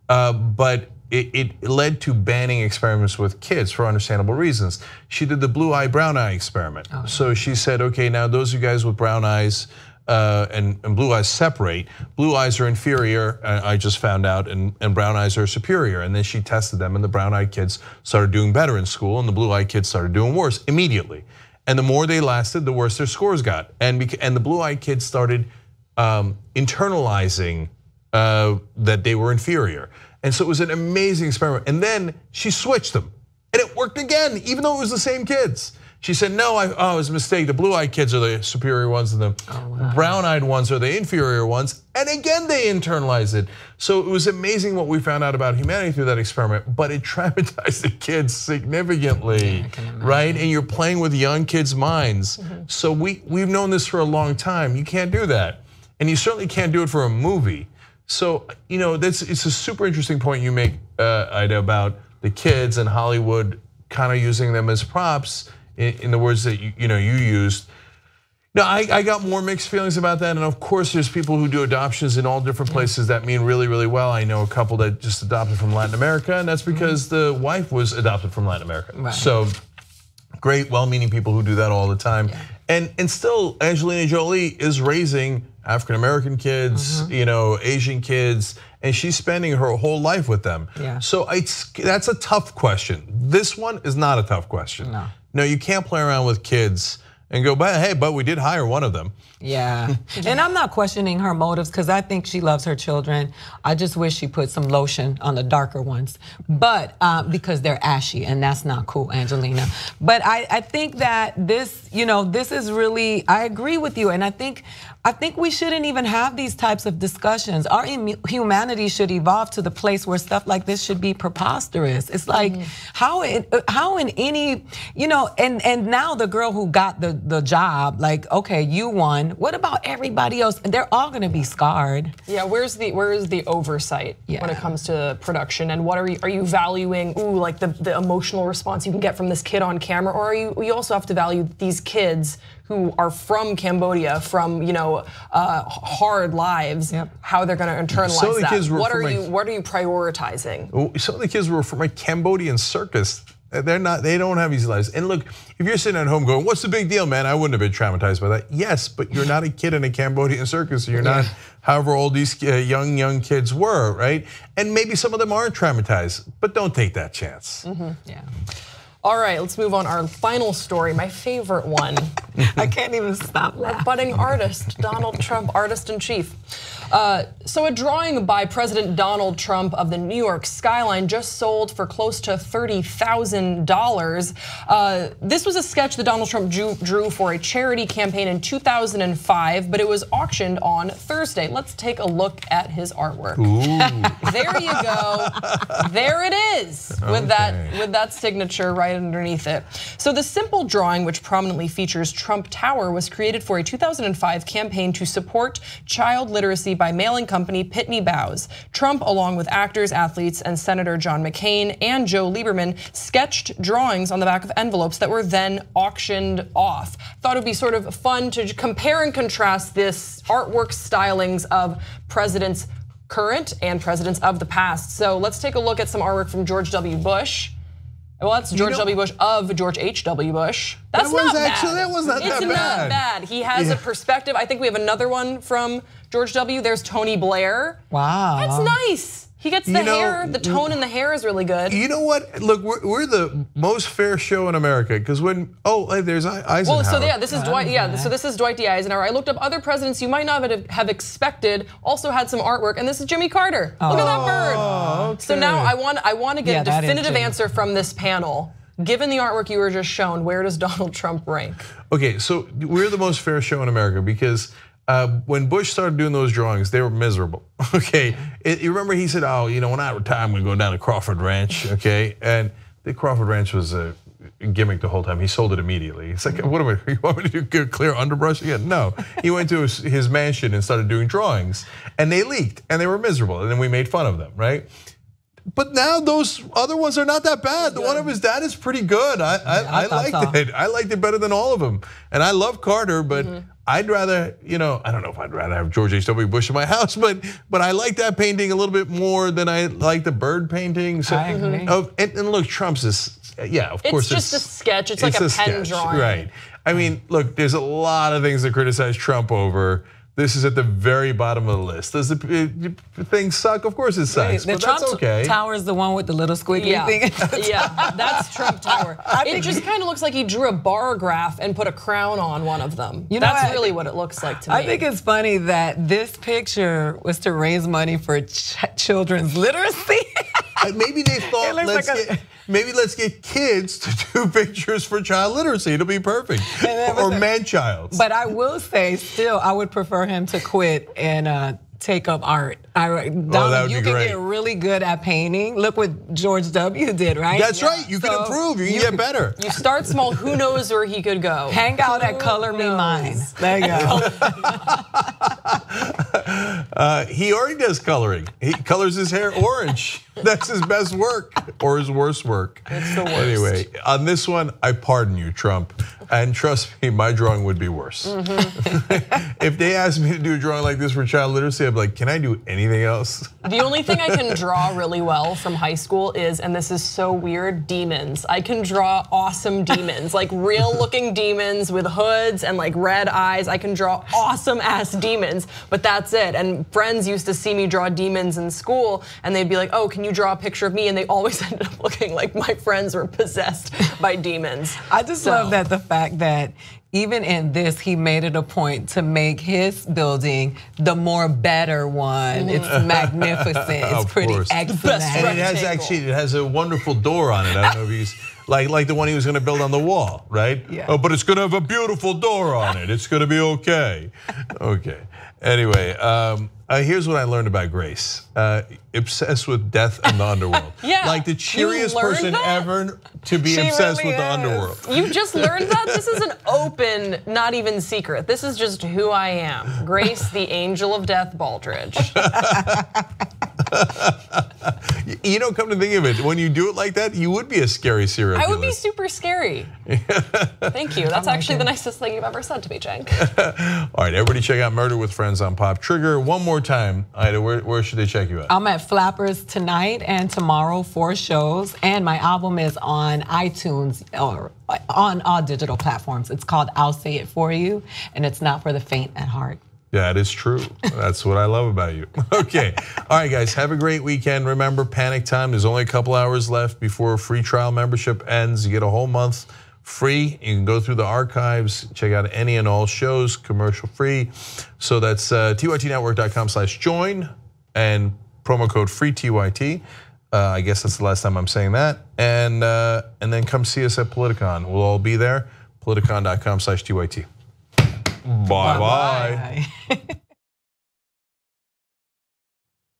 but it led to banning experiments with kids for understandable reasons. She did the blue eye, brown eye experiment. Oh. So she said, okay, now those of you guys with brown eyes and blue eyes separate. Blue eyes are inferior, I just found out, and brown eyes are superior. And then she tested them, and the brown eyed kids started doing better in school, and the blue eyed kids started doing worse immediately. And the more they lasted, the worse their scores got. And the blue-eyed kids started internalizing that they were inferior. And so it was an amazing experiment. And then she switched them, and it worked again, even though it was the same kids. She said, no, it was a mistake. The blue-eyed kids are the superior ones, and the brown-eyed ones are the inferior ones. And again, they internalized it. So it was amazing what we found out about humanity through that experiment, but it traumatized the kids significantly, right? And you're playing with young kids' minds. So we've known this for a long time. You can't do that. And you certainly can't do it for a movie. So, it's a super interesting point you make, Ida, about the kids and Hollywood kind of using them as props. In the words that you used. Now, I got more mixed feelings about that, and of course there's people who do adoptions in all different places that mean really, really well. I know a couple that just adopted from Latin America, and that's because the wife was adopted from Latin America. Right. So great, well-meaning people who do that all the time. Yeah. And still, Angelina Jolie is raising African-American kids, Asian kids, and she's spending her whole life with them. Yeah. So that's a tough question. This one is not a tough question. No, you can't play around with kids and go, but we did hire one of them. Yeah, and I'm not questioning her motives because I think she loves her children. I just wish she put some lotion on the darker ones, but because they're ashy, and that's not cool, Angelina. But I think that this, this is really, I agree with you, and I think we shouldn't even have these types of discussions. Our humanity should evolve to the place where stuff like this should be preposterous. It's like how in any, and now the girl who got the job, like, okay, you won. What about everybody else? They're all going to be scarred. Yeah, where is the oversight when it comes to production, and what are you valuing? Like the emotional response you can get from this kid on camera, or you also have to value these kids who are from Cambodia, from hard lives, how they're going to internalize that. What are you prioritizing? Some of the kids were from a Cambodian circus. They don't have easy lives. And look, if you're sitting at home going, what's the big deal, man? I wouldn't have been traumatized by that. Yes, but you're not a kid in a Cambodian circus. You're not however old these young kids were, right? And maybe some of them aren't traumatized, but don't take that chance. Yeah. All right, let's move on. Our final story, my favorite one. I can't even stop laughing. Budding artist, Donald Trump, artist in chief. So a drawing by President Donald Trump of the New York skyline just sold for close to $30,000. This was a sketch that Donald Trump drew for a charity campaign in 2005, but it was auctioned on Thursday. Let's take a look at his artwork. There you go. There it is with that signature right underneath it. So the simple drawing, which prominently features Trump Tower, was created for a 2005 campaign to support child literacy by mailing company Pitney Bowes. Trump, along with actors, athletes, and Senator John McCain and Joe Lieberman, sketched drawings on the back of envelopes that were then auctioned off. Thought it would be sort of fun to compare and contrast this artwork stylings of presidents current and presidents of the past. So let's take a look at some artwork from George W. Bush. Well, that's George W. Bush of George H.W. Bush. That's not bad. That was not that bad. It's not bad. He has a perspective. I think we have another one from George W. There's Tony Blair. Wow. That's nice. He gets the hair, the tone in the hair is really good. You know what? Look, we're the most fair show in America because there's Eisenhower. Well, so this is Dwight. Yeah, so this is Dwight D. Eisenhower. I looked up other presidents you might not have expected also had some artwork, and this is Jimmy Carter. Look at that bird. Okay. So now I want to get a definitive answer from this panel. Given the artwork you were just shown, where does Donald Trump rank? Okay, so we're the most fair show in America because when Bush started doing those drawings, they were miserable. Okay, you remember he said, "Oh, when I retire, I'm going to go down to Crawford Ranch." Okay, and the Crawford Ranch was a gimmick the whole time. He sold it immediately. It's like, what am I? You want me to do clear underbrush again? No. He went to his mansion and started doing drawings, and they leaked, and they were miserable, and then we made fun of them, right? But now those other ones are not that bad. The one of his dad is pretty good. I liked it. I liked it better than all of them. And I love Carter, but I'd rather, I don't know if I'd rather have George H.W. Bush in my house, but I like that painting a little bit more than I like the bird painting. So, I agree. And look, Trump's is, of course. It's just a sketch. It's like a pen drawing. Right. I mean, look, there's a lot of things to criticize Trump over. This is at the very bottom of the list. Does the thing suck? Of course it sucks, but Trump that's okay. Tower is the one with the little squiggly thing. Yeah, that's Trump Tower. It just kind of looks like he drew a bar graph and put a crown on one of them. That's really what it looks like to me. I think it's funny that this picture was to raise money for children's literacy. Maybe they thought, let's get kids to do pictures for child literacy. It'll be perfect. Or man-child. But I will say, still, I would prefer him to quit and take up art. Donald, you can get really good at painting. Look what George W. did, right? That's right. You can improve. You can get better. You start small. Who knows where he could go? Hang out at Color Me Mine. There you go. He already does coloring. He colors his hair orange. That's his best work or his worst work. It's the worst. Anyway, on this one, I pardon you, Trump. And trust me, my drawing would be worse. If they asked me to do a drawing like this for child literacy, I'd be like, can I do anything else? The only thing I can draw really well from high school is, and this is so weird, demons. I can draw awesome demons, like real looking demons with hoods and like red eyes. I can draw awesome ass demons, but that's it. And friends used to see me draw demons in school and they'd be like, oh, can you draw a picture of me? And they always ended up looking like my friends were possessed by demons. I just love that the fact that even in this, he made it a point to make his building the more better one. It's magnificent. It's pretty excellent. And it has a wonderful door on it. I don't know if he's like the one he was going to build on the wall, right? Yeah. Oh, but it's going to have a beautiful door on it. It's going to be okay. Okay. Anyway, here's what I learned about Grace. Obsessed with death and the underworld. Yeah, like the cheeriest person ever to be obsessed with the underworld. You just learned that? This is an open, not even secret. This is just who I am. Grace, the angel of death, Baldridge. Come to think of it, when you do it like that, you would be a scary serial killer. I would be super scary. Thank you. That's actually the nicest thing you've ever said to me, Cenk. All right, everybody check out Murder with Friends on Pop Trigger. One more time, Ida, where should they check you out? I'm at Flappers tonight and tomorrow, 4 shows. And my album is on iTunes or on all digital platforms. It's called I'll Say It For You, and it's not for the faint at heart. That is true. That's what I love about you. Okay. All right, guys, have a great weekend. Remember, panic time. There's only a couple hours left before free trial membership ends. You get a whole month free. You can go through the archives, check out any and all shows, commercial free. So that's tytnetwork.com/join and promo code FREETYT. I guess that's the last time I'm saying that. And then come see us at Politicon. We'll all be there. Politicon.com/TYT. Bye-bye.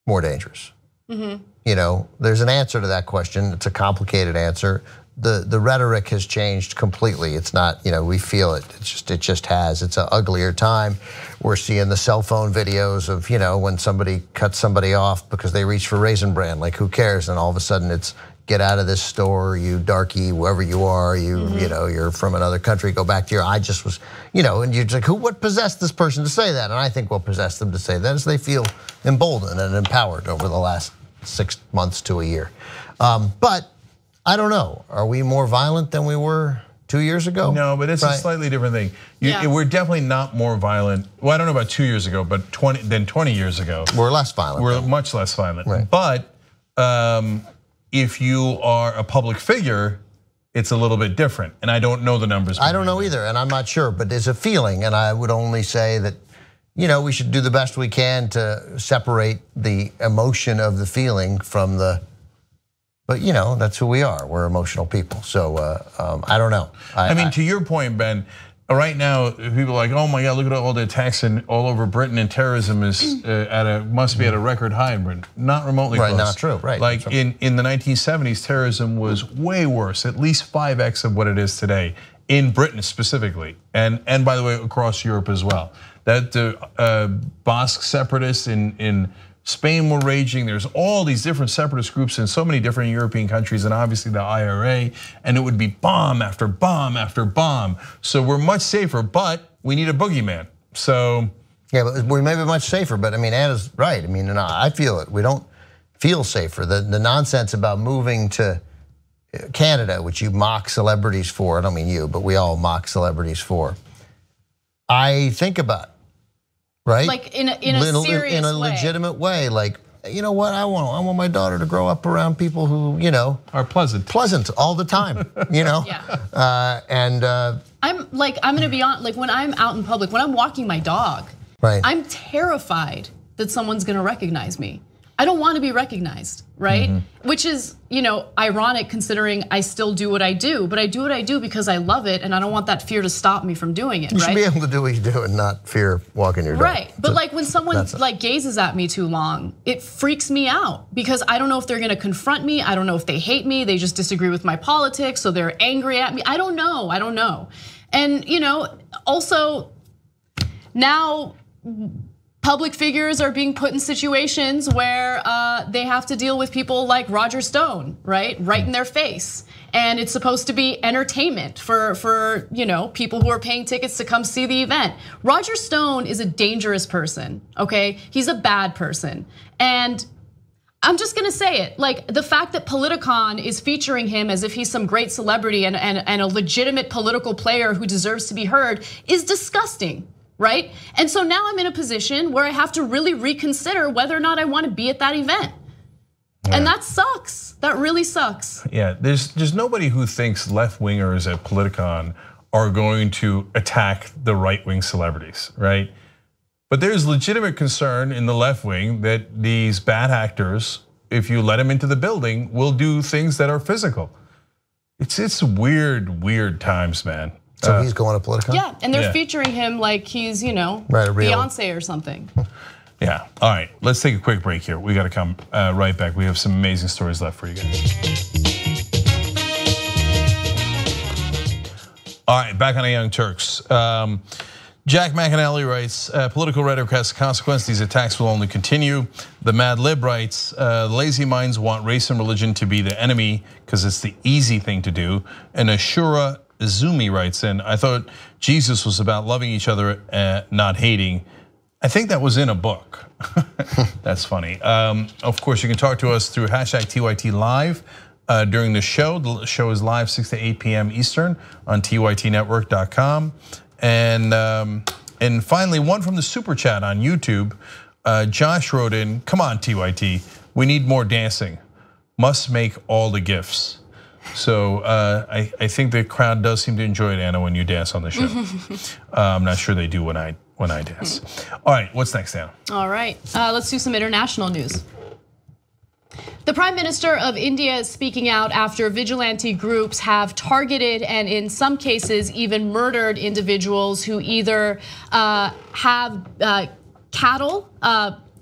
More dangerous. There's an answer to that question. It's a complicated answer. The rhetoric has changed completely. It's not, we feel it. It just has. It's an uglier time. We're seeing the cell phone videos of, when somebody cuts somebody off because they reach for Raisin Bran. Like, who cares? And all of a sudden it's, get out of this store, you darky, whoever you are, you're from another country, go back to I just was, and you're like, what possessed this person to say that? And I think what possessed them to say that is they feel emboldened and empowered over the last 6 months to a year. But I don't know, are we more violent than we were 2 years ago? No, but it's a slightly different thing. We're definitely not more violent. Well, I don't know about 2 years ago, but 20 years ago. We're less violent. We're much less violent. Right. But if you are a public figure, it's a little bit different. And I don't know the numbers. I don't know either, and I'm not sure, but there's a feeling, and I would only say that, we should do the best we can to separate the emotion of the feeling from the, but that's who we are. We're emotional people. So I don't know. I mean, to your point, Ben, right now, people are like, oh my God, look at all the attacks all over Britain, and terrorism is must be at a record high in Britain. Not remotely close. Right, not true. Right. Like in the 1970s, terrorism was way worse, at least 5x of what it is today in Britain specifically, and by the way, across Europe as well. That Basque separatists in Spain were raging. There's all these different separatist groups in so many different European countries, and obviously the IRA, and it would be bomb after bomb after bomb. So we're much safer, but we need a boogeyman. So yeah, but we may be much safer. But I mean, Anna's right. I mean, I feel it. We don't feel safer. The nonsense about moving to Canada, which you mock celebrities for. I don't mean you, but we all mock celebrities for. I think about. Right? Like in a serious in a legitimate way. Like, you know what? I want my daughter to grow up around people who, are pleasant all the time. Yeah. I'm gonna be honest. Like when I'm out in public, when I'm walking my dog, right? I'm terrified that someone's gonna recognize me. I don't want to be recognized, right? Which is, ironic considering I still do what I do, but I do what I do because I love it, and I don't want that fear to stop me from doing it. You should be able to do what you do and not fear walking your dog. Right, but like when someone gazes at me too long, it freaks me out because I don't know if they're gonna confront me. I don't know if they hate me. They just disagree with my politics, so they're angry at me. I don't know. And also now, public figures are being put in situations where they have to deal with people like Roger Stone, right in their face. And it's supposed to be entertainment for people who are paying tickets to come see the event. Roger Stone is a dangerous person, okay? He's a bad person. And I'm just gonna say it, like the fact that Politicon is featuring him as if he's some great celebrity and a legitimate political player who deserves to be heard is disgusting. Right? And so now I'm in a position where I have to really reconsider whether or not I want to be at that event. Yeah. And that sucks. That really sucks. Yeah, there's nobody who thinks left-wingers at Politicon are going to attack the right-wing celebrities, right? But there's legitimate concern in the left wing that these bad actors, if you let them into the building, will do things that are physical. It's weird times, man. So he's going to Politicon? Yeah, and they're featuring him like he's, Beyonce or something. Yeah, all right, let's take a quick break here. We gotta come right back. We have some amazing stories left for you guys. All right, back on the Young Turks. Jack McAnally writes, political rhetoric has consequence. These attacks will only continue. The Mad Lib writes, lazy minds want race and religion to be the enemy because it's the easy thing to do. And Ashura Zumi writes in, I thought Jesus was about loving each other, not hating. I think that was in a book. That's funny. Of course, you can talk to us through #TYT Live during the show. The show is live 6 to 8 p.m. Eastern on tytnetwork.com. And finally, one from the super chat on YouTube. Josh wrote in, come on TYT, we need more dancing. Must make all the gifts. So I think the crowd does seem to enjoy it, Anna, when you dance on the show. I'm not sure they do when I dance. All right, what's next, Anna? All right, let's do some international news. The Prime Minister of India is speaking out after vigilante groups have targeted and in some cases even murdered individuals who either have cattle,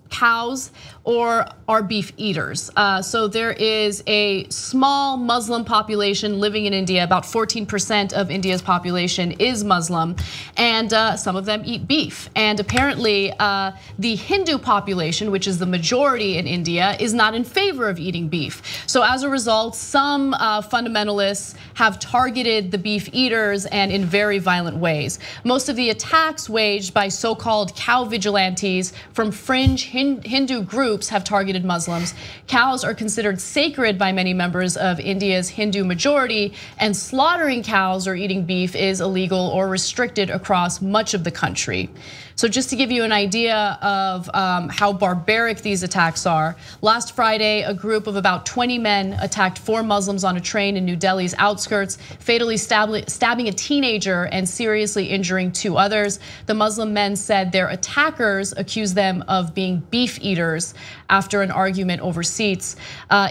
cows, or are beef eaters. So there is a small Muslim population living in India. About 14% of India's population is Muslim, and some of them eat beef. And apparently the Hindu population, which is the majority in India, is not in favor of eating beef. So as a result, some fundamentalists have targeted the beef eaters and in very violent ways. Most of the attacks waged by so-called cow vigilantes from fringe Hindu groups have targeted Muslims. Cows are considered sacred by many members of India's Hindu majority, and slaughtering cows or eating beef is illegal or restricted across much of the country. So just to give you an idea of how barbaric these attacks are, last Friday, a group of about 20 men attacked 4 Muslims on a train in New Delhi's outskirts, fatally stabbing a teenager and seriously injuring 2 others. The Muslim men said their attackers accused them of being beef eaters after an argument over seats.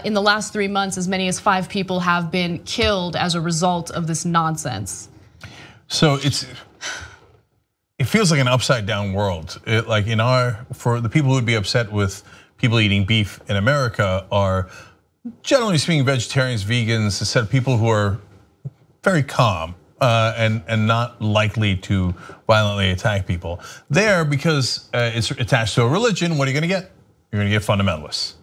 In the last 3 months, as many as 5 people have been killed as a result of this nonsense. So it feels like an upside down world. Like for the people who would be upset with people eating beef in America are generally speaking vegetarians, vegans, a set of people who are very calm and not likely to violently attack people. There, because it's attached to a religion, what are you gonna get? You're gonna get fundamentalists.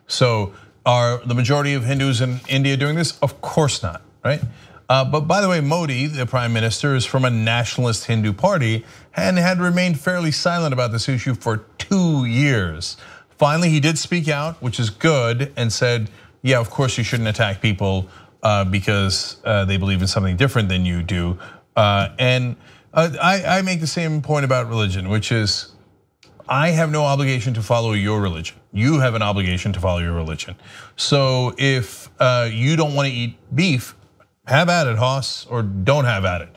So are the majority of Hindus in India doing this? Of course not, right? But by the way, Modi, the prime minister, is from a nationalist Hindu party and had remained fairly silent about this issue for 2 years. Finally, he did speak out, which is good, and said, yeah, of course you shouldn't attack people because they believe in something different than you do. And I make the same point about religion, which is I have no obligation to follow your religion. You have an obligation to follow your religion. So if you don't want to eat beef, have at it, Hoss, or don't have at it,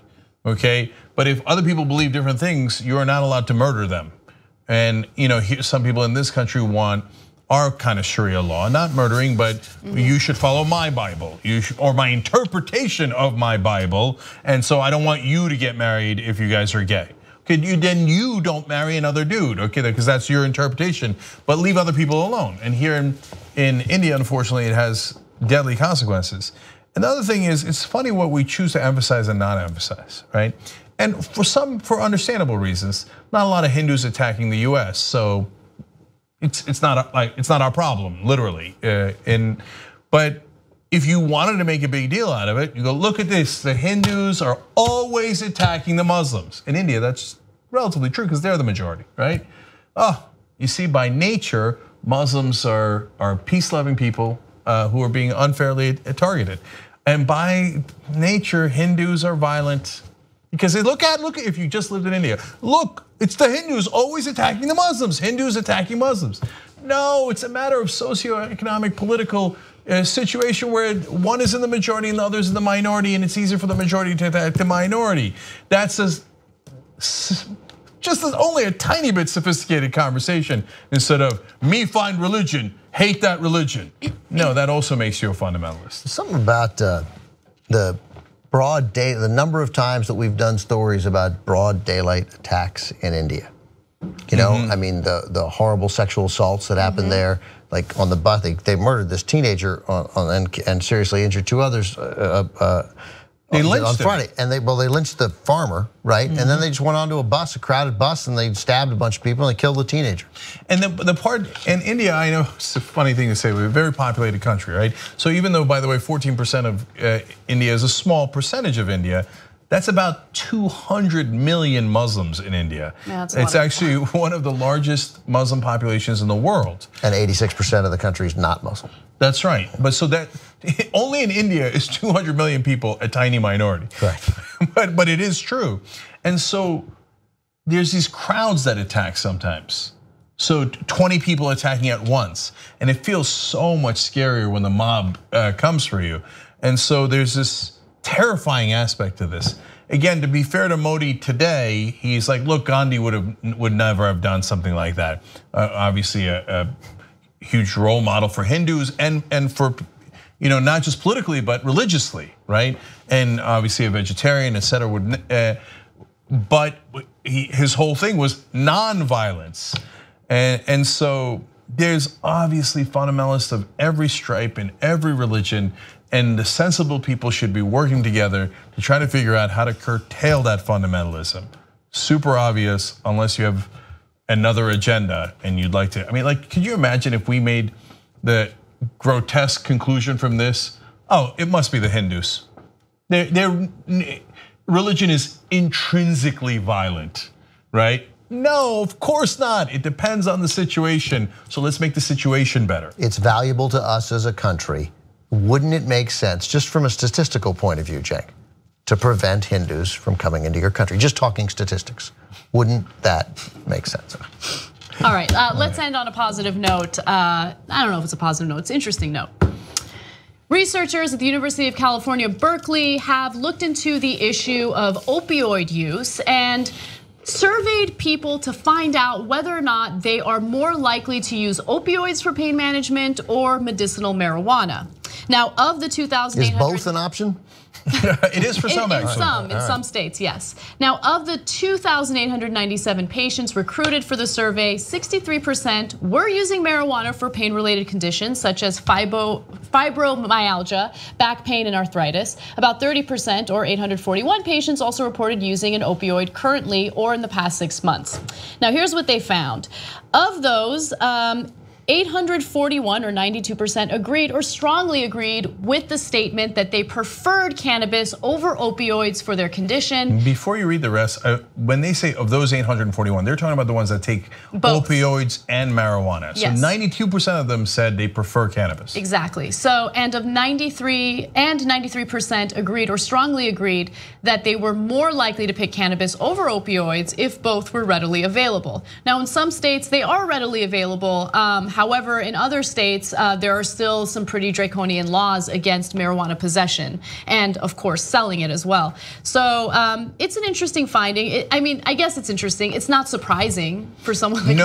okay? But if other people believe different things, you are not allowed to murder them. And some people in this country want our kind of Sharia law, not murdering, but you should follow my Bible, or my interpretation of my Bible. And so I don't want you to get married if you guys are gay. Okay, then you don't marry another dude, okay? Because that's your interpretation. But leave other people alone. And here in India, unfortunately, it has deadly consequences. Another thing is, it's funny what we choose to emphasize and not emphasize, right? And for understandable reasons, not a lot of Hindus attacking the U.S. So it's not our problem, literally. But if you wanted to make a big deal out of it, you go, look at this. The Hindus are always attacking the Muslims. In India, that's relatively true because they're the majority, right? You see, by nature, Muslims are peace-loving people who are being unfairly targeted. And by nature, Hindus are violent because they look at if you just lived in India, look, it's the Hindus always attacking the Muslims, Hindus attacking Muslims. No, it's a matter of socioeconomic, political situation where one is in the majority and the other is in the minority, and it's easier for the majority to attack the minority. That's just only a tiny bit sophisticated conversation instead of me find religion, hate that religion. No, that also makes you a fundamentalist. Something about the broad day, the number of times that we've done stories about broad daylight attacks in India. I mean, the horrible sexual assaults that happened there, like on the bus, they murdered this teenager and seriously injured 2 others. They lynched on Friday, and they lynched the farmer, right? And then they just went onto a crowded bus, and they stabbed a bunch of people and they killed the teenager. And the part in India, I know it's a funny thing to say, we're a very populated country, right? So even though, by the way, 14% of India is a small percentage of India, that's about 200 million Muslims in India. Yeah, it's actually one of the largest Muslim populations in the world. And 86% of the country is not Muslim. That's right, but so that only in India is 200 million people, a tiny minority. Correct. But it is true, and so there's these crowds that attack sometimes. So 20 people attacking at once, and it feels so much scarier when the mob comes for you. And so there's this terrifying aspect to this. Again, to be fair to Modi today, he's like, look, Gandhi would never have done something like that. Obviously, a huge role model for Hindus and for not just politically but religiously, right? And obviously a vegetarian, etc. But his whole thing was non-violence, and so there's obviously fundamentalists of every stripe in every religion, and the sensible people should be working together to try to figure out how to curtail that fundamentalism. Super obvious, unless you have another agenda and you'd like to. I mean, like, could you imagine if we made the grotesque conclusion from this? Oh, it must be the Hindus. Their religion is intrinsically violent, right? No, of course not. It depends on the situation. So let's make the situation better. It's valuable to us as a country. Wouldn't it make sense, just from a statistical point of view, Cenk, to prevent Hindus from coming into your country? Just talking statistics. Wouldn't that make sense? All right, let's end on a positive note. I don't know if it's a positive note, it's an interesting note. Researchers at the University of California, Berkeley have looked into the issue of opioid use and surveyed people to find out whether or not they are more likely to use opioids for pain management or medicinal marijuana. Now, of the 2,800- Is both an option? It is for some, actually. In some states, yes. Now, of the 2,897 patients recruited for the survey, 63% were using marijuana for pain-related conditions such as fibromyalgia, back pain, and arthritis. About 30%, or 841 patients, also reported using an opioid currently or in the past 6 months. Now, here's what they found. Of those, 841, or 92%, agreed or strongly agreed with the statement that they preferred cannabis over opioids for their condition. Before you read the rest, when they say of those 841, they're talking about the ones that take Both. opioids and marijuana. So Yes. 92% of them said they prefer cannabis. Exactly. So, and of 93% agreed or strongly agreed that they were more likely to pick cannabis over opioids if both were readily available. Now, in some states, they are readily available. However, in other states, there are still some pretty draconian laws against marijuana possession and, of course, selling it as well. So it's an interesting finding. I mean, I guess it's interesting. It's not surprising for someone like me.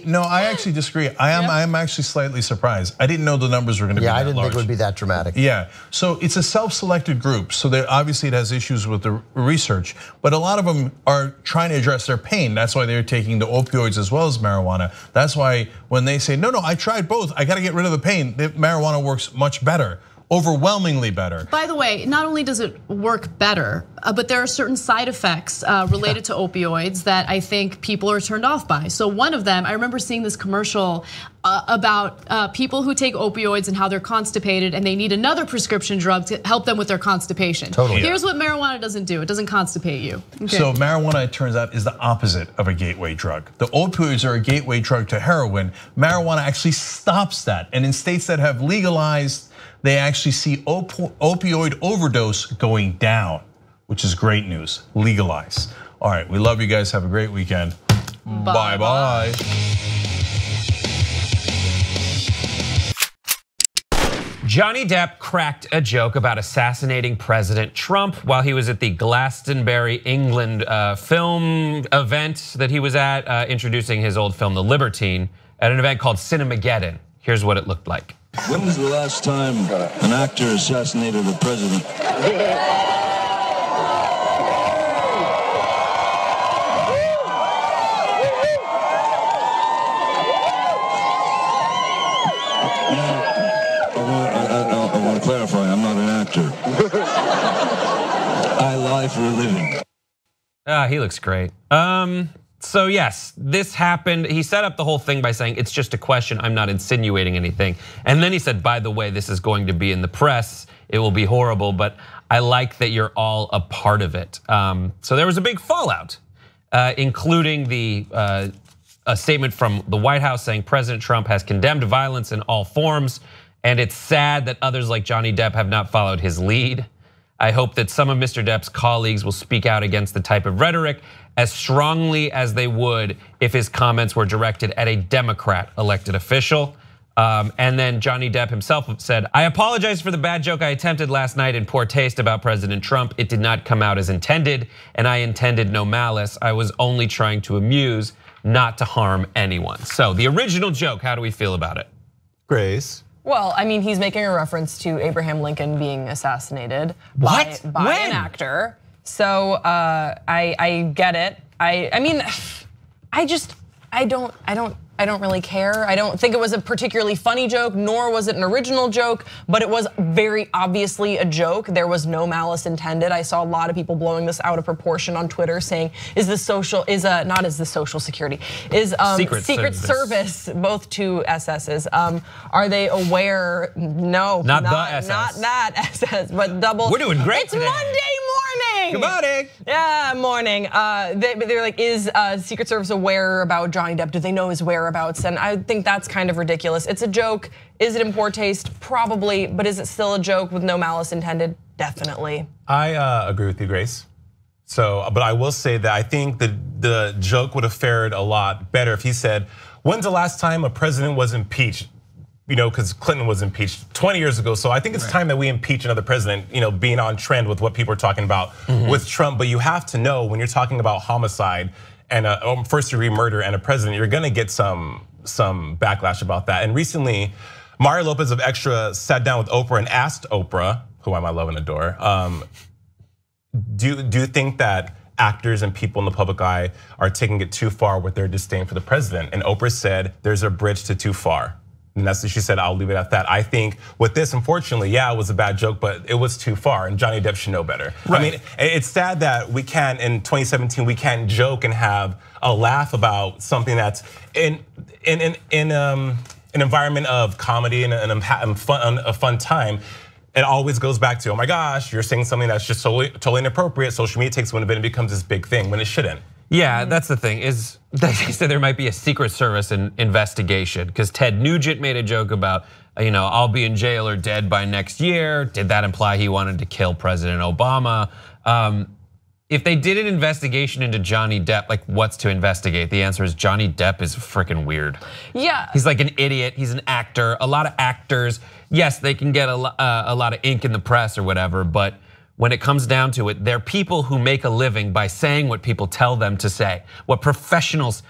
No, I actually disagree. I am actually slightly surprised. I didn't know the numbers were going to be that large. Yeah, I didn't think it would be that dramatic. Yeah, so it's a self-selected group. So obviously it has issues with the research, but a lot of them are trying to address their pain. That's why they're taking the opioids as well as marijuana. That's why when they say, no, I tried both, I got to get rid of the pain, marijuana works much better. Overwhelmingly better. By the way, not only does it work better, but there are certain side effects related to opioids that I think people are turned off by. So one of them, I remember seeing this commercial about people who take opioids and how they're constipated and they need another prescription drug to help them with their constipation. Totally. Here's what marijuana doesn't do. It doesn't constipate you. Okay. So marijuana, it turns out, is the opposite of a gateway drug. The opioids are a gateway drug to heroin. Marijuana actually stops that. And in states that have legalized, they actually see opioid overdose going down, which is great news. Legalize. All right, we love you guys. Have a great weekend. Bye-bye. Johnny Depp cracked a joke about assassinating President Trump while he was at the Glastonbury, England film event that he was at, introducing his old film, The Libertine, at an event called Cinemageddon. Here's what it looked like. When was the last time an actor assassinated a president? I want to clarify, I'm not an actor. I lie for a living. He looks great. So yes, this happened. He set up the whole thing by saying, it's just a question, I'm not insinuating anything. And then he said, by the way, this is going to be in the press. It will be horrible, but I like that you're all a part of it. So there was a big fallout, including a statement from the White House saying President Trump has condemned violence in all forms. And it's sad that others like Johnny Depp have not followed his lead. I hope that some of Mr. Depp's colleagues will speak out against the type of rhetoric as strongly as they would if his comments were directed at a Democrat elected official. And then Johnny Depp himself said, I apologize for the bad joke I attempted last night in poor taste about President Trump. It did not come out as intended, and I intended no malice. I was only trying to amuse, not to harm anyone. So the original joke, how do we feel about it? Grace. Well, I mean, he's making a reference to Abraham Lincoln being assainated What? by an actor. So I get it. I mean, I don't really care. I don't think it was a particularly funny joke, nor was it an original joke, but it was very obviously a joke. There was no malice intended. I saw a lot of people blowing this out of proportion on Twitter, saying, Secret Service, both two SS's. Are they aware? No, not the SS. Not that SS, but double. We're doing great It's today. Monday morning. Good morning. Yeah, morning. They're like, is Secret Service aware about Johnny Depp? Do they know his whereabouts? And I think that's kind of ridiculous. It's a joke. Is it in poor taste? Probably. But is it still a joke with no malice intended? Definitely. I agree with you, Grace. So, but I will say that I think the joke would have fared a lot better if he said, when's the last time a president was impeached? Because Clinton was impeached 20 years ago. So I think it's time that we impeach another president, being on trend with what people are talking about with Trump. But you have to know when you're talking about homicide and first-degree murder and a president, you're gonna get some backlash about that. And recently, Mario Lopez of Extra sat down with Oprah and asked Oprah, who I love and adore. Do you think that actors and people in the public eye are taking it too far with their disdain for the president? And Oprah said there's a bridge to too far. And that's what she said, I'll leave it at that. I think with this, unfortunately, yeah, it was a bad joke, but it was too far, and Johnny Depp should know better. Right. I mean, it's sad that we can't, in 2017, we can't joke and have a laugh about something that's in an environment of comedy and a fun time. It always goes back to, oh my gosh, you're saying something that's just totally inappropriate. Social media takes one of it and it becomes this big thing when it shouldn't. Yeah, that's the thing, is they said there might be a Secret Service investigation because Ted Nugent made a joke about, I'll be in jail or dead by next year. Did that imply he wanted to kill President Obama? If they did an investigation into Johnny Depp, like what's to investigate? The answer is Johnny Depp is freaking weird. Yeah. He's like an idiot, he's an actor. A lot of actors, yes, they can get a lot of ink in the press or whatever, but when it comes down to it, they're people who make a living by saying what people tell them to say. What professionals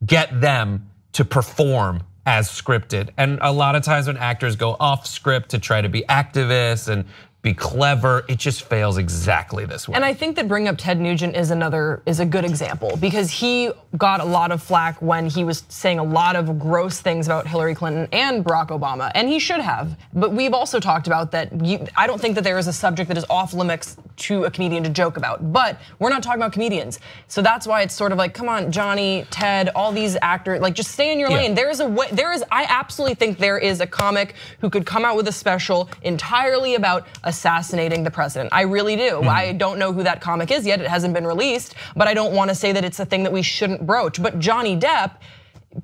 get them to perform as scripted. And a lot of times when actors go off script to try to be activists and be clever, it just fails exactly this way. And I think that bringing up Ted Nugent is a good example because he got a lot of flack when he was saying a lot of gross things about Hillary Clinton and Barack Obama, and he should have. But we've also talked about that. I don't think that there is a subject that is off limits to a comedian to joke about, but we're not talking about comedians. So that's why it's sort of like, come on, Johnny, Ted, all these actors, like just stay in your lane. There is a way, I absolutely think there is a comic who could come out with a special entirely about assassinating the president. I really do. I don't know who that comic is yet. It hasn't been released, but I don't want to say that it's a thing that we shouldn't broach. But Johnny Depp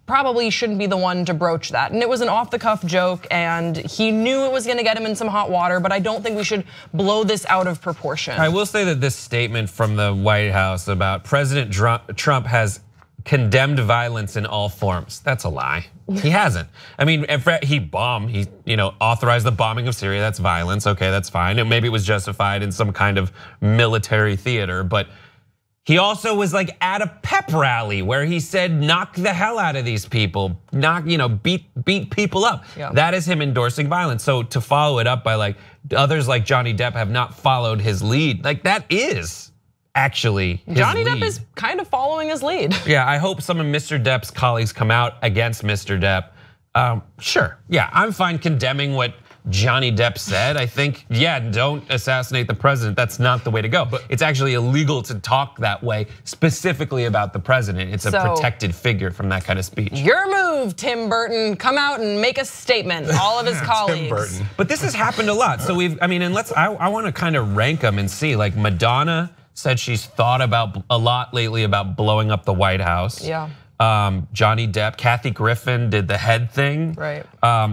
probably shouldn't be the one to broach that. And it was an off the cuff joke and he knew it was gonna get him in some hot water, but I don't think we should blow this out of proportion. I will say that this statement from the White House about President Trump has condemned violence in all forms. That's a lie. He hasn't. I mean, he bombed, he authorized the bombing of Syria, that's violence, okay, that's fine. And maybe it was justified in some kind of military theater, but he also was like at a pep rally where he said, knock the hell out of these people, beat people up. Yeah. That is him endorsing violence. So to follow it up by like, others like Johnny Depp have not followed his lead, like that is actually his Johnny lead. Depp is kind of following his lead. Yeah, I hope some of Mr. Depp's colleagues come out against Mr. Depp. Sure, yeah, I'm fine condemning what Johnny Depp said. I think, yeah, don't assassinate the president. That's not the way to go. But it's actually illegal to talk that way, specifically about the president. It's a protected figure from that kind of speech. Your move, Tim Burton. Come out and make a statement. All of his colleagues. Tim Burton. But this has happened a lot. So I want to kind of rank them and see. Like Madonna said she's thought about a lot lately about blowing up the White House. Yeah. Johnny Depp, Kathy Griffin did the head thing. Right.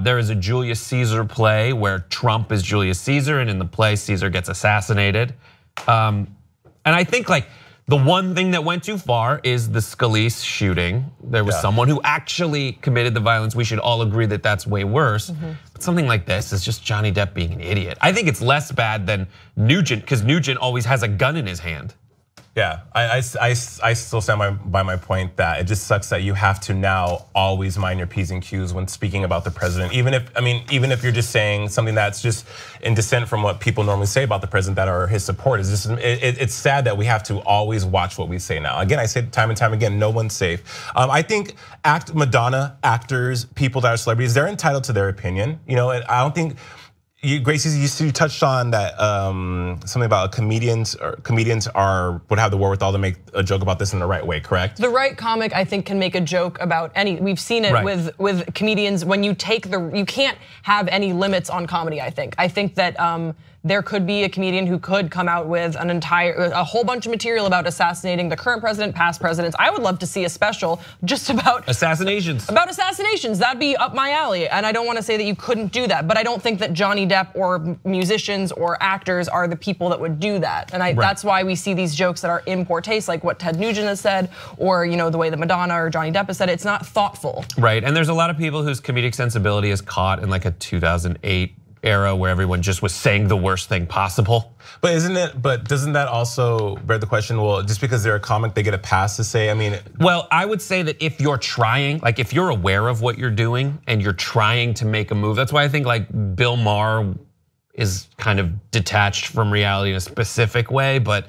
There is a Julius Caesar play where Trump is Julius Caesar, and in the play Caesar gets assassinated. And I think like the one thing that went too far is the Scalise shooting. There was someone who actually committed the violence. We should all agree that that's way worse. But something like this is just Johnny Depp being an idiot. I think it's less bad than Nugent because Nugent always has a gun in his hand. Yeah, I still stand by my point that it just sucks that you have to now always mind your P's and Q's when speaking about the president. Even if you're just saying something that's just in dissent from what people normally say about the president that are his supporters. It's sad that we have to always watch what we say now. Again, I say it time and time again, no one's safe. I think Madonna, actors, people that are celebrities, they're entitled to their opinion. And I don't think. Gracie, you touched on that something about comedians would have the wherewithal to make a joke about this in the right way, correct? The right comic, I think, can make a joke about any. We've seen it with comedians when you can't have any limits on comedy. I think that there could be a comedian who could come out with a whole bunch of material about assassinating the current president, past presidents. I would love to see a special just about assassinations. That'd be up my alley. And I don't want to say that you couldn't do that, but I don't think that Johnny Depp or musicians or actors are the people that would do that. And that's why we see these jokes that are in poor taste, like what Ted Nugent has said, or the way that Madonna or Johnny Depp has said it. It's not thoughtful. Right, and there's a lot of people whose comedic sensibility is caught in like a 2008 era where everyone just was saying the worst thing possible. But doesn't that also bear the question, well, just because they're a comic, they get a pass to say, Well, I would say that if you're trying, like if you're aware of what you're doing and you're trying to make a move, that's why I think like Bill Maher is kind of detached from reality in a specific way, but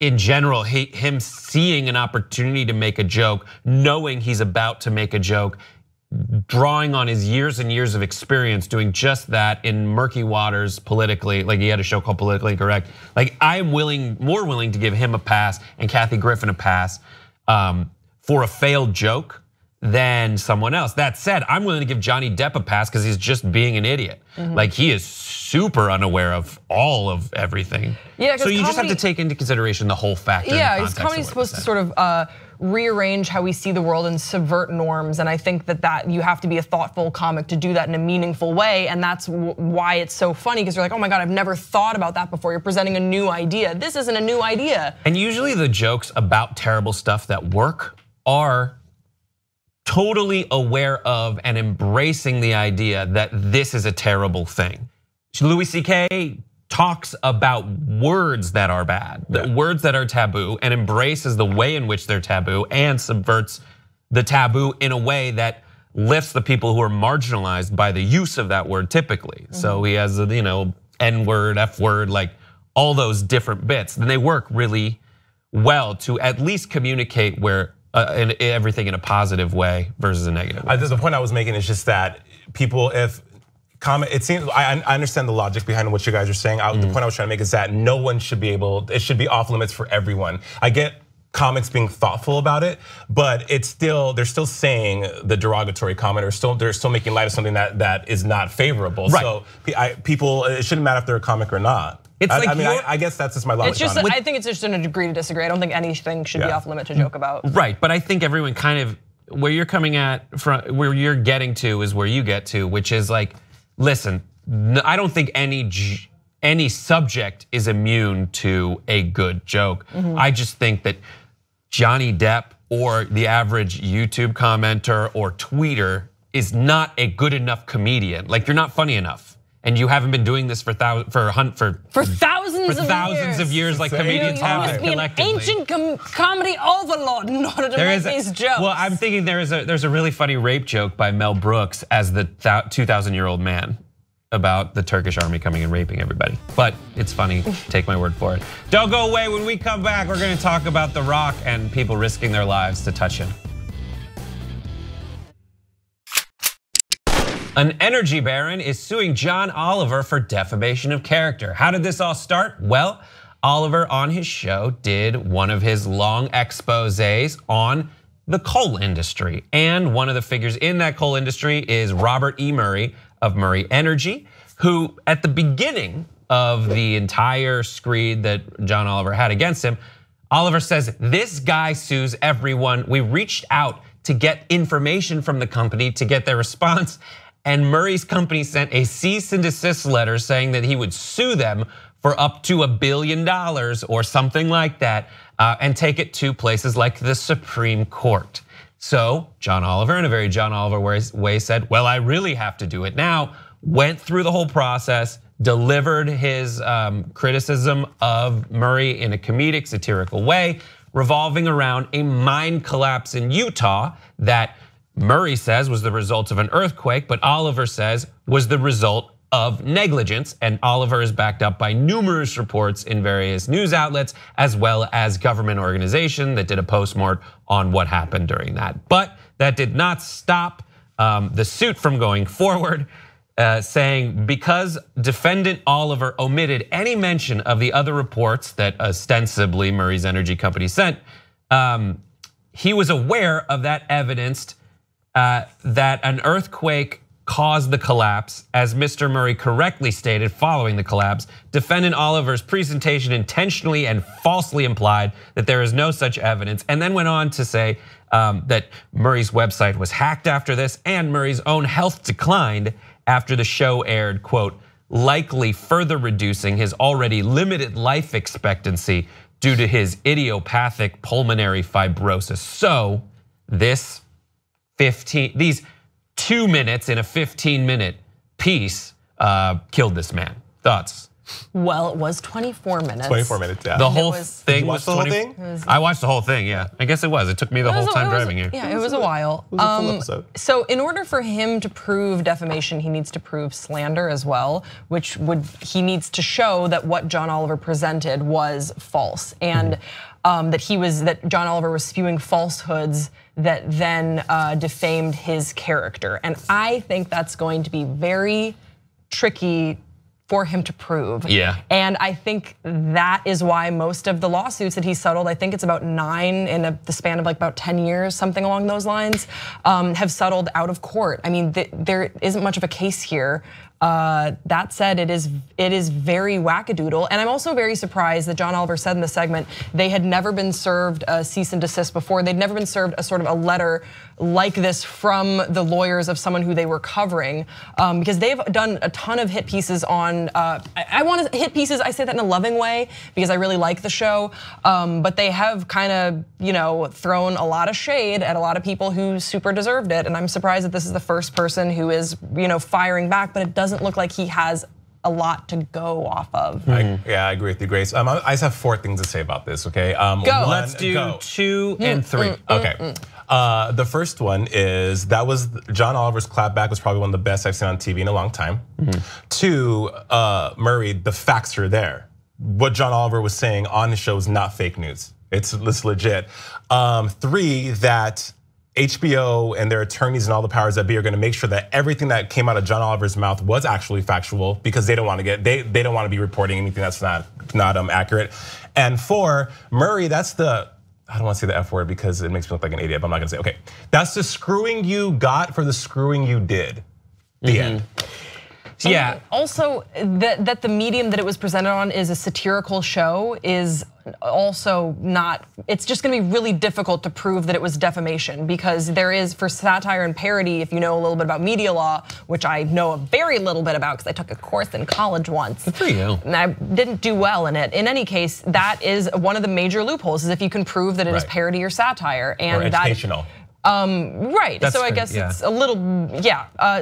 in general, him seeing an opportunity to make a joke, knowing he's about to make a joke, drawing on his years and years of experience doing just that in murky waters politically, like he had a show called Politically Incorrect. Like I'm more willing to give him a pass and Kathy Griffin a pass for a failed joke than someone else. That said, I'm willing to give Johnny Depp a pass because he's just being an idiot. Like he is super unaware of all of everything. Yeah, so you just have to take into consideration the whole factor. Yeah, because comedy's supposed to sort of rearrange how we see the world and subvert norms. And I think that you have to be a thoughtful comic to do that in a meaningful way. And that's why it's so funny, because you're like, oh my God, I've never thought about that before. You're presenting a new idea. This isn't a new idea. And usually the jokes about terrible stuff that work are totally aware of and embracing the idea that this is a terrible thing. Louis C.K. talks about words that are bad, words that are taboo, and embraces the way in which they're taboo and subverts the taboo in a way that lifts the people who are marginalized by the use of that word typically. So he has N-word, F-word, like all those different bits. And they work really well to at least communicate everything in a positive way versus a negative way. The point I was making is just that people, it seems, I understand the logic behind what you guys are saying. The point I was trying to make is that no one should be it should be off limits for everyone. I get comics being thoughtful about it, but they're still saying the derogatory comment, or they're still making light of something that is not favorable. Right. So people, it shouldn't matter if they're a comic or not. I guess that's just my logic. It's just, I think it's just an agree to disagree. I don't think anything should be off limit to joke about. Right, but I think everyone kind of, where you're coming at, where you're getting to is where you get to, which is like, listen, I don't think any subject is immune to a good joke. I just think that Johnny Depp or the average YouTube commenter or tweeter is not a good enough comedian. Like you're not funny enough. And you haven't been doing this for thousands of years, like comedians have been collectively. You must be an ancient comedy overlord in order to make these jokes. Well, I'm thinking there's a really funny rape joke by Mel Brooks as the 2,000-year-old man about the Turkish army coming and raping everybody. But it's funny, take my word for it. Don't go away. When we come back, we're gonna talk about The Rock and people risking their lives to touch him. An energy baron is suing John Oliver for defamation of character. How did this all start? Well, Oliver on his show did one of his long exposés on the coal industry. And one of the figures in that coal industry is Robert E. Murray of Murray Energy, who at the beginning of the entire screed that John Oliver had against him, Oliver says, this guy sues everyone. We reached out to get information from the company to get their response. And Murray's company sent a cease and desist letter saying that he would sue them for up to $1 billion or something like that, and take it to places like the Supreme Court. So John Oliver, in a very John Oliver way, said, well, I really have to do it now. Went through the whole process, delivered his criticism of Murray in a comedic, satirical way, revolving around a mine collapse in Utah that Murray says was the result of an earthquake, but Oliver says was the result of negligence. And Oliver is backed up by numerous reports in various news outlets, as well as government organization that did a postmort on what happened during that. But that did not stop the suit from going forward, saying because defendant Oliver omitted any mention of the other reports that ostensibly Murray's energy company sent, he was aware of that evidence that an earthquake caused the collapse. As Mr. Murray correctly stated following the collapse, defendant Oliver's presentation intentionally and falsely implied that there is no such evidence, and then went on to say that Murray's website was hacked after this, and Murray's own health declined after the show aired, quote, likely further reducing his already limited life expectancy due to his idiopathic pulmonary fibrosis. So these 2 minutes in a 15-minute piece killed this man. Thoughts? Well, it was 24 minutes. 24 minutes, yeah. The whole thing was the whole 20. thing? I watched the whole thing, yeah. I guess it was. It took me the whole time driving here. Yeah, it was a while. It was a full episode. So in order for him to prove defamation, he needs to prove slander as well, which he needs to show that what John Oliver presented was false, and that John Oliver was spewing falsehoods that then defamed his character. And I think that's going to be very tricky for him to prove. Yeah. And I think that is why most of the lawsuits that he settled, I think it's about 9 in the span of like about 10 years, something along those lines, have settled out of court. I mean, there isn't much of a case here. That said, it is very wackadoodle, and I'm also very surprised that John Oliver said in the segment they had never been served a cease and desist before. They'd never been served a sort of a letter like this from the lawyers of someone who they were covering, because they've done a ton of hit pieces on. I want to hit pieces. I say that in a loving way because I really like the show, but they have kind of thrown a lot of shade at a lot of people who super deserved it, and I'm surprised that this is the first person who is firing back, but it doesn't look like he has a lot to go off of. Yeah, I agree with you, Grace. I just have 4 things to say about this, okay? Go. Let's do 2 and 3. Okay. The first one is that was John Oliver's clapback was probably one of the best I've seen on TV in a long time. 2, Murray, the facts are there. What John Oliver was saying on his show is not fake news. It's legit. 3, that HBO and their attorneys and all the powers that be are going to make sure that everything that came out of John Oliver's mouth was actually factual, because they don't want to they don't want to be reporting anything that's not accurate. And 4, Murray, that's the, I don't want to say the F word because it makes me look like an idiot, but I'm not going to say, okay. That's the screwing you got for the screwing you did. The end. Yeah. Also, that the medium that it was presented on is a satirical show is also not, it's just gonna be really difficult to prove that it was defamation, because there is, for satire and parody, if you know a little bit about media law, which I know a very little bit about because I took a course in college once. Good for you. And I didn't do well in it. In any case, that is one of the major loopholes, is if you can prove that it is parody or satire. And or educational. Right, That's so I fair, guess yeah. it's a little,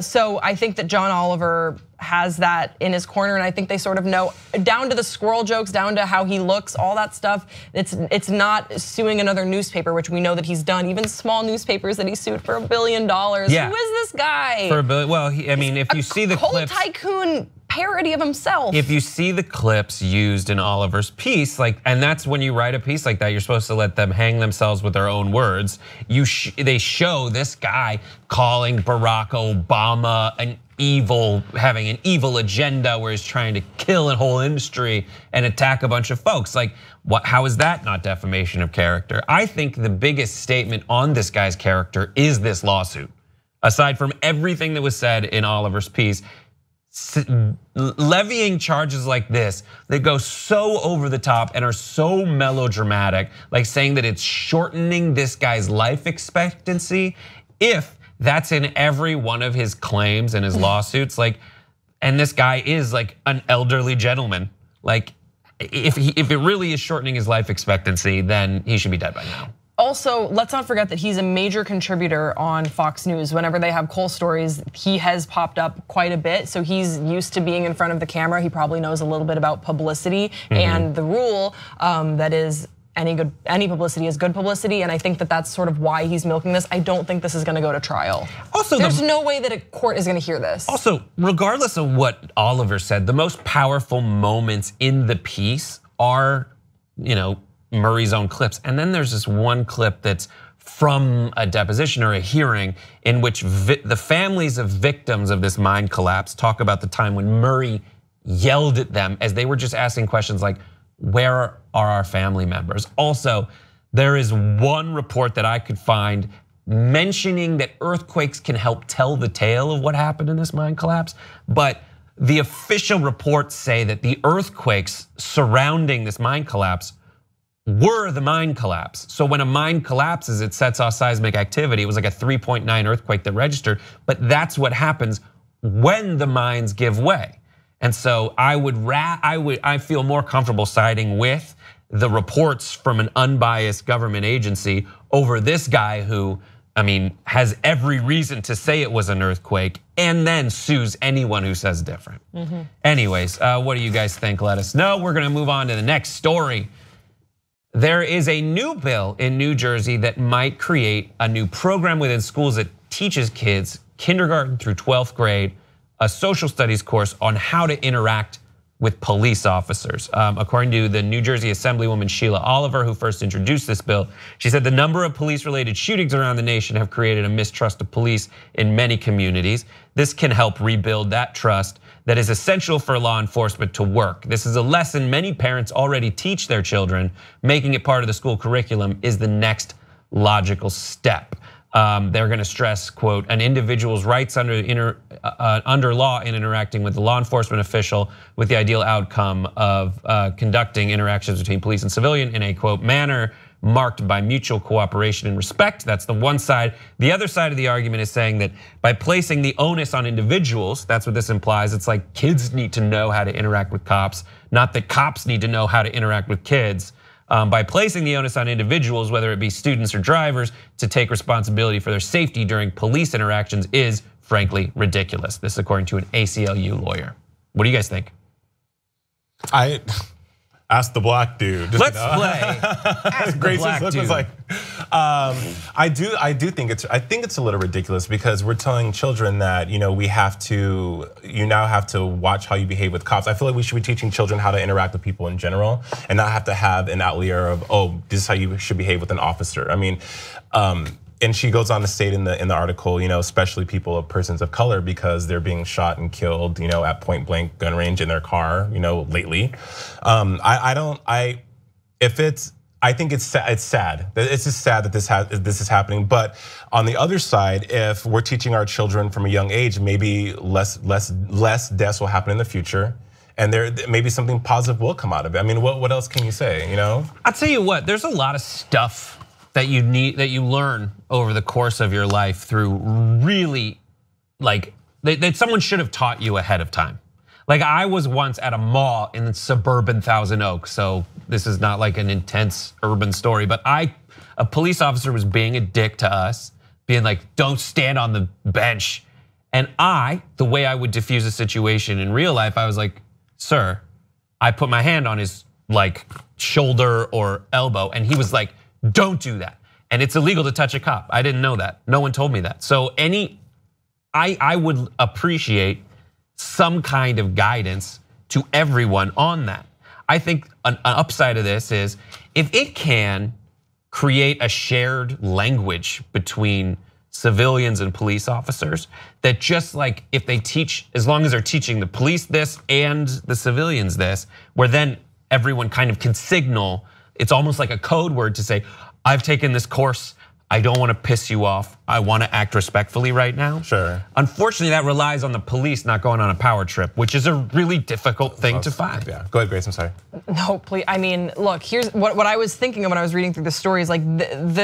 so I think that John Oliver has that in his corner, and I think they sort of know, down to the squirrel jokes, down to how he looks, all that stuff. It's not suing another newspaper, which we know that he's done. Even small newspapers that he sued for $1 billion. Yeah. Who is this guy? For $1 billion, well, I mean, if you see the coal clips, tycoon parody of himself. if you see the clips used in Oliver's piece, and that's when you write a piece like that, you're supposed to let them hang themselves with their own words. They show this guy calling Barack Obama having an evil agenda where he's trying to kill a whole industry and attack a bunch of folks. How is that not defamation of character? I think the biggest statement on this guy's character is this lawsuit. Aside from everything that was said in Oliver's piece, levying charges like this that go so over the top and are so melodramatic, like saying that it's shortening this guy's life expectancy, if that's in every one of his claims and his lawsuits, and this guy is like an elderly gentleman, if it really is shortening his life expectancy, then he should be dead by now. Also, let's not forget that he's a major contributor on Fox News. Whenever they have coal stories, he has popped up quite a bit. So he's used to being in front of the camera. He probably knows a little bit about publicity and the rule that is any publicity is good publicity. And I think that that's sort of why he's milking this. I don't think this is going to go to trial. Also, there's no way that a court is going to hear this. Also, regardless of what Oliver said, the most powerful moments in the piece are, Murray's own clips. And then there's this one clip that's from a deposition or a hearing in which the families of victims of this mine collapse talk about the time when Murray yelled at them as they were just asking questions like, where are our family members? Also, there is one report that I could find mentioning that earthquakes can help tell the tale of what happened in this mine collapse, but the official reports say that the earthquakes surrounding this mine collapse were the mine collapse. So when a mine collapses, it sets off seismic activity. It was like a 3.9 earthquake that registered, but that's what happens when the mines give way. And so I feel more comfortable siding with the reports from an unbiased government agency over this guy who I mean, has every reason to say it was an earthquake and then sues anyone who says different. Anyways, what do you guys think? Let us know. We're gonna move on to the next story. There is a new bill in New Jersey that might create a new program within schools that teaches kids kindergarten through 12th grade a social studies course on how to interact with police officers. According to the New Jersey Assemblywoman Sheila Oliver, who first introduced this bill, she said the number of police-related shootings around the nation have created a mistrust of police in many communities. This can help rebuild that trust that is essential for law enforcement to work. This is a lesson many parents already teach their children. Making it part of the school curriculum is the next logical step. They're going to stress, quote, an individual's rights under law in interacting with the law enforcement official with the ideal outcome of conducting interactions between police and civilian in a, quote, manner marked by mutual cooperation and respect. That's the one side. The other side of the argument is saying that by placing the onus on individuals, that's what this implies. It's like kids need to know how to interact with cops, not that cops need to know how to interact with kids. By placing the onus on individuals, whether it be students or drivers, to take responsibility for their safety during police interactions is frankly ridiculous. This is according to an ACLU lawyer. What do you guys think? I asked the black dude. Let's play. Ask the black dude. Was like, I do think it's a little ridiculous because we're telling children that you now have to watch how you behave with cops. I feel like we should be teaching children how to interact with people in general and not have to have an outlier of, oh, this is how you should behave with an officer. I mean, and she goes on to state in the article, especially persons of color, because they're being shot and killed, at point blank gun range in their car, lately. I think it's sad. It's just sad that this is happening. But on the other side, if we're teaching our children from a young age, maybe less deaths will happen in the future. And there maybe something positive will come out of it. I mean, what else can you say, I'll tell you what, there's a lot of stuff that you learn over the course of your life through really, like, that someone should have taught you ahead of time. Like, I was once at a mall in suburban Thousand Oaks, so this is not like an intense urban story, but a police officer was being a dick to us, being like, don't stand on the bench. And the way I would diffuse a situation in real life, I was like, sir, I put my hand on his like shoulder or elbow, and he was like, don't do that. And it's illegal to touch a cop. I didn't know that. No one told me that. So I would appreciate some kind of guidance to everyone on that. I think an upside of this is if it can create a shared language between civilians and police officers, that just like if they teach, as long as they're teaching the police this and the civilians this, where then everyone kind of can signal. It's almost like a code word to say, I've taken this course, I don't want to piss you off, I want to act respectfully right now. Sure. Unfortunately, that relies on the police not going on a power trip, which is a really difficult thing to find. Yeah, go ahead, Grace, I'm sorry. No, please, I mean, look, here's what I was thinking of when I was reading through the stories. Like,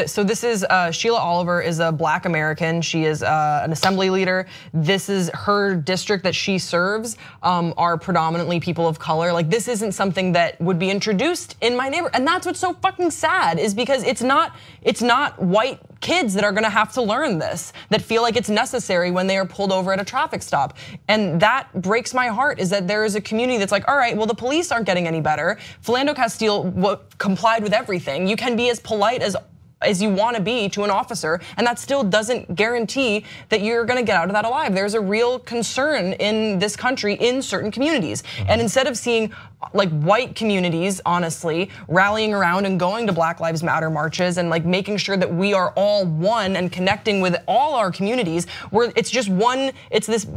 so this is Sheila Oliver is a Black American. She is an assembly leader. This is her district that she serves are predominantly people of color. Like, this isn't something that would be introduced in my neighborhood, and that's what's so fucking sad is because it's not white kids that are gonna have to learn this, that feel like it's necessary when they are pulled over at a traffic stop. And that breaks my heart is that there is a community that's like, all right, well, the police aren't getting any better. Philando Castile complied with everything. You can be as polite as you want to be to an officer, and that still doesn't guarantee that you're gonna get out of that alive. There's a real concern in this country in certain communities. And instead of seeing like white communities, honestly, rallying around and going to Black Lives Matter marches and like making sure that we are all one and connecting with all our communities, where it's just one, it's this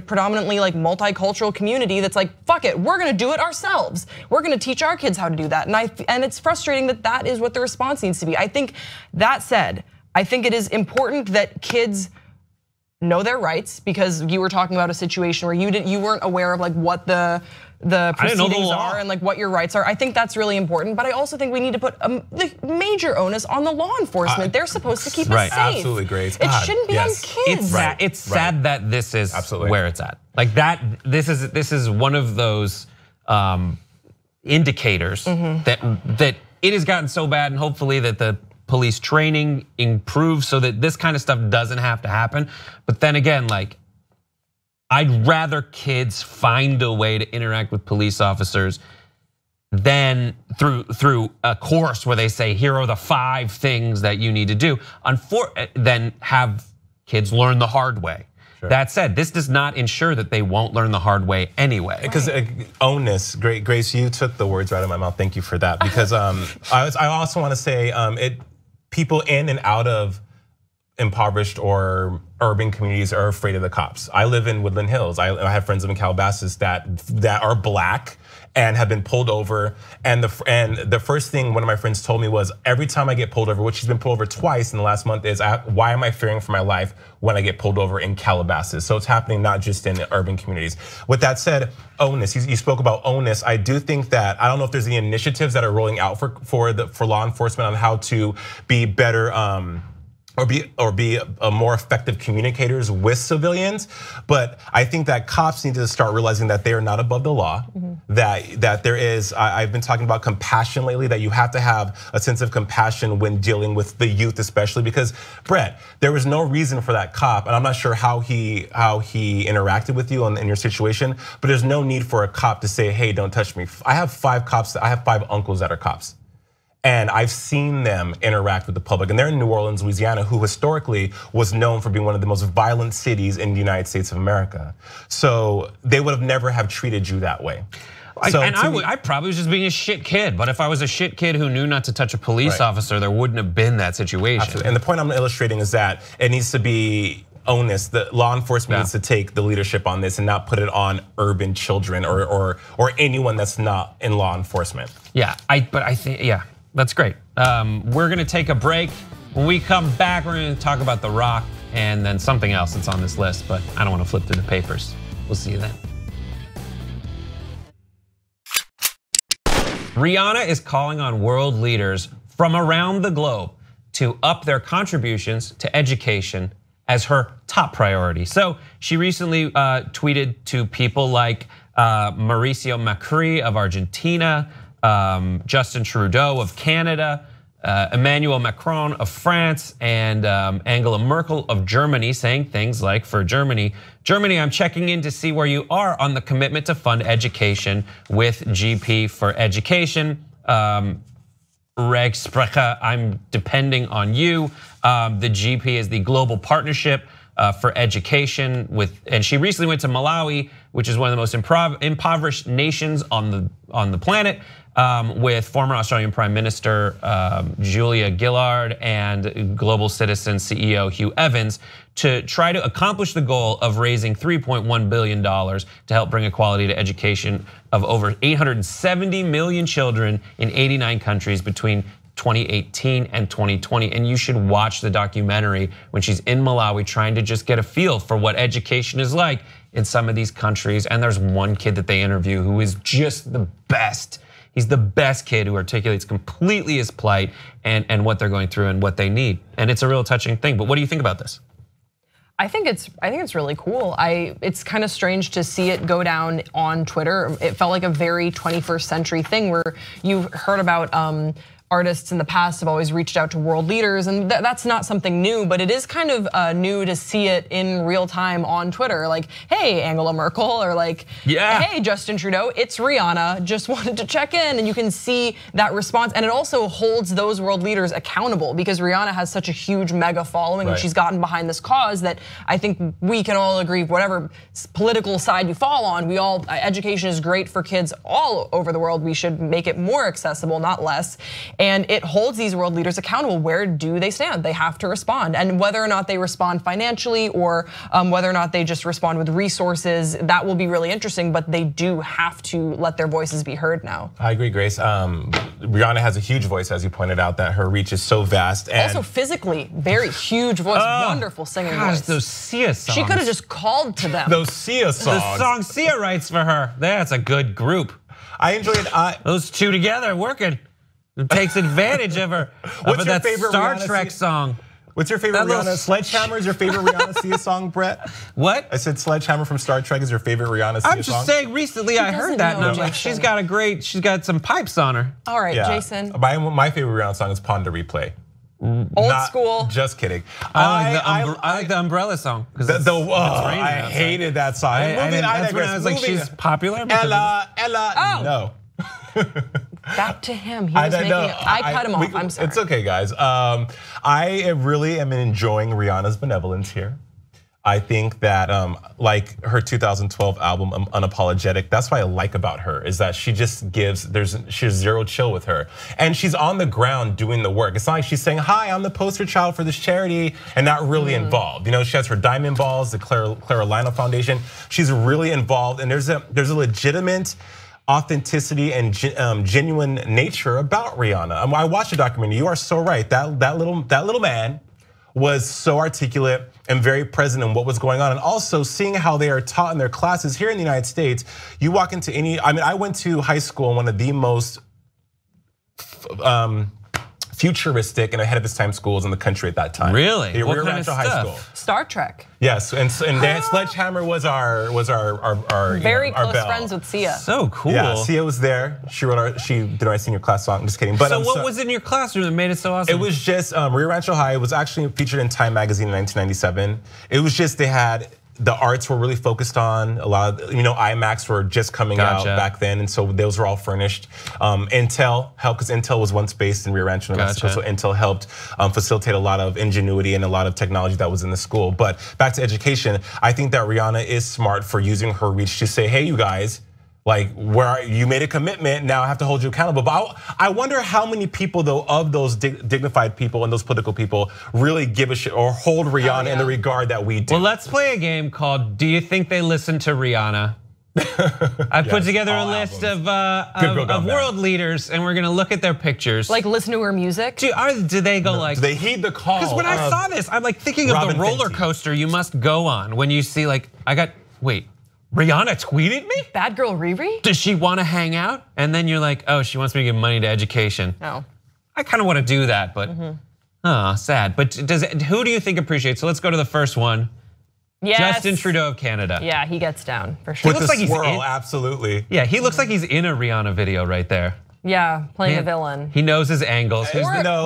predominantly like multicultural community that's like, fuck it, we're gonna do it ourselves. We're gonna teach our kids how to do that. And it's frustrating that that is what the response needs to be. I think that said, I think it is important that kids know their rights, because you were talking about a situation where you weren't aware of like what the proceedings are and like what your rights are. I think that's really important, but I also think we need to put the major onus on the law enforcement. They're supposed to keep us safe. Absolutely, Grace. It shouldn't be on kids. It's sad that this is where it's at. Like that, this is one of those indicators that it has gotten so bad, and hopefully that the police training improved so that this kind of stuff doesn't have to happen. But then again, like, I'd rather kids find a way to interact with police officers than through a course where they say, here are the 5 things that you need to do, than have kids learn the hard way. Sure. That said, this does not ensure that they won't learn the hard way anyway. Because onus, Grace, you took the words right out of my mouth. Thank you for that. Because I also want to say, people in and out of impoverished or urban communities are afraid of the cops. I live in Woodland Hills. I have friends in Calabasas that are black and have been pulled over. And the first thing one of my friends told me was, every time I get pulled over, which she's been pulled over twice in the last month, is why am I fearing for my life when I get pulled over in Calabasas? So it's happening not just in urban communities. With that said, onus, you spoke about onus. I do think that, I don't know if there's any initiatives that are rolling out for law enforcement on how to be better, or be more effective communicators with civilians, but I think that cops need to start realizing that they are not above the law. That there is, I've been talking about compassion lately. That you have to have a sense of compassion when dealing with the youth, especially because Brett, there was no reason for that cop, and I'm not sure how he interacted with you in your situation, but there's no need for a cop to say, hey, don't touch me. I have 5 cops. I have 5 uncles that are cops. And I've seen them interact with the public. And they're in New Orleans, Louisiana, who historically was known for being one of the most violent cities in the United States of America. So they would have never have treated you that way. I probably was just being a shit kid, but if I was a shit kid who knew not to touch a police officer, there wouldn't have been that situation. Absolutely. And the point I'm illustrating is that it needs to be onus. The law enforcement needs to take the leadership on this and not put it on urban children or anyone that's not in law enforcement. Yeah, but I think, yeah. That's great. We're gonna take a break. When we come back, we're gonna talk about The Rock and then something else that's on this list, but I don't wanna flip through the papers. We'll see you then. Rihanna is calling on world leaders from around the globe to up their contributions to education as her top priority. So she recently tweeted to people like Mauricio Macri of Argentina, Justin Trudeau of Canada, Emmanuel Macron of France, and Angela Merkel of Germany, saying things like, for Germany, I'm checking in to see where you are on the commitment to fund education with GP for education. Regsprecher, I'm depending on you. The GP is the global partnership for education and she recently went to Malawi, which is one of the most impoverished nations on the planet, with former Australian Prime Minister Julia Gillard and Global Citizen CEO Hugh Evans to try to accomplish the goal of raising $3.1 billion to help bring equality to education of over 870 million children in 89 countries between 2018 and 2020. And you should watch the documentary when she's in Malawi trying to just get a feel for what education is like in some of these countries. And there's one kid that they interview who is just the best. He's the best kid who articulates completely his plight and what they're going through and what they need. And it's a real touching thing. But what do you think about this? I think it's really cool. It's kind of strange to see it go down on Twitter. It felt like a very 21st century thing where you've heard about artists in the past have always reached out to world leaders, and that's not something new, but it is kind of new to see it in real time on Twitter. Like, hey, Angela Merkel, or like, hey, Justin Trudeau, it's Rihanna, just wanted to check in, and you can see that response. And it also holds those world leaders accountable because Rihanna has such a huge mega following and she's gotten behind this cause that I think we can all agree, whatever political side you fall on, education is great for kids all over the world. We should make it more accessible, not less. And it holds these world leaders accountable. Where do they stand? They have to respond. And whether or not they respond financially or whether or not they just respond with resources, that will be really interesting, but they do have to let their voices be heard now. I agree, Grace. Rihanna has a huge voice, as you pointed out, that her reach is so vast. And also physically, very huge voice, wonderful singing voice. Those Sia songs. She could have just called to them. Those Sia songs. The song Sia writes for her. That's a good group. I enjoyed those two together working. It takes advantage of her. What's your favorite Star Rihanna Trek song? What's your favorite Rihanna? Sledgehammer is your favorite Rihanna Sia song, Brett? What? I said Sledgehammer from Star Trek is your favorite Rihanna Sia song? I'm just saying, recently I heard that and I'm like, she's got some pipes on her. All right, Jason. My favorite Rihanna song is Pon de Replay. Old school. Just kidding. I like the Umbrella song. I hated that song. That's when I was like, she's popular. Ella. Oh. No. Back to him. He was making it. I cut him off. I'm sorry. It's okay, guys. I really am enjoying Rihanna's benevolence here. I think that like her 2012 album, Unapologetic, that's what I like about her, is that she just she's zero chill with her. And she's on the ground doing the work. It's not like she's saying, hi, I'm the poster child for this charity, and not really involved. You know, she has her Diamond Balls, the Clara Lionel Foundation. She's really involved, and there's a legitimate authenticity and genuine nature about Rihanna. I watched the documentary. You are so right. That little man was so articulate and very present in what was going on. And also seeing how they are taught in their classes here in the United States. You walk into I went to high school in one of the most futuristic and ahead of its time schools in the country at that time. Really? The What Rio kind of Rancho High stuff? School. Star Trek. Yes, and Sledgehammer was our Very our close bell. friends with Sia. So cool. Yeah, Sia was there. She did our senior class song. I'm just kidding. But so what was in your classroom that made it so awesome? It was just Rio Rancho High. It was actually featured in Time magazine in 1997. It was just the arts were really focused on a lot of, IMAX were just coming out back then, and so those were all furnished. Intel helped because Intel was once based in Rio Rancho, New Mexico, so Intel helped facilitate a lot of ingenuity and a lot of technology that was in the school. But back to education, I think that Rihanna is smart for using her reach to say, hey, you guys, like you made a commitment, now I have to hold you accountable. But I wonder how many people though of those dignified people and those political people really give a shit or hold Rihanna in the regard that we do. Well, let's play a game called Do You Think They Listen to Rihanna? I put together a list of world leaders, and we're gonna look at their pictures. Like listen to her music? Do they go like? Do they heed the call? Because when I saw this, I'm like thinking of the roller coaster you must go on when you see like Rihanna tweeted me? Bad girl Riri? Does she want to hang out? And then you're like, oh, she wants me to give money to education. No. I kind of want to do that, but sad. But who do you think appreciates? So let's go to the first one. Yes. Justin Trudeau of Canada. Yeah, he gets down for sure. With the swirl, absolutely. Yeah, he looks like he's in a Rihanna video right there. Yeah, playing a villain. He knows his angles. Or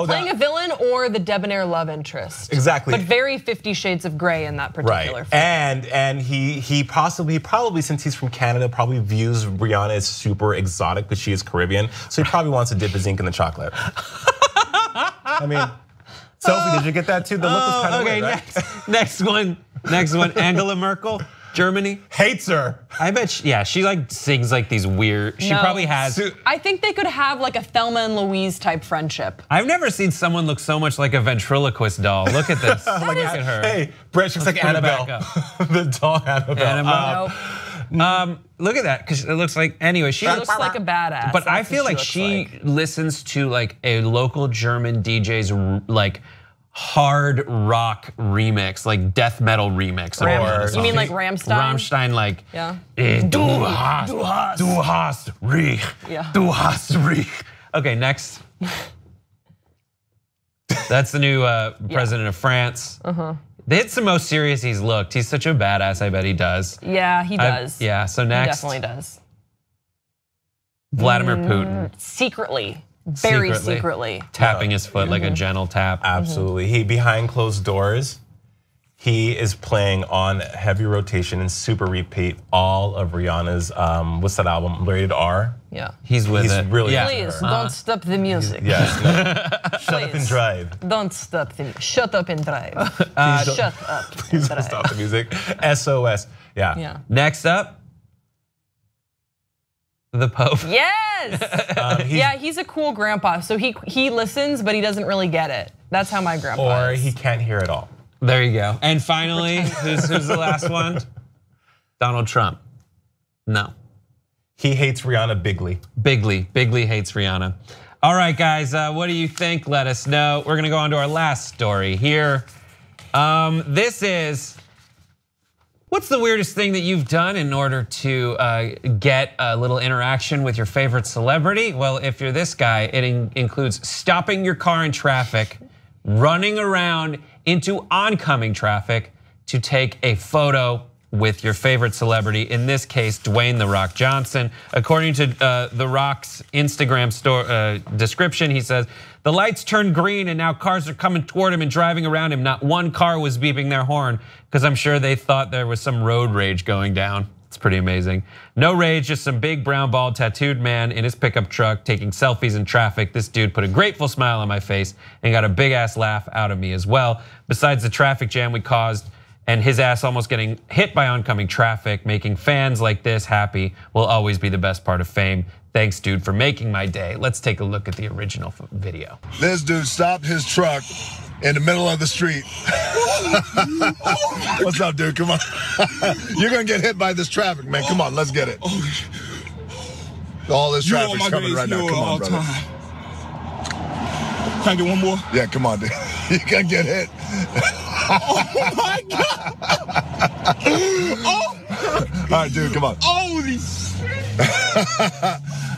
playing a villain or the debonair love interest. Exactly. But very 50 Shades of Grey in that particular film. And he probably since he's from Canada probably views Rihanna as super exotic because she is Caribbean. So he probably wants to dip his ink in the chocolate. I mean, Sophie, did you get that too? The look was kind of weird, right? Next one, Angela Merkel. Germany hates her. I bet she like sings like these weird. She probably has. I think they could have like a Thelma and Louise type friendship. I've never seen someone look so much like a ventriloquist doll. Look at this. Look at her. Hey, Brett, she looks like Annabelle. the doll Annabelle. Look at that, because it looks like anyway. She looks like a badass. But I feel like she listens to like a local German DJ's like hard rock remix, like death metal remix. You mean like Rammstein? Rammstein, like yeah. Du hast recht. Yeah. Du hast recht. Okay, next. That's the new president of France. It's the most serious he's looked. He's such a badass. I bet he does. Yeah, he does. So next, he definitely does. Vladimir Putin. Secretly. Very secretly. Tapping his foot like a gentle tap. Absolutely. He behind closed doors, he is playing on heavy rotation and super repeat all of Rihanna's what's that album? Rated R. Yeah. He's really Please don't stop the music. Yes. Shut up and drive. Don't stop the music. Shut up and drive. Shut up. Please don't stop the music. SOS. Yeah. Next up. The Pope. Yes. He's a cool grandpa. So he listens, but he doesn't really get it. That's how my grandpa is. Or he can't hear at all. There you go. And finally, who's the last one? Donald Trump. No. He hates Rihanna bigly. Bigly hates Rihanna. All right, guys, what do you think? Let us know. We're gonna go on to our last story here. This is. What's the weirdest thing that you've done in order to get a little interaction with your favorite celebrity? Well, if you're this guy, it includes stopping your car in traffic, running around into oncoming traffic to take a photo with your favorite celebrity, in this case, Dwayne "The Rock" Johnson. According to The Rock's Instagram description, he says, "The lights turned green and now cars are coming toward him and driving around him. Not one car was beeping their horn because I'm sure they thought there was some road rage going down." It's pretty amazing. No rage, just some big brown bald tattooed man in his pickup truck taking selfies in traffic. This dude put a grateful smile on my face and got a big ass laugh out of me as well. Besides the traffic jam we caused and his ass almost getting hit by oncoming traffic, making fans like this happy will always be the best part of fame. Thanks, dude, for making my day. Let's take a look at the original video. This dude stopped his truck in the middle of the street. What's up, dude? Come on. You're gonna get hit by this traffic, man. Come on, let's get it. All this traffic's coming right now. Come on, brother. Can I get one more? Yeah, come on, dude. You're gonna get hit. Oh my God! Oh! All right, dude, come on. Holy shit!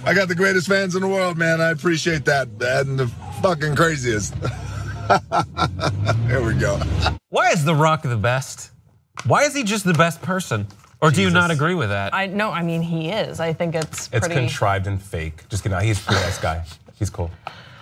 I got the greatest fans in the world, man. I appreciate that. And the fucking craziest. Here we go. Why is The Rock the best? Why is he just the best person? Or do you not agree with that? No, I mean, he is. I think it's It's pretty. contrived and fake. Just kidding. He's a pretty nice guy. He's cool.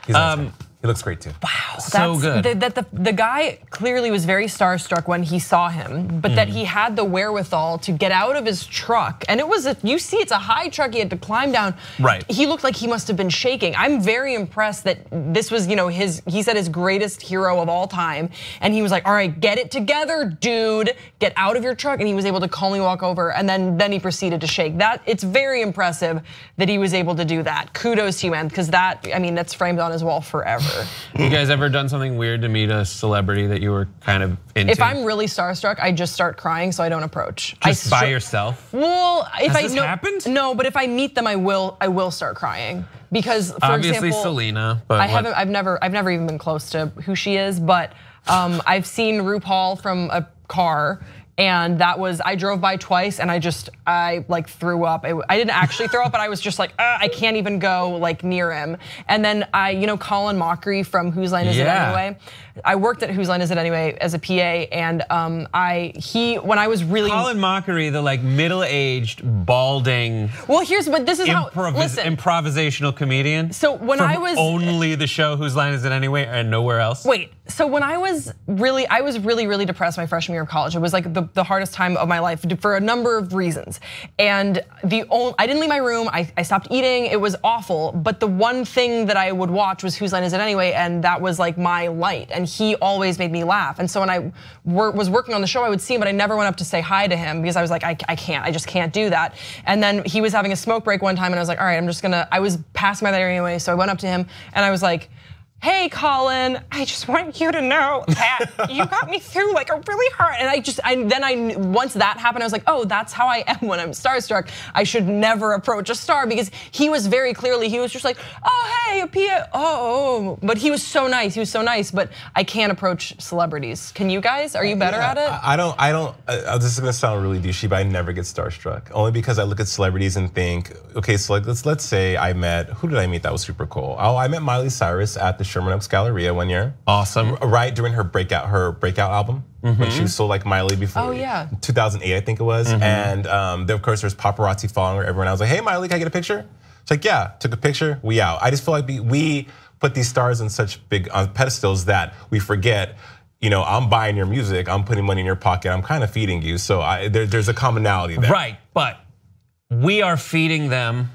He's a nice guy. He looks great too. Wow, so good. The guy clearly was very starstruck when he saw him, but that he had the wherewithal to get out of his truck. And it was you see, it's a high truck he had to climb down. Right. He looked like he must have been shaking. I'm very impressed that this was, he said his greatest hero of all time. And he was like, all right, get it together, dude. Get out of your truck. And he was able to calmly walk over, and then he proceeded to shake. It's very impressive that he was able to do that. Kudos to you, man, because that's framed on his wall forever. You guys ever done something weird to meet a celebrity that you were kind of into? If I'm really starstruck, I just start crying, so I don't approach. Just by yourself? Well, if Has this happened? No, but if I meet them, I will start crying because, for obviously, example, Selena. But I've never even been close to who she is, but I've seen RuPaul from a car. And I drove by twice and I like threw up. I didn't actually throw up, but I was just like, I can't even go like near him. And then Colin Mockery from Whose Line Is It Anyway? I worked at Whose Line Is It Anyway as a PA, and when I was really Colin Mockery, the like middle-aged, balding. Well, this is how listen. Improvisational comedian. So when I was only the show Whose Line Is It Anyway and nowhere else. Wait, so when I was really depressed my freshman year of college. It was like the hardest time of my life for a number of reasons. And I didn't leave my room. I stopped eating. It was awful. But the one thing that I would watch was Whose Line Is It Anyway, and that was like my light. And he always made me laugh. And so when I was working on the show, I would see him, but I never went up to say hi to him because I was like, I just can't do that. And then he was having a smoke break one time, and I was like, all right, I was passing by that area anyway, so I went up to him and I was like, hey, Colin, I just want you to know that you got me through like a really hard. And once that happened, I was like, oh, that's how I am when I'm starstruck. I should never approach a star because he was very clearly, he was just like, oh, hey, a PA, oh. But he was so nice, but I can't approach celebrities. Can you guys? Are you better at it? I don't, this is gonna sound really douchey, but I never get starstruck. Only because I look at celebrities and think, okay, so like let's say who did I meet that was super cool? Oh, I met Miley Cyrus at the Sherman Oaks Galleria one year. Awesome. Right during her breakout album. When she was still like Miley before. Oh yeah. 2008, I think it was. And then of course there's paparazzi following her everywhere. I was like, hey Miley, can I get a picture? It's like, yeah, took a picture, we out. I just feel like we put these stars on such big pedestals that we forget, I'm buying your music, I'm putting money in your pocket, I'm kind of feeding you. So there's a commonality there. Right, but we are feeding them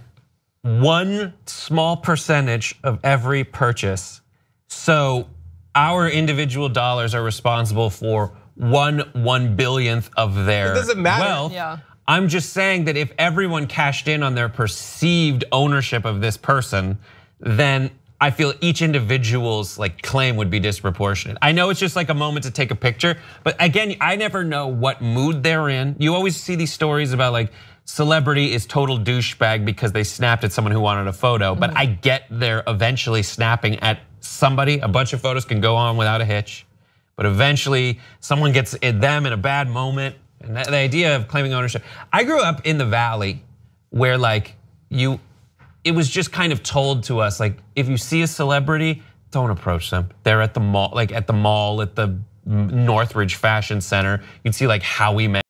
one small percentage of every purchase. So our individual dollars are responsible for 1/1 of their It doesn't matter. wealth. Yeah. I'm just saying that if everyone cashed in on their perceived ownership of this person, then I feel each individual's like claim would be disproportionate. I know it's just like a moment to take a picture, but again, I never know what mood they're in. You always see these stories about like celebrity is total douchebag because they snapped at someone who wanted a photo, but I get they're eventually snapping at somebody. A bunch of photos can go on without a hitch, but eventually someone gets them in a bad moment. And the idea of claiming ownership. I grew up in the Valley where like it was just kind of told to us, like if you see a celebrity, don't approach them. They're at the mall, at the Northridge Fashion Center. You'd see like Howie